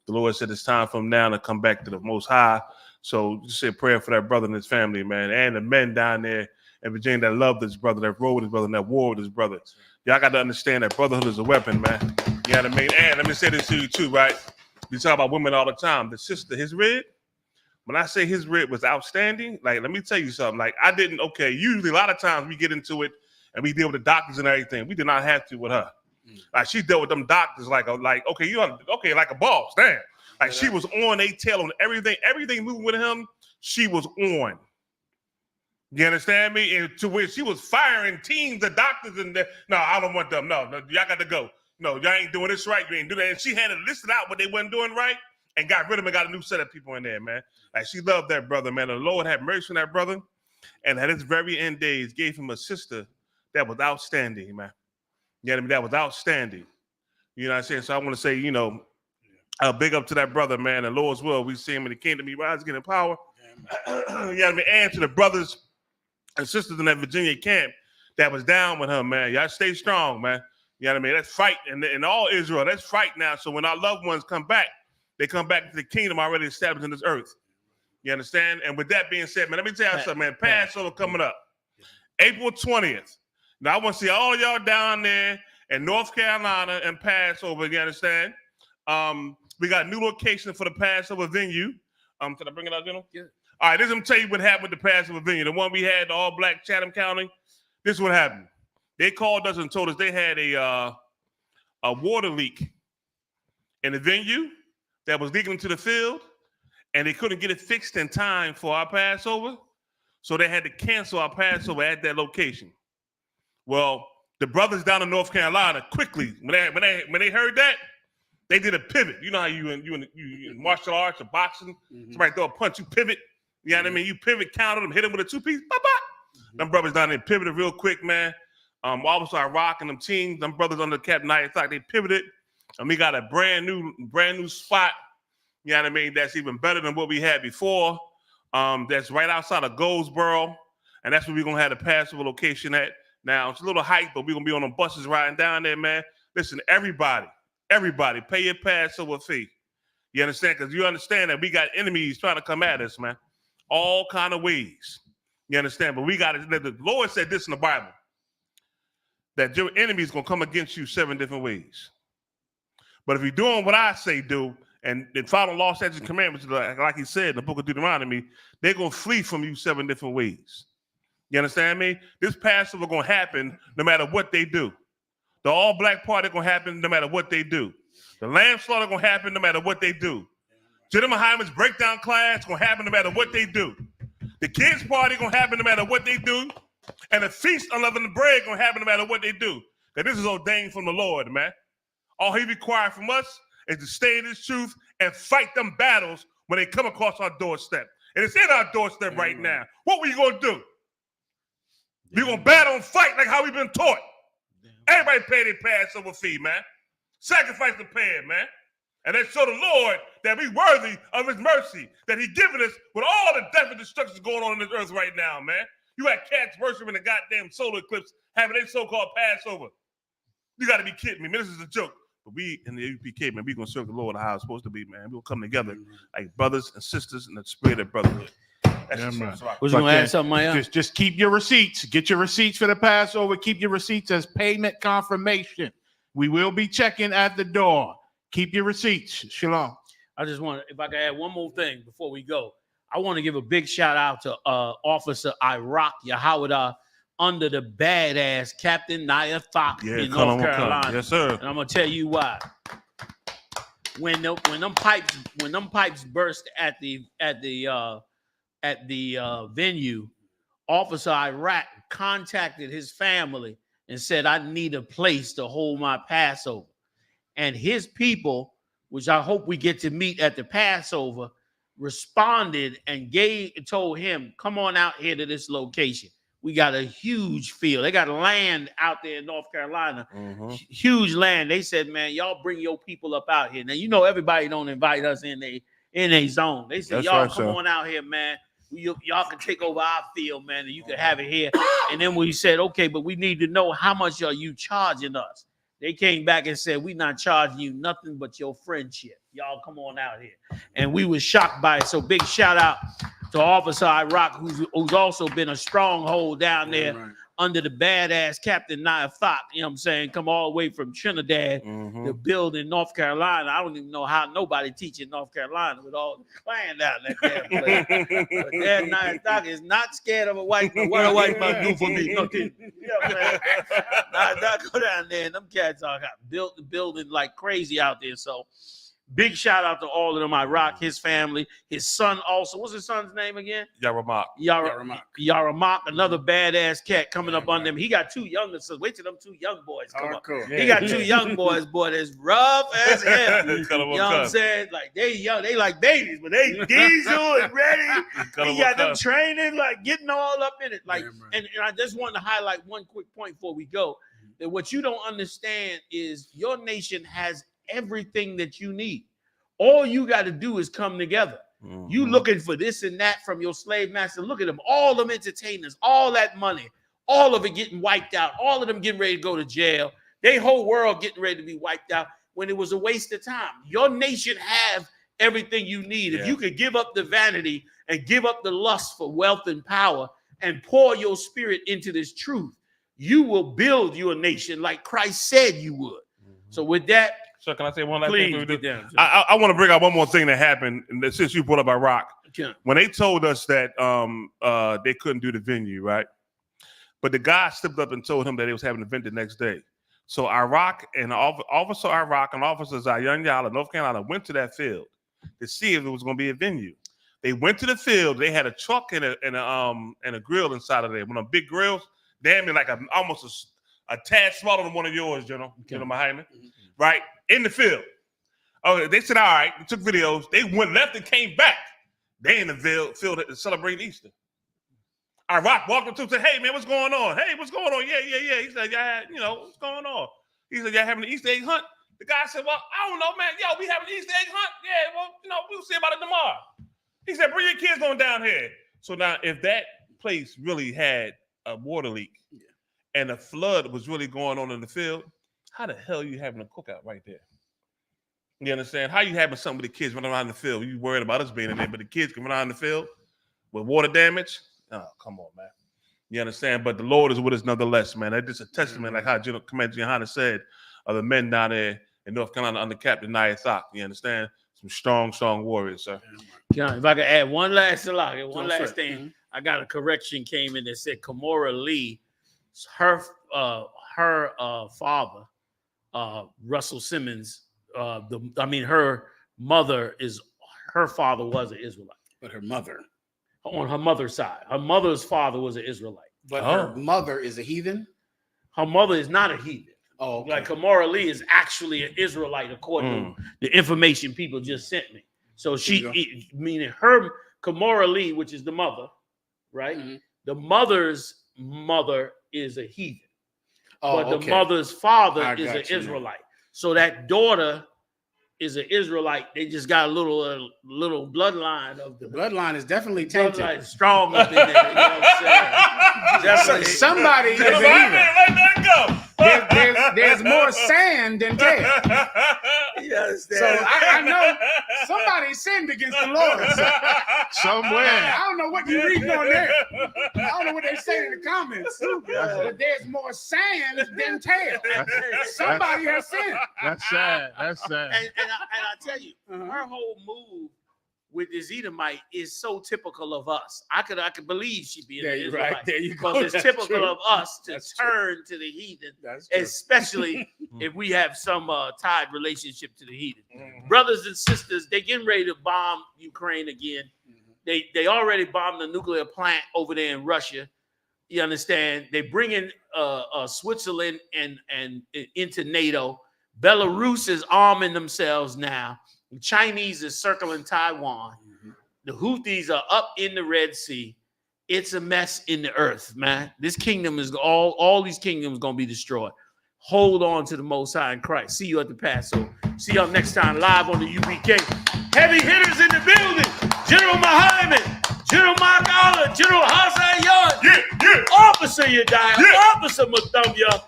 Speaker 13: The Lord said it's time for him now to come back to the Most High. So just say a prayer for that brother and his family, man, and the men down there in Virginia that love this brother, that rode with his brother, and that war with his brother. Y'all got to understand that brotherhood is a weapon, man. You know what I mean? And let me say this to you too, right? We talk about women all the time. The sister, his rib, when I say his rib was outstanding, like, let me tell you something. Like, I didn't, okay, usually a lot of times we get into it and we deal with the doctors and everything. We did not have to with her. Like, she dealt with them doctors like okay, like a boss, damn. Like, she was on their tail on everything moving with him, she was on. You understand me? And to where she was firing teams of doctors and no, I don't want them. No, y'all got to go. No, y'all ain't doing this right. You ain't doing that. And she had it listed out what they wasn't doing right and got rid of them and got a new set of people in there, man. Like, she loved that brother, man. The Lord had mercy on that brother. And at his very end days, gave him a sister that was outstanding, man. You know what I mean? That was outstanding. You know what I'm saying? So I want to say, you know, big up to that brother, man. And Lord's will, we see him in the kingdom. He rise again in power. You know what I mean? And to the brothers and sisters in that Virginia camp that was down with him, man. Y'all stay strong, man. You know what I mean? Let's fight. And all Israel, let's fight now. So when our loved ones come back, they come back to the kingdom already established in this earth. You understand? And with that being said, man, let me tell you something, man. Passover coming up. April 20th. Now, I want to see all y'all down there in North Carolina and Passover, you understand? We got a new location for the Passover venue. Can I bring it out, General? Yeah. All right, this is going to tell you what happened with the Passover venue. The one we had, the all-black Chatham County. This is what happened. They called us and told us they had a water leak in the venue that was leaking into the field, and they couldn't get it fixed in time for our Passover, so they had to cancel our Passover at that location. Well, the brothers down in North Carolina quickly, when they heard that, they did a pivot. You know how you in martial arts or boxing, somebody throw a punch, you pivot. You know what I mean? You pivot, counter them, hit them with a two-piece, Them brothers down there pivoted real quick, man. All of us started rocking them teams. Them brothers under Captain I.S.U.P.K, they pivoted, and we got a brand new spot. You know what I mean? That's even better than what we had before. That's right outside of Goldsboro, and that's where we're gonna have the Passover location at. Now it's a little hike, but we're gonna be on the buses riding down there, man. Listen, everybody, pay your Passover fee. You understand? Because you understand that we got enemies trying to come at us, man. All kind of ways. You understand? But we got it. The Lord said this in the Bible, that your enemy is going to come against you 7 different ways. But if you're doing what I say do, and follow law, statutes, and commandments, like he said in the book of Deuteronomy, they're going to flee from you 7 different ways. You understand me? This Passover going to happen no matter what they do. The all-black party going to happen no matter what they do. The lamb slaughter going to happen no matter what they do. Jiddah Muhammad's breakdown class going to happen no matter what they do. The kids' party going to happen no matter what they do. And the feast of unleavened bread going to happen no matter what they do. Because this is ordained from the Lord, man. All he requires from us is to stay in his truth and fight them battles when they come across our doorstep. And it's in our doorstep right now. What we going to do? We're going to battle and fight like how we've been taught. Everybody pay their Passover fee, man. Sacrifice the pay, man. And then show the Lord that we worthy of his mercy, that he given us with all the death and destruction going on in this earth right now, man. You had cats worshiping the goddamn solar eclipse, having their so-called Passover. You got to be kidding me, man. This is a joke. But we in the UPK, man, we gonna serve the Lord how it's supposed to be, man. We'll come together like brothers and sisters in the spirit of brotherhood.
Speaker 12: Was you gonna add something, Maya? Just keep your receipts. Get your receipts for the Passover. Keep your receipts as payment confirmation. We will be checking at the door. Keep your receipts. Shalom.
Speaker 3: I just want to, if I can add one more thing before we go, I want to give a big shout out to Officer I.S.U.P.K under the badass Captain I.S.U.P.K in North Carolina.
Speaker 13: Yes, sir.
Speaker 3: And I'm gonna tell you why. When them pipes burst at the venue, Officer Iraq contacted his family and said, I need a place to hold my Passover. And his people, which I hope we get to meet at the Passover, responded and told him, come on out here to this location. We got a huge field. They got land out there in North Carolina, huge land. They said, man, y'all bring your people up out here. Now, you know, everybody don't invite us in a zone. They said, y'all come on out here, man. Y'all can take over our field, man, and you can have it here. And then we said, okay, but we need to know how much are you charging us? They came back and said, we're not charging you nothing but your friendship. Y'all come on out here. And we were shocked by it. So big shout out to Officer Iraq, who's also been a stronghold down there under the badass Captain I.S.U.P.K, you know what I'm saying? Come all the way from Trinidad to build in North Carolina. I don't even know how nobody teaching North Carolina with all the clan down that damn place. But that I.S.U.P.K is not scared of a white man. What a white man do for me? No kidding. You know what I'm saying? I go down there and them cats got built the building like crazy out there. So big shout out to all of them. Iraq, his family, his son also. What's his son's name again?
Speaker 13: Yaramak.
Speaker 3: Another badass cat coming up on them. He got two younger sons. Wait till them two young boys come up. He got two young boys, boy, that's rough as hell. You know what I'm saying? Like they young, they like babies, but they diesel and ready. He got them training, like getting all up in it. Like, and I just want to highlight one quick point before we go. That what you don't understand is your nation has everything that you need. All you got to do is come together. You looking for this and that from your slave master. Look at them, all them entertainers, all that money, all of it getting wiped out, all of them getting ready to go to jail. They whole world getting ready to be wiped out when it was a waste of time. Your nation have everything you need. If you could give up the vanity and give up the lust for wealth and power and pour your spirit into this truth, you will build your nation like Christ said you would. So with that,
Speaker 13: so can I say one last
Speaker 3: thing?
Speaker 13: I want to bring out one more thing that happened, and since you brought up Iraq, when they told us that they couldn't do the venue, right? But the guy stepped up and told him that they was having an event the next day. So Iraq and Officer Iraq and Officers GEN.YAHANNA, North Carolina, went to that field to see if it was going to be a venue. They went to the field. They had a truck and a grill inside of there. One of the big grills, damn near like almost a tad smaller than one of yours, General Mahayman, right? In the field. Okay, they said, all right, we took videos. They went left and came back. They in the field to celebrate Easter. Iraq walked up to him and said, hey, man, what's going on? Hey, what's going on? Yeah. He said, yeah, what's going on? He said, y'all having an Easter egg hunt? The guy said, well, I don't know, man. Yo, we having an Easter egg hunt? Yeah, well, we'll see about it tomorrow. He said, bring your kids on down here. So now, if that place really had a water leak and a flood was really going on in the field, how the hell are you having a cookout right there? You understand? How you having something with the kids running around the field? You worried about us being in there, but the kids can run around the field with water damage? Oh, come on, man. You understand? But the Lord is with us nonetheless, man. That's just a testament, like how Commander GEN.YAHANNA said, of the men down there in North Carolina under Captain I.S.U.P.K. You understand? Some strong warriors, sir.
Speaker 3: John, if I could add one last thing. I got a correction came in that said Kamora Lee, her father, Russell Simmons, her father was an Israelite.
Speaker 10: But her mother.
Speaker 3: On her mother's side. Her mother's father was an Israelite.
Speaker 10: But her mother is a heathen?
Speaker 3: Her mother is not a heathen.
Speaker 10: Oh, okay.
Speaker 3: Like Kamora Lee is actually an Israelite according to the information people just sent me. So meaning her Kamora Lee, which is the mother, right? The mother's mother is a heathen. But the mother's father is an Israelite. So that daughter is an Israelite. They just got a little bloodline of the
Speaker 10: bloodline is definitely tainted.
Speaker 3: Bloodline is strong up in there. You know what I'm saying?
Speaker 10: Somebody is an there's more sand than tail. So I know somebody sinned against the Lord
Speaker 12: somewhere.
Speaker 10: I don't know what you're reading on there. I don't know what they say in the comments. But there's more sand than tail. Somebody has sinned.
Speaker 12: That's sad. That's sad.
Speaker 3: And I tell you, her whole move with this Edomite is so typical of us. I could believe she'd be an Israelite.
Speaker 10: Right. There you go.
Speaker 3: Because it's
Speaker 10: That's
Speaker 3: typical
Speaker 10: true.
Speaker 3: of us to
Speaker 10: That's
Speaker 3: turn to the heathen,
Speaker 10: That's true.
Speaker 3: especially if we have some tied relationship to the heathen. Brothers and sisters, they getting ready to bomb Ukraine again. They already bombed the nuclear plant over there in Russia. You understand? They bring in Switzerland and into NATO. Belarus is arming themselves now. The Chinese is circling Taiwan. The Houthis are up in the Red Sea. It's a mess in the earth, man. This kingdom is all these kingdoms going to be destroyed. Hold on to the Most High in Christ. See you at the Passover. See y'all next time live on the UPK. Heavy hitters in the building. General Muhammad, General Mark Allah, General Hassan Yard. Yeah. Officer Yediah. Yeah. Officer Muthumya.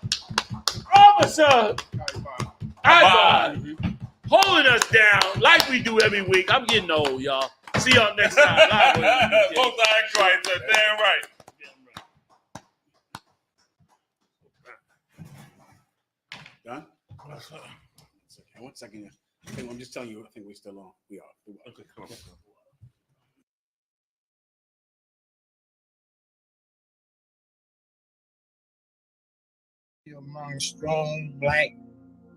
Speaker 3: Officer Ivan. Holding us down like we do every week. I'm getting old, y'all. See y'all next time. Live on the UPK.
Speaker 13: Most High in Christ. Damn right.
Speaker 10: Done? One second. I'm just telling you, I think we're still on. We are. Okay, come on.
Speaker 18: Among strong black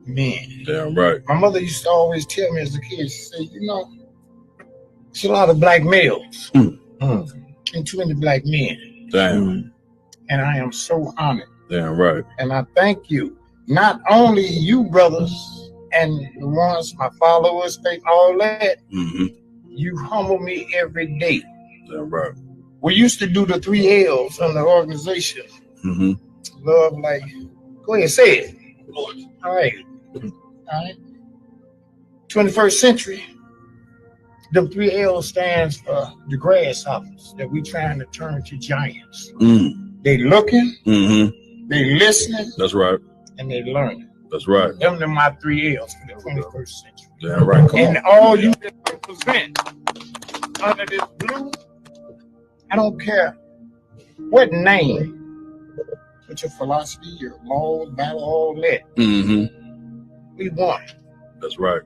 Speaker 18: men.
Speaker 19: Damn right.
Speaker 18: My mother used to always tell me as a kid, she said, you know, it's a lot of black males and too many black men.
Speaker 19: Damn.
Speaker 18: And I am so honored.
Speaker 19: Damn right.
Speaker 18: And I thank you. Not only you brothers and the ones, my followers, all that, you humble me every day.
Speaker 19: Damn right.
Speaker 18: We used to do the 3 L's on the organization. Love, like, go ahead, say it. All right. 21st century, the 3 L stands for the grasshoppers that we trying to turn to giants. They looking, they listening.
Speaker 19: That's right.
Speaker 18: And they learning.
Speaker 19: That's right.
Speaker 18: Them are my 3 L's for the 21st century.
Speaker 19: Damn right. Come
Speaker 18: and
Speaker 19: on.
Speaker 18: all you that represent under this blue, I don't care what name, with your philosophy, your laws, battle, all that. We won.
Speaker 19: That's right.